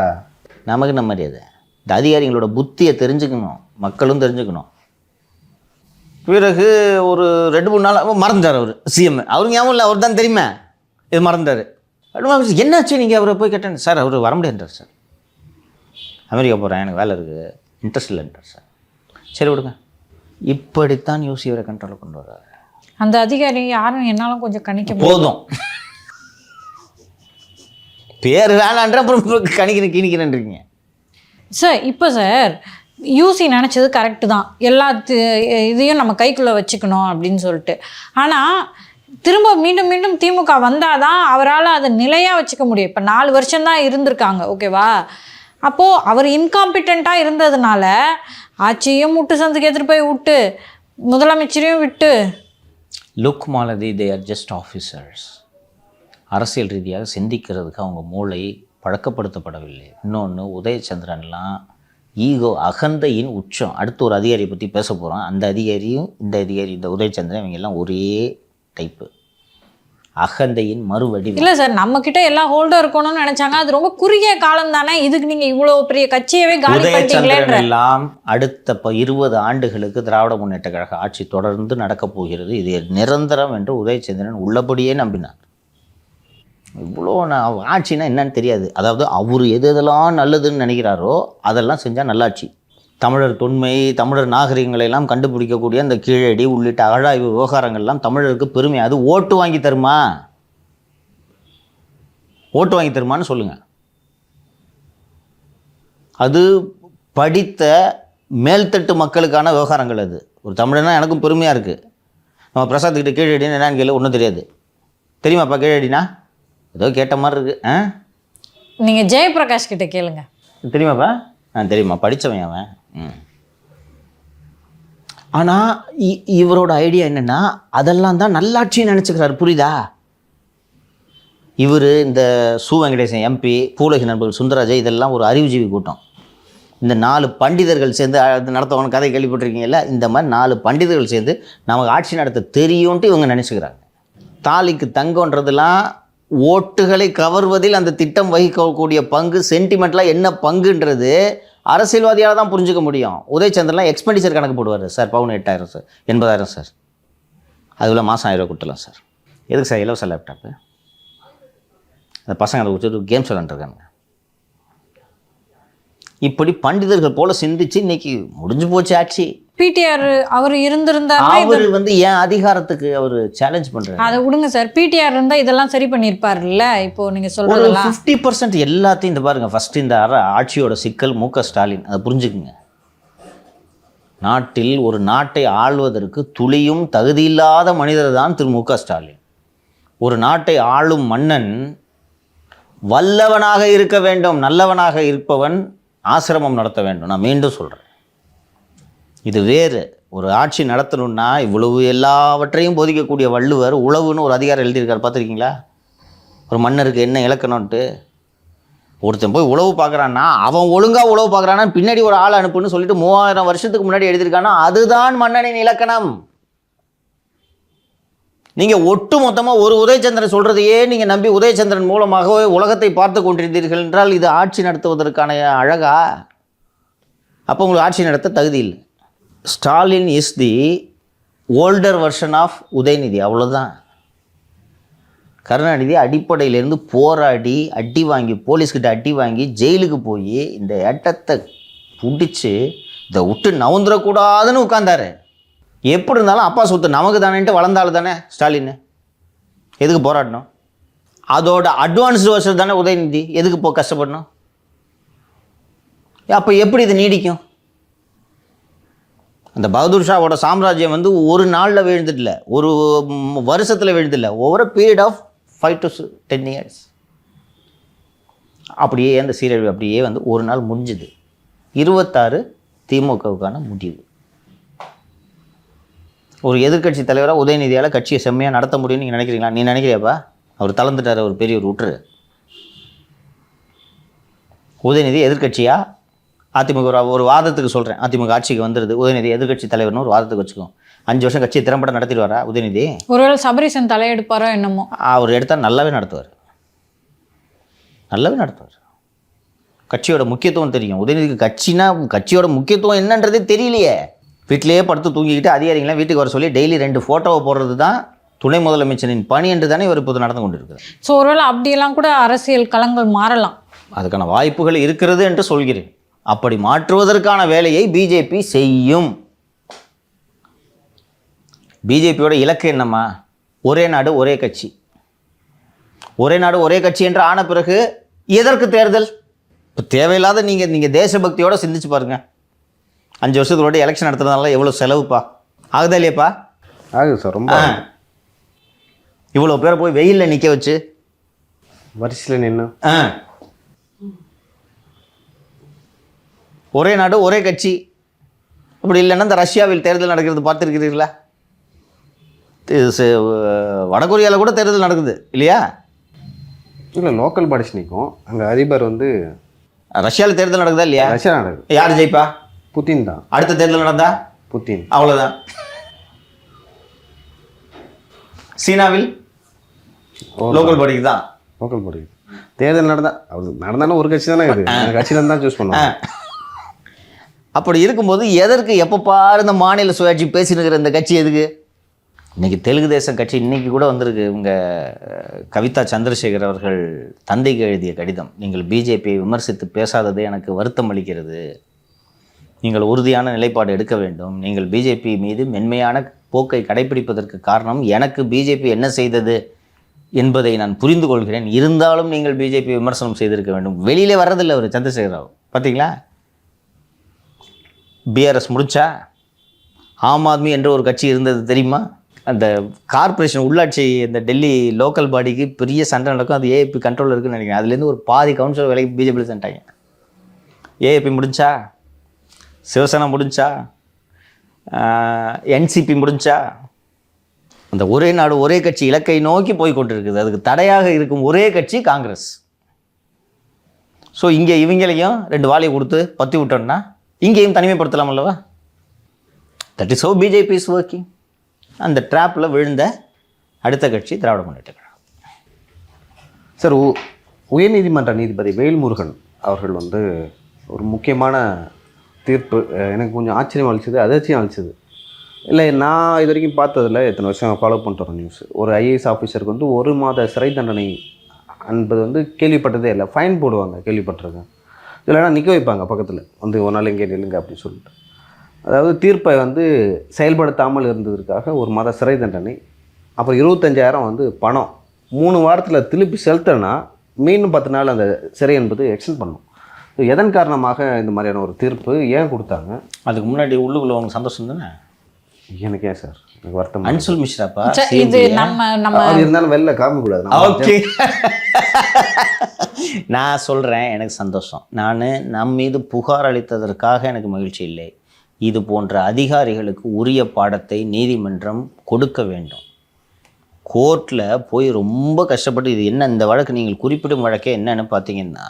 நமக்கு நம்ம மரியாதை. இந்த அதிகாரிகளோட புத்தியை தெரிஞ்சுக்கணும், மக்களும் தெரிஞ்சுக்கணும். பிறகு ஒரு 2-3 நாள் மறந்துட்டார் அவர் சிஎம். அவருக்கு ஞாபகம் இல்லை, அவர் தான் தெரியுமா இது மறந்தார். என்னாச்சு நீங்கள் அவரை போய் கேட்டேன். சார் அவர் வர முடியாதுன்றார் சார், அமெரிக்கா போகிறேன், எனக்கு வேலை இருக்குது, இன்ட்ரெஸ்ட் இல்லைன்றார் சார். சரி விடுங்க. இப்படித்தான் யூசி அவரை கண்ட்ரோலில் கொண்டு வர்றாரு. அந்த அதிகாரி யாரும் என்னாலும் கொஞ்சம் கணிக்க போதும். பேர் வேணான்ற அப்புறம் கிணிக்கிறேன்றீங்க சார். இப்போ சார் யூசி நினச்சது கரெக்டு தான், எல்லா இதையும் நம்ம கைக்குள்ளே வச்சுக்கணும் அப்படின்னு சொல்லிட்டு. ஆனால் திரும்ப மீண்டும் மீண்டும் திமுக வந்தால் தான் அவரால் அதை நிலையாக வச்சுக்க முடியும். இப்போ 4 வருஷம்தான் இருந்திருக்காங்க, ஓகேவா? அப்போது அவர் இன்காம்பிட்டண்ட்டாக இருந்ததுனால ஆட்சியும் விட்டு சந்துக்கு எடுத்துகிட்டு போய் விட்டு முதலமைச்சரையும் விட்டு. Look Malathi, they are just officers. அரசியல் ரீதியாக சிந்திக்கிறதுக்கு அவங்க மூளை பழக்கப்படுத்தப்படவில்லை. இன்னொன்று, உதயச்சந்திரன்லாம் ஈகோ, அகந்தையின் உச்சம். அடுத்து ஒரு அதிகாரியை பற்றி பேச போகிறோம். அந்த அதிகாரியும் இந்த அதிகாரி, இந்த உதயச்சந்திரன், இவங்க எல்லாம் ஒரே டைப்பு. அகந்தையின் மறுவடி. இல்லை சார், நம்மக்கிட்ட எல்லாம் ஹோல்டர் இருக்கணும்னு நினச்சாங்க. அது ரொம்ப குறுகிய காலம் தானே. இதுக்கு நீங்கள் இவ்வளோ பெரிய கட்சியவே காலி பண்ணிட்டீங்களே. எல்லாம் அடுத்த 20 ஆண்டுகளுக்கு திராவிட முன்னேற்ற கழக ஆட்சி தொடர்ந்து நடக்கப் போகிறது, இது நிரந்தரம் என்று உதயச்சந்திரன் உள்ளபடியே நம்பினார். இவ்வளோ ஆட்சினா என்னன்னு தெரியாது. அதாவது அவர் எதெல்லாம் நல்லதுன்னு நினைக்கிறாரோ அதெல்லாம் செஞ்சால் நல்லாட்சி. தமிழர் தொன்மை, தமிழர் நாகரிகங்களை எல்லாம் கண்டுபிடிக்கக்கூடிய அந்த கீழடி உள்ளிட்ட அகழாய்வு விவகாரங்கள்லாம் தமிழருக்கு பெருமை. அது ஓட்டு வாங்கி தருமா? ஓட்டு வாங்கி தருமான்னு சொல்லுங்கள். அது படித்த மேல்தட்டு மக்களுக்கான விவகாரங்கள். அது ஒரு தமிழனா எனக்கும் பெருமையாக இருக்குது. நம்ம பிரசாத்துக்கிட்ட கீழடின்னு என்னன்னு கேள்வி ஒன்றும் தெரியாது. தெரியுமாப்பா கீழடினா? ஏதோ கேட்ட மாதிரி இருக்குது. நீங்கள் ஜெயபிரகாஷ் கிட்ட கேளுங்க. தெரியுமாப்பா? தெரியுமா, படித்தவன் அவன். ஆனால் இவரோட ஐடியா என்னென்னா அதெல்லாம் தான் நல்லாட்சின்னு நினச்சிக்கிறாரு. புரியுதா? இவர் இந்த சு வெங்கடேசன் எம்பி, பூலகி நண்பர்கள் சுந்தரராஜன், இதெல்லாம் ஒரு அறிவுஜீவி கூட்டம். இந்த 4 பண்டிதர்கள் சேர்ந்து நடத்தவன கதை கேள்விப்பட்டிருக்கீங்கல்ல, இந்த மாதிரி 4 பண்டிதர்கள் சேர்ந்து நமக்கு ஆட்சி நடத்த தெரியும்ன்ட்டு இவங்க நினச்சிக்கிறாங்க. தாலிக்கு தங்கன்றதுலாம் ஓட்டுகளை கவர்வதில் அந்த திட்டம் வகிக்கக்கூடிய பங்கு, சென்டிமெண்ட்லாம் என்ன பங்குன்றது அரசியல்வாதியால் தான் புரிஞ்சுக்க முடியும். உதயச்சந்திரன்லாம் எக்ஸ்பெண்டிச்சர் கணக்கு போடுவார். சார் பவுன் 8,000 சார், 80,000 சார், அதுக்குள்ள மாதம் 1000 கொடுத்துலாம் சார். எதுக்கு சார் இலவச லேப்டாப்பு? அந்த பசங்க அதை வச்சுட்டு கேம்ஸ் விளாண்டுருக்காங்க. இப்படி பண்டிதர்கள் போல சிந்திச்சு இன்னைக்கு முடிஞ்சு போச்சு ஆட்சி. பிடிஆர் அவர் இருந்திருந்தா அவர் ஏன் அதிகாரத்துக்கு அவர் சேலஞ்ச் பண்றாரு. அதை விடுங்க சார். பிடிஆர் இருந்தா இதெல்லாம் சரி பண்ணியிருப்பார்ல. இப்போ நீங்க சொல்றதெல்லாம் 50% எல்லாத்தையும் இந்த பாருங்க. ஃபர்ஸ்ட் இந்த ஆட்சியோட சிக்கல் மு.க. ஸ்டாலின். அதை புரிஞ்சுக்குங்க. நாட்டில் ஒரு நாட்டை ஆள்வதற்கு துளியும் தகுதியில்லாத மனிதர் தான் திரு மு.க. ஸ்டாலின். ஒரு நாட்டை ஆளும் மன்னன் வல்லவனாக இருக்க வேண்டும், நல்லவனாக இருப்பவன் ஆசிரமம் நடத்த வேண்டும். நான் மீண்டும் சொல்கிறேன், இது வேறு. ஒரு ஆட்சி நடத்தணும்னா இவ்வளவு எல்லாவற்றையும் போதிக்கக்கூடிய வள்ளுவர் உழவுன்னு ஒரு அதிகாரம் எழுதியிருக்காரு, பார்த்துருக்கீங்களா? ஒரு மன்னருக்கு என்ன இலக்கணம்ன்ட்டு. ஒருத்தன் போய் உழவு பார்க்குறான்னா அவன் ஒழுங்காக உழவு பார்க்குறான்னா பின்னாடி ஒரு ஆள் அனுப்புன்னு சொல்லிட்டு 3000 வருஷத்துக்கு முன்னாடி எழுதியிருக்கான்னா அதுதான் மன்னனின் இலக்கணம். நீங்கள் ஒட்டு மொத்தமாக ஒரு உதயச்சந்திரன் சொல்கிறதையே நீங்கள் நம்பி உதயச்சந்திரன் மூலமாகவே உலகத்தை பார்த்து கொண்டிருந்தீர்கள் என்றால் இது ஆட்சி நடத்துவதற்கான அழகா? அப்போ உங்களுக்கு ஆட்சி நடத்த தகுதி இல்லை. Stalin is the older version of Udhayanidhi, அவ்வளோதான். கருணாநிதி அடிப்படையிலேருந்து போராடி அடி வாங்கி, போலீஸ்கிட்ட அடி வாங்கி, ஜெயிலுக்கு போய் இந்த ஏட்டத்தை பிடிச்சி இதை விட்டு நவுந்துடக்கூடாதுன்னு உட்கார்ந்தாரு. எப்படி இருந்தாலும் அப்பா சொத்து நமக்கு தானேன்ட்டு வளர்ந்தாலும் தானே ஸ்டாலின், எதுக்கு போராடணும்? அதோட அட்வான்ஸ்டு வருஷம் தானே உதயநிதி, எதுக்கு கஷ்டப்படணும்? அப்போ எப்படி இது நீடிக்கும்? அந்த பகதூர் ஷாவோட சாம்ராஜ்யம் வந்து ஒரு நாளில் வீழ்ந்துடல, ஒரு வருஷத்தில் வீழ்ந்துடல, over a period of 5 to 10 years. அப்படியே அந்த சீரழிவு அப்படியே வந்து ஒரு நாள் முடிஞ்சுது. 26 திமுகவுக்கான முடிவு. ஒரு எதிர்கட்சி தலைவராக உதயநிதியால் கட்சியை செம்மையாக நடத்த முடியும்னு நீங்கள் நினைக்கிறீங்களா? நீ நினைக்கிறியாப்பா? அவர் தளர்ந்துட்டார், ஒரு பெரிய விட்டுரு. உதயநிதி எதிர்கட்சியா? அதிமுக ஒரு வாதத்துக்கு சொல்கிறேன், அதிமுக ஆட்சிக்கு வந்துடுது, உதயநிதி எதிர்கட்சி தலைவர்னு ஒரு வாதத்துக்கு வச்சுக்கோம். 5 வருஷம் கட்சியை திறம்பட நடத்திடுவாரா உதயநிதி? ஒருவேளை சபரீசன் தலையெடுப்பாரோ என்னமோ. அவர் எடுத்தால் நல்லாவே நடத்துவார், நல்லாவே நடத்துவார். கட்சியோட முக்கியத்துவம் தெரியும் உதயநிதிக்கு. கட்சியோட முக்கியத்துவம் என்னன்றதே தெரியலையே. வீட்டிலேயே படுத்து தூங்கிக்கிட்டு அதிகாரிகளாம் வீட்டுக்கு வர சொல்லி டெய்லி 2 ஃபோட்டோவை போடுறது தான் துணை முதலமைச்சரின் பணி என்று தானே இவர் இப்போது நடந்து கொண்டு இருக்கிறார். ஸோ ஒருவேளை அப்படியெல்லாம் கூட அரசியல் களங்கள் மாறலாம், அதுக்கான வாய்ப்புகள் இருக்கிறது என்று சொல்கிறேன். அப்படி மாற்றுவதற்கான வேலையை பிஜேபி செய்யும். பிஜேபியோட இலக்கு என்னம்மா? ஒரே நாடு ஒரே கட்சி. ஒரே நாடு ஒரே கட்சி என்று ஆன பிறகு எதற்கு தேர்தல்? இப்போ தேவையில்லாத நீங்கள் தேசபக்தியோடு சிந்திச்சு பாருங்க. 5 வருஷத்துக்கு எலெக்ஷன் நடத்துறதுனால எவ்வளோ செலவுப்பா ஆகுதா இல்லையாப்பா? ஆகுது சார், ரொம்ப. இவ்வளோ பேரை போய் வெயிலில் நிற்க வச்சு வரிசையில் நின்று ஒரே நாடு ஒரே கட்சி. அப்படி இல்லைன்னா இந்த ரஷ்யாவில் தேர்தல் நடக்கிறது பார்த்துருக்கிறீர்களா? வடகொரியாவில் கூட தேர்தல் நடக்குது இல்லையா? இல்லை, லோக்கல் பாடிஸ் நிற்கும். அங்கே அதிபர் வந்து ரஷ்யாவில் தேர்தல் நடக்குதா இல்லையா? ரஷ்யா நடக்குது. யார் ஜெயிப்பா? புத்தின் தான். அடுத்த தேர்தல் நடந்தா புத்தின், அவ்வளோதான். சீனாவில் லோக்கல் பாடிக்கு தான். லோக்கல் பாடி தேர்தல் நடந்தாலும் ஒரு கட்சி தானே இருக்குது, அந்த கட்சியிலேருந்து தான் சூஸ் பண்ணுவாங்க. அப்படி இருக்கும்போது எதற்கு எப்போ பாரு இந்த மாநில சுயாட்சி பேசினுக்கிற இந்த கட்சி எதுக்கு? இன்றைக்கி தெலுங்கு தேசம் கட்சி இன்றைக்கி கூட வந்திருக்கு. இவங்க கவிதா சந்திரசேகர் அவர்கள் தந்தைக்கு எழுதிய கடிதம், நீங்கள் பிஜேபியை விமர்சித்து பேசாததே எனக்கு வருத்தம் அளிக்கிறது. நீங்கள் உறுதியான நிலைப்பாடு எடுக்க வேண்டும். நீங்கள் பிஜேபி மீது மென்மையான போக்கை கடைபிடிப்பதற்கு காரணம் எனக்கு பிஜேபி என்ன செய்தது என்பதை நான் புரிந்து கொள்கிறேன். இருந்தாலும் நீங்கள் பிஜேபி விமர்சனம் செய்திருக்க வேண்டும். வெளியிலே வர்றதில்லை அவர் சந்திரசேகர் ராவ். பார்த்தீங்களா? பிஆர்எஸ் முடிச்சா ஆம் ஆத்மி என்ற ஒரு கட்சி இருந்தது தெரியுமா? அந்த கார்பரேஷன் உள்ளாட்சி இந்த டெல்லி லோக்கல் பாடிக்கு பெரிய சண்டை நடக்கும். அது ஏஏபி கண்ட்ரோலில் இருக்குன்னு நினைக்கிறேன். அதுலேருந்து ஒரு பாதி கவுன்சிலர் வேலைக்கு பிஜேபியில் சென்றாங்க. ஏஏபி முடிஞ்சா, சிவசேனா முடிஞ்சா, என்சிபி முடிஞ்சா, அந்த ஒரே நாடு ஒரே கட்சி இலக்கை நோக்கி போய் கொண்டிருக்குது. அதுக்கு தடையாக இருக்கும் ஒரே கட்சி காங்கிரஸ். ஸோ இங்கே இவங்களையும் 2 வாலியை கொடுத்து பற்றி விட்டோம்னா இங்கேயும் தனிமைப்படுத்தலாம் அல்லவா? That is how BJP is working. அந்த ட்ராப்பில் விழுந்த அடுத்த கட்சி திராவிட முன்னேற்ற கழகம். சார், உயர்நீதிமன்ற நீதிபதி வேல்முருகன் அவர்கள் வந்து ஒரு முக்கியமான தீர்ப்பு எனக்கு கொஞ்சம் ஆச்சரியம் அளிச்சது, அதிர்ச்சியம் அளிச்சது. இல்லை, நான் இது வரைக்கும் பார்த்ததில்ல, எத்தனை வருஷம் ஃபாலோ பண்ணிட்டு வரேன் நியூஸ். ஒரு ஐஏஎஸ் ஆஃபீஸருக்கு வந்து 1 மாத சிறை தண்டனை என்பது வந்து கேள்விப்பட்டதே இல்லை. ஃபைன் போடுவாங்க, கேள்விப்பட்டிருக்கேன். இல்லைனா நிற்க வைப்பாங்க பக்கத்தில் வந்து, ஒரு நாள் இங்கே நில்லுங்க அப்படின்னு சொல்லிட்டு. அதாவது தீர்ப்பை வந்து செயல்படுத்தாமல் இருந்ததற்காக 1 மாத சிறை தண்டனை, அப்புறம் 25,000 வந்து பணம். 3 வாரத்தில் திருப்பி செலுத்தினா மீண்டும் 10 நாள் அந்த சிறை என்பது எக்ஸ்டெண்ட் பண்ணும். எதன் காரணமாக இந்த மாதிரியான ஒரு தீர்ப்பு ஏன் கொடுத்தாங்க? அதுக்கு முன்னாடி உள்ளுக்குள்ள அவங்க சந்தோஷம் தானே. எனக்கு ஏன் சார், எனக்கு வருத்தம். அன்சுல் மிஸ்ராப்பா இது நம்ம இருந்தாலும் வெளில காமிக்கூடாது. ஓகே, நான் சொல்கிறேன், எனக்கு சந்தோஷம். நான் நம் மீது புகார் அளித்ததற்காக எனக்கு மகிழ்ச்சி இல்லை. இது போன்ற அதிகாரிகளுக்கு உரிய பாடத்தை நீதிமன்றம் கொடுக்க வேண்டும். கோர்ட்டில் போய் ரொம்ப கஷ்டப்பட்டு, இது என்ன இந்த வழக்கு நீங்கள் குறிப்பிடும் வழக்கே என்னன்னு பார்த்தீங்கன்னா,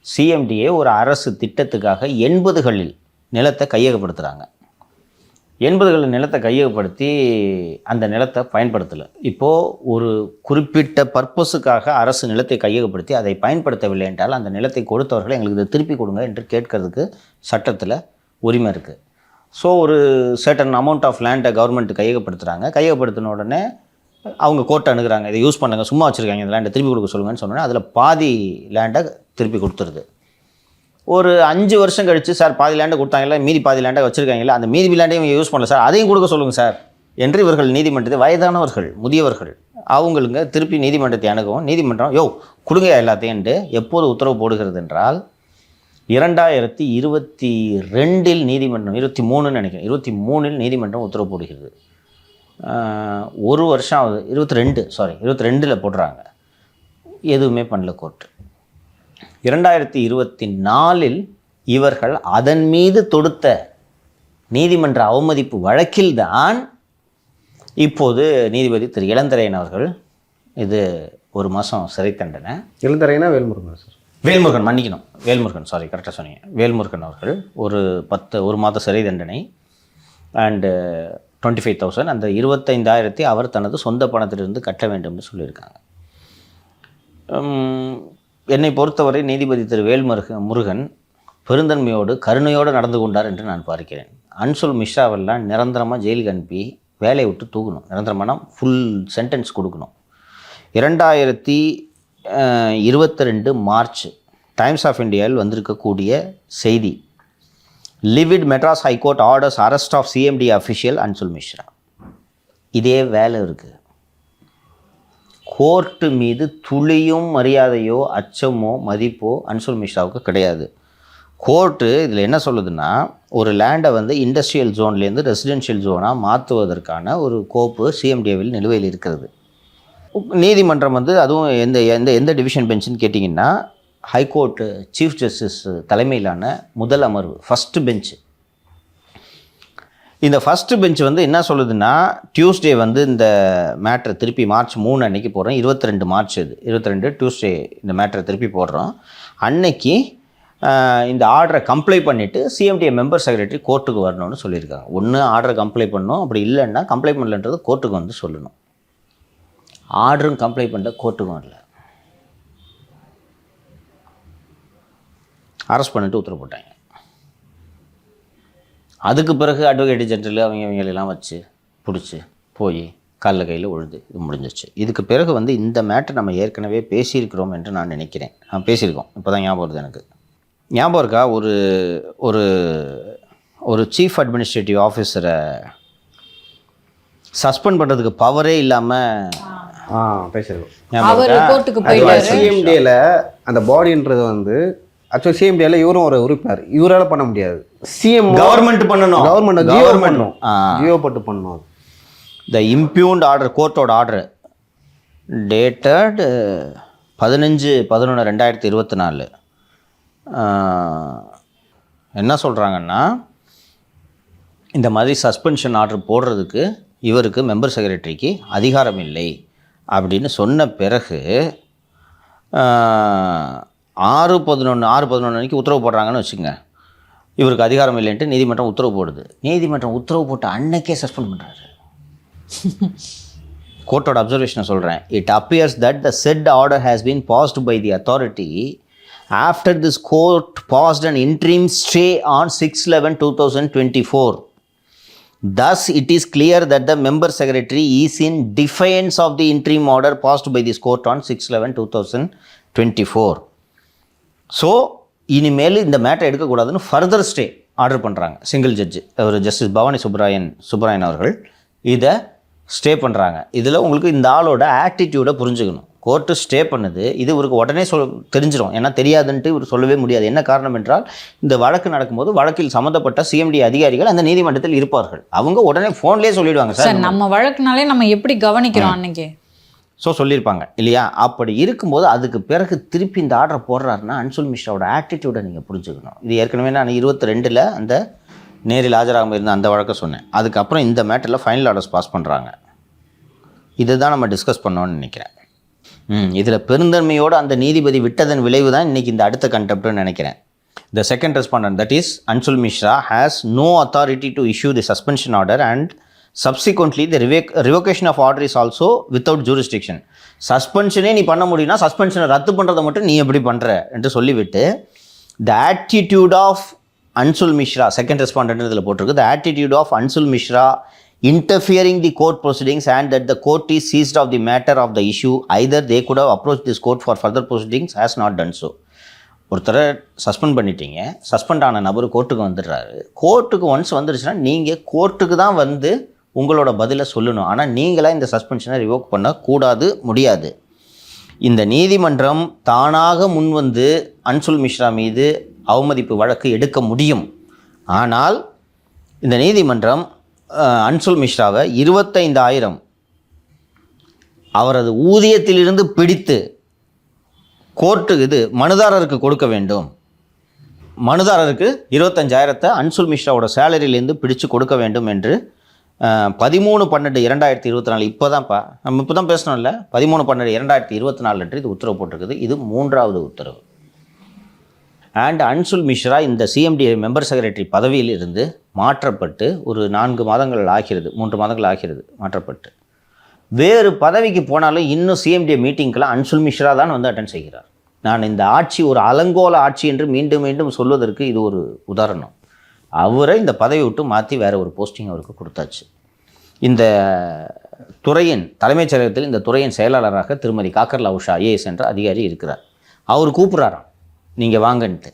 சிஎம்டிஏ ஒரு அரசு திட்டத்துக்காக 80களில் நிலத்தை கையகப்படுத்துகிறாங்க. 80களில் நிலத்தை கையகப்படுத்தி அந்த நிலத்தை பயன்படுத்தலை. இப்போது ஒரு குறிப்பிட்ட பர்பஸுக்காக அரசு நிலத்தை கையகப்படுத்தி அதை பயன்படுத்தவில்லை என்றால் அந்த நிலத்தை கொடுத்தவர்களை எங்களுக்கு இதை திருப்பி கொடுங்க என்று கேட்கறதுக்கு சட்டத்தில் உரிமை இருக்குது. ஸோ ஒரு சர்டன் அமௌண்ட் ஆஃப் லேண்டை கவர்மெண்ட் கையகப்படுத்துகிறாங்க. கையகப்படுத்தின உடனே அவங்க கோர்ட்டை அணுகுறாங்க, இதை யூஸ் பண்ணுங்க, சும்மா வச்சுருக்காங்க, இந்த லேண்டை திருப்பி கொடுக்க சொல்லுங்கன்னு சொன்னோன்னே அதில் பாதி லேண்டை திருப்பி கொடுத்துருது. ஒரு 5 வருஷம் கழித்து, சார் பாதி லேண்டை கொடுத்தாங்கல்ல, மீதி பாதி லேண்டை வச்சுருக்காங்களா, அந்த மீதி லேண்டையும் இவங்க யூஸ் பண்ணல சார், அதையும் கொடுக்க சொல்லுங்கள் சார் என்று இவர்கள் நீதிமன்றத்தை, வயதானவர்கள் முதியவர்கள் அவங்களுங்க திருப்பி நீதிமன்றத்தை அணுகவும், நீதிமன்றம் யோ கொடுங்க எல்லாத்தையும்ட்டு எப்போது உத்தரவு போடுகிறது என்றால் 2022 நீதிமன்றம், 23 நினைக்கிறேன், 23 நீதிமன்றம் உத்தரவு போடுகிறது. ஒரு வருஷம் ஆகுது, 22 போடுறாங்க. எதுவுமே பண்ணல கோர்ட்டு. 2024 இவர்கள் அதன் மீது தொடுத்த நீதிமன்ற அவமதிப்பு வழக்கில்தான் இப்போது நீதிபதி திரு இளந்திரையன் அவர்கள், இது 1 மாதம் சிறை தண்டனை. இளந்திரையனா வேல்முருகன் சார்? வேல்முருகன், மன்னிக்கணும், வேல்முருகன், சாரி கரெக்டாக சொன்னீங்க. வேல்முருகன் அவர்கள் ஒரு மாத சிறை தண்டனை அண்டு 25,000, அந்த 25,000 அவர் தனது சொந்த பணத்திலிருந்து கட்ட வேண்டும்னு சொல்லியிருக்காங்க. என்னை பொறுத்தவரை நீதிபதி திரு முருகன் பெருந்தன்மையோடு கருணையோடு நடந்து கொண்டார் என்று நான் பார்க்கிறேன். அன்சுல் மிஸ்ராவெல்லாம் நிரந்தரமாக ஜெயிலுக்கு அனுப்பி வேலையை விட்டு தூக்கணும், நிரந்தரமான ஃபுல் சென்டென்ஸ் கொடுக்கணும். 2022 மார்ச் டைம்ஸ் ஆஃப் இந்தியாவில் வந்திருக்கக்கூடிய செய்தி, லிவிட் Madras high court orders arrest of CMD official Anshul Mishra. இதே வேலை இருக்குது. கோர்ட்டு மீது துளியும் மரியாதையோ அச்சமோ மதிப்போ அன்சுல் மிஸ்ராவுக்கு கிடையாது. கோர்ட்டு இதில் என்ன சொல்லுதுன்னா, ஒரு லேண்டை வந்து இண்டஸ்ட்ரியல் ஜோன்லேருந்து ரெசிடென்ஷியல் ஜோனாக மாற்றுவதற்கான ஒரு கோப்பு சிஎம்டிஏவில் நிலுவையில் இருக்கிறது. நீதிமன்றம் வந்து அதுவும் எந்த டிவிஷன் பெஞ்சுன்னு கேட்டிங்கன்னா, ஹைகோர்ட்டு சீஃப் ஜஸ்டிஸ் தலைமையிலான முதல் அமர்வு, ஃபஸ்ட்டு பெஞ்சு. இந்த ஃபஸ்ட்டு பெஞ்ச் வந்து என்ன சொல்லுதுன்னா, டியூஸ்டே வந்து இந்த மேட்ரை திருப்பி மார்ச் 3 அன்னைக்கு போடுறோம், 22 மார்ச் இது 22 டியூஸ்டே இந்த மேட்ரை திருப்பி போடுறோம். அன்னைக்கு இந்த ஆர்டரை கம்ப்ளை பண்ணிவிட்டு சிஎம்டிஏ மெம்பர் செக்ரட்டரி கோர்ட்டுக்கு வரணும்னு சொல்லியிருக்காங்க. ஒன்று ஆர்டரை கம்ப்ளை பண்ணணும், அப்படி இல்லைன்னா கம்ப்ளை பண்ணலன்றது கோர்ட்டுக்கு வந்து சொல்லணும். ஆர்டரும் கம்ப்ளை பண்ண கோர்ட்டுக்கும் வரல, அரெஸ்ட் பண்ணிட்டு உத்தரவு போட்டாங்க. அதுக்கு பிறகு அட்வொகேட் ஜெனரல் அவங்களெல்லாம் வச்சு பிடிச்சி போய் காலில் கையில் உழுது இது முடிஞ்சிச்சு. இதுக்கு பிறகு வந்து இந்த மேட்டை நம்ம ஏற்கனவே பேசியிருக்கிறோம் என்று நான் நினைக்கிறேன். பேசியிருக்கோம், இப்போ தான் ஞாபகம் வருது எனக்கு. ஞாபகம் இருக்கா, ஒரு சீஃப் அட்மினிஸ்ட்ரேட்டிவ் ஆஃபீஸரை சஸ்பெண்ட் பண்ணுறதுக்கு பவரே இல்லாமல் பேசியிருக்கோம். சிஎம்டியில் அந்த பாடின்றது வந்து ஆக்சுவலி சிஎம்டியில் இவரும் ஒரு உறுப்பினர், இவரால் பண்ண முடியாது. சிஎம் கவர்மெண்ட் பண்ணணும், ஜியோ போட்டு பண்ணணும். த இம்ப்யூன்ட் ஆர்டர், கோர்ட்டோட ஆர்டர் டேட்டட் 15/11/2024 என்ன சொல்கிறாங்கன்னா, இந்த மாதிரி சஸ்பென்ஷன் ஆர்டர் போடுறதுக்கு இவருக்கு மெம்பர் செக்ரட்டரிக்கு அதிகாரம் இல்லை அப்படின்னு சொன்ன பிறகு 6/11 அன்றைக்கி உத்தரவு போடுறாங்கன்னு வச்சுக்கோங்க. இவருக்கு அதிகாரம் இல்லைன்ட்டு நீதிமன்றம் உத்தரவு போடுது. நீதிமன்றம் உத்தரவு போட்டு அன்னைக்கே சஸ்பெண்ட் பண்ணுறாரு. கோர்ட்டோட அப்சர்வேஷனை சொல்கிறேன். It appears that the said order has been passed by the authority after this court passed an interim stay on 6/11/2024. Thus, it is clear that the member secretary is in defiance of the interim order passed by this court on 6/11/2024. So இனிமேல் இந்த மேட்டரை எடுக்கக்கூடாதுன்னு further stay order பண்ணுறாங்க. Single judge ஒரு justice Bhavani Subbarayan அவர்கள் இதை stay பண்ணுறாங்க. இதில் உங்களுக்கு இந்த ஆளோட ஆட்டிடியூடை புரிஞ்சுக்கணும். கோர்ட்டு ஸ்டே பண்ணுது, இது இவருக்கு உடனே தெரிஞ்சிடும். ஏன்னா தெரியாதுன்ட்டு இவர் சொல்லவே முடியாது. என்ன காரணம் என்றால், இந்த வழக்கு நடக்கும்போது வழக்கில் சம்மந்தப்பட்ட சிஎம்டி அதிகாரிகள் அந்த நீதிமன்றத்தில் இருப்பார்கள். அவங்க உடனே ஃபோன்லேயே சொல்லிடுவாங்க, சார் நம்ம வழக்குனாலே நம்ம எப்படி கவனிக்கிறோம் அன்னைக்கு, ஸோ சொல்லியிருப்பாங்க இல்லையா. அப்படி இருக்கும்போது அதுக்கு பிறகு திருப்பி இந்த ஆர்டரை போடுறாருன்னா அன்சுல் மிஸ்ராவோட ஆட்டிடியூடை நீங்கள் புரிஞ்சுக்கணும். இது ஏற்கனவே நான் 22 அந்த நேரில் ஆஜராகாமல் இருந்த அந்த வழக்கை சொன்னேன். அதுக்கப்புறம் இந்த மேட்டரில் ஃபைனல் ஆர்டர்ஸ் பாஸ் பண்ணுறாங்க. இதை தான் நம்ம டிஸ்கஸ் பண்ணோன்னு நினைக்கிறேன். இதில் பெருந்தன்மையோடு அந்த நீதிபதி விட்டதன் விளைவு தான் இன்றைக்கி இந்த அடுத்த கண்டெப்ட்னு நினைக்கிறேன். The second respondent, that is Anshul Mishra, has no authority to issue the suspension order and subsequently the revocation of order is also without jurisdiction. சஸ்பென்ஷனே நீ பண்ண முடியும்னா சஸ்பென்ஷனை ரத்து பண்ணுறதை மட்டும் நீ எப்படி பண்ணுற என்று சொல்லிவிட்டு, the attitude of Anshul Mishra second respondent இதில் போட்டிருக்கு the attitude of Anshul Mishra interfering the court proceedings and that the court is seized of the matter of the issue either they could have approached this court for further proceedings has not done so. ஒருத்தரை suspend பண்ணிட்டீங்க, suspend ஆன நபர் கோர்ட்டுக்கு வந்துடுறாரு. கோர்ட்டுக்கு once வந்துடுச்சுன்னா நீங்கள் கோர்ட்டுக்கு தான் வந்து உங்களோட பதிலை சொல்லணும். ஆனால் நீங்களாக இந்த சஸ்பென்ஷனை ரிவோக் பண்ணக்கூடாது, முடியாது. இந்த நீதிமன்றம் தானாக முன்வந்து அன்சுல் மிஸ்ரா மீது அவமதிப்பு வழக்கு எடுக்க முடியும். ஆனால் இந்த நீதிமன்றம் அன்சுல் மிஸ்ராவை 25,000 அவரது ஊதியத்திலிருந்து பிடித்து கோர்ட்டுக்கு மனுதாரருக்கு கொடுக்க வேண்டும். மனுதாரருக்கு 25,000 அன்சுல் மிஸ்ராவோட சேலரியிலேருந்து பிடிச்சு கொடுக்க வேண்டும் என்று 13/12/2024 இப்போ தான் பேசணும்ல, 13/12/2024 அன்று இது உத்தரவு போட்டிருக்குது. இது 3வது உத்தரவு. அண்ட் அன்சுல் மிஸ்ரா இந்த சிஎம்டிஏ மெம்பர் செக்ரட்டரி பதவியில் இருந்து மாற்றப்பட்டு ஒரு 4 மாதங்கள் ஆகிறது, 3 மாதங்கள் ஆகிறது மாற்றப்பட்டு. வேறு பதவிக்கு போனாலும் இன்னும் சிஎம்டிஏ மீட்டிங்கெலாம் அன்சுல் மிஸ்ரா தான் வந்து அட்டென்ட் செய்கிறார். நான் இந்த ஆட்சி ஒரு அலங்கோல ஆட்சி என்று மீண்டும் மீண்டும் சொல்வதற்கு இது ஒரு உதாரணம். அவரை இந்த பதவி விட்டு மாற்றி வேறு ஒரு போஸ்டிங் அவருக்கு கொடுத்தாச்சு. இந்த துறையின் தலைமைச் செயலகத்தில் இந்த துறையின் செயலாளராக திருமதி காக்கர்லா உஷா ஐஏஎஸ் என்ற அதிகாரி இருக்கிறார். அவர் கூப்பிட்றாராம் நீங்கள் வாங்கன்ட்டு.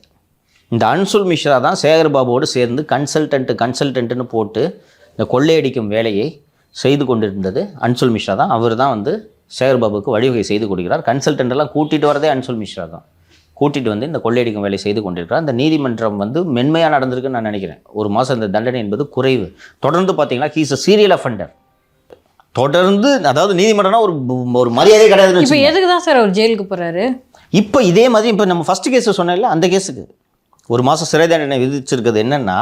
இந்த அன்சுல் மிஸ்ரா தான் சேகர்பாபுவோடு சேர்ந்து கன்சல்டன்ட்டுன்னு போட்டு இந்த கொள்ளையடிக்கும் வேலையை செய்து கொண்டிருந்தது அன்சுல் மிஸ்ரா தான். அவர் தான் வந்து சேகர்பாபுக்கு வழிவகை செய்து கொடுக்கிறார். கன்சல்டன்ட்டெல்லாம் கூட்டிகிட்டு வரதே அன்சுல் மிஸ்ரா தான். கூட்டிகிட்டு வந்து இந்த கொள்ளையடிக்கும் வேலை செய்து கொண்டிருக்கிறார். இந்த நீதிமன்றம் வந்து மென்மையாக நடந்திருக்குன்னு நான் நினைக்கிறேன். 1 மாதம் இந்த தண்டனை என்பது குறைவு. தொடர்ந்து பார்த்தீங்கன்னா ஹீஸ் அ சீரியல் அஃபெண்டர். தொடர்ந்து அதாவது நீதிமன்றம்னா ஒரு மரியாதை கிடையாது. இப்போ எதுக்கு தான் சார் அவர் ஜெயிலுக்கு போகிறாரு? இப்போ இதே மாதிரி இப்போ நம்ம ஃபஸ்ட்டு கேஸு சொன்னேன்ல, அந்த கேஸுக்கு 1 மாதம் சிறை தண்டனை விதிச்சிருக்கிறது என்னென்னா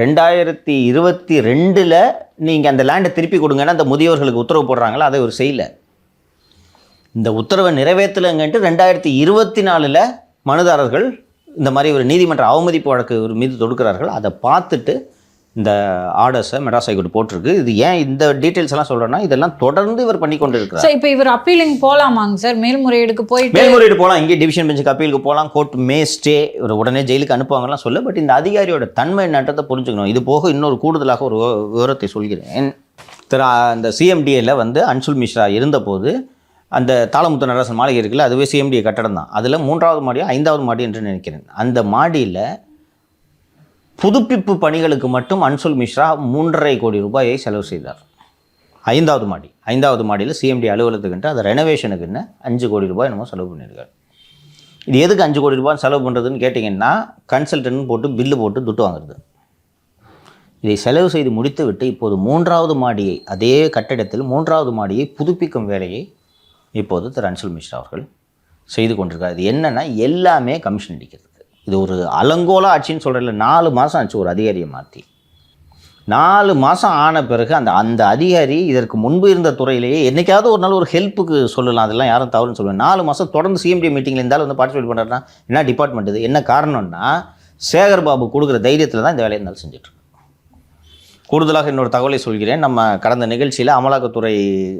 2022 நீங்கள் அந்த லேண்டை திருப்பி கொடுங்கன்னா அந்த முதியோர்களுக்கு உத்தரவு போடுறாங்களா, அதை ஒரு செய்யலை. இந்த உத்தரவை நிறைவேற்றலைங்கன்ட்டு 2024 மனுதாரர்கள் இந்த மாதிரி ஒரு நீதிமன்ற அவமதிப்பு வழக்கு ஒரு மீது தொடுக்கிறார்கள். அதை பார்த்துட்டு இந்த ஆர்டர்ஸை மெட்ராஸ் ஹைகோர்ட் போட்டிருக்கு. இது ஏன் இந்த டீட்டெயில்ஸ் எல்லாம் சொல்கிறேன்னா இதெல்லாம் தொடர்ந்து இவர் பண்ணி கொண்டு இருக்கிறார். சார் இப்போ இவர் அப்பீலிங் போகலாமாங்க சார்? மேல்முறையீடுக்கு போயிட்டு மேல்முறையீடு போகலாம், இங்கே டிவிஷன் பெஞ்சுக்கு அப்பீலுக்கு போகலாம், கோர்ட் மே ஸ்டே, இவர் உடனே ஜெயிலுக்கு அனுப்புவாங்கலாம் சொல்ல. பட் இந்த அதிகாரியோட தன்மை என்னன்றதை புரிஞ்சுக்கணும். இது போக இன்னொரு கூடுதலாக ஒரு விவரத்தை சொல்கிறேன். அந்த சிஎம்டிஏல வந்து அன்சுல் மிஸ்ரா இருந்தபோது அந்த தாளமுத்து நடராசன் மாளிகை இருக்குல்ல, அதுவே சிஎம்டிஏ கட்டடம் தான். அதில் 3வது மாடியோ 5வது மாடி என்று நினைக்கிறேன். அந்த மாடியில் புதுப்பிப்பு பணிகளுக்கு மட்டும் அன்சுல் மிஸ்ரா 3.5 கோடி ரூபாயை செலவு செய்தார். 5வது மாடியில் சிஎம்டி அலுவலகத்துக்குன்ட்டு அதை ரெனோவேஷனுக்குன்னு 5 கோடி ரூபாய் என்னமோ செலவு பண்ணியிருக்காரு. இது எதுக்கு 5 கோடி ரூபாய் செலவு பண்ணுறதுன்னு கேட்டிங்கன்னா கன்சல்டன்ட் போட்டு பில்லு போட்டு துட்டு வாங்குறது. இதை செலவு செய்து முடித்து விட்டு இப்போது 3வது மாடியை, அதே கட்டிடத்தில் 3வது மாடியை புதுப்பிக்கும் வேலையை இப்போது திரு அன்சுல் மிஸ்ரா அவர்கள் செய்து கொண்டிருக்கார். இது என்னென்னா எல்லாமே கமிஷன் அடிக்கிறது. இது ஒரு அலங்கோல ஆட்சின்னு சொல்கிறதில்ல. 4 மாதம் ஆச்சு ஒரு அதிகாரியை மாற்றி. 4 மாதம் ஆன பிறகு அந்த அதிகாரி இதற்கு முன்பு இருந்த துறையிலேயே என்றைக்காவது ஒரு நாள் ஒரு ஹெல்ப்புக்கு சொல்லலாம், அதெல்லாம் யாரும் தவறுன்னு சொல்லுவேன். 4 மாதம் தொடர்ந்து சிஎம்டி மீட்டிங்கில் இருந்தாலும் வந்து பார்ட்டிசிபேட் பண்ணுறாருன்னா என்ன டிபார்ட்மெண்ட் இது? என்ன காரணம்னா சேகர்பாபு கொடுக்குற தைரியத்தில் தான் இந்த வேலையை இருந்தாலும் செஞ்சுட்ருக்கு. கூடுதலாக இன்னொரு தகவலை சொல்கிறேன். நம்ம கடந்த நிகழ்ச்சியில் அமலாக்கத்துறை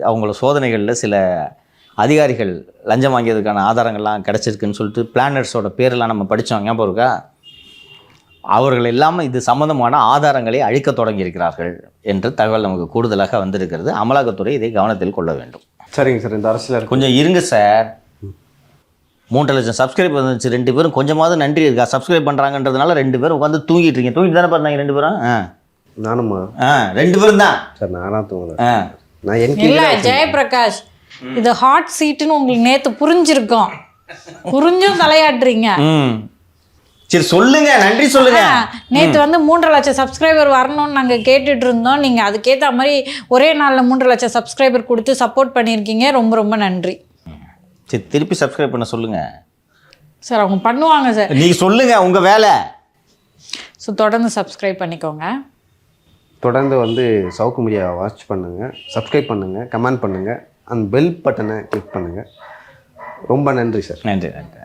அவங்கள சோதனைகளில் சில அதிகாரிகள் லஞ்சம் வாங்கியதுக்கான ஆதாரங்கள்லாம் கிடச்சிருக்குன்னு சொல்லிட்டு பிளானர்ஸோட பேரெல்லாம் நம்ம படித்தோம், ஞாபகம் இருக்கா? அவர்கள் இல்லாமல் இது சம்பந்தமான ஆதாரங்களை அழிக்க தொடங்கியிருக்கிறார்கள் என்று தகவல் நமக்கு கூடுதலாக வந்திருக்கிறது. அமலாக்கத்துறை இதை கவனத்தில் கொள்ள வேண்டும். சரிங்க சார். இந்த அரசியல் கொஞ்சம் இருங்க சார். 3 லட்சம் சப்ஸ்கிரைப் வந்துச்சு. 2 பேரும் கொஞ்சமாவது நன்றி இருக்கா? சப்ஸ்கிரைப் பண்ணுறாங்கன்றதுனால 2 பேரும் உட்காந்து தூங்கிட்டு இருக்கீங்க. தூங்கிட்டு தானே பார்த்தாங்க 2 பேரும்? நானுமா? 2 பேரும் தான் சார். நானா தூங்கல. நான் இல்லை ஜெயபிரகாஷ், இது ஹாட் சீட்டுன்னு உங்களுக்கு நேற்று புரிஞ்சிருக்கோம். புரிஞ்சும் தலையாட்டுறீங்க. சரி சொல்லுங்க, நன்றி சொல்லுங்க. நேற்று வந்து 3 லட்சம் சப்ஸ்கிரைபர் வரணும்னு நாங்கள் கேட்டுட்டு இருந்தோம். நீங்கள் அதுக்கேற்ற மாதிரி ஒரே நாளில் 3 லட்சம் சப்ஸ்கிரைபர் கொடுத்து சப்போர்ட் பண்ணியிருக்கீங்க. ரொம்ப ரொம்ப நன்றி. சரி திருப்பி சப்ஸ்கிரைப் பண்ண சொல்லுங்க சார். அவங்க பண்ணுவாங்க சார். நீங்கள் சொல்லுங்க உங்க வேலை. ஸோ தொடர்ந்து சப்ஸ்கிரைப் பண்ணிக்கோங்க. தொடர்ந்து வந்து சவுக்கு மீடியாவை வாட்ச் பண்ணுங்கள், சப்ஸ்கிரைப் பண்ணுங்கள், கமெண்ட் பண்ணுங்கள், அந்த பெல் பட்டனை கிளிக் பண்ணுங்கள். ரொம்ப நன்றி சார். நன்றி நன்றி.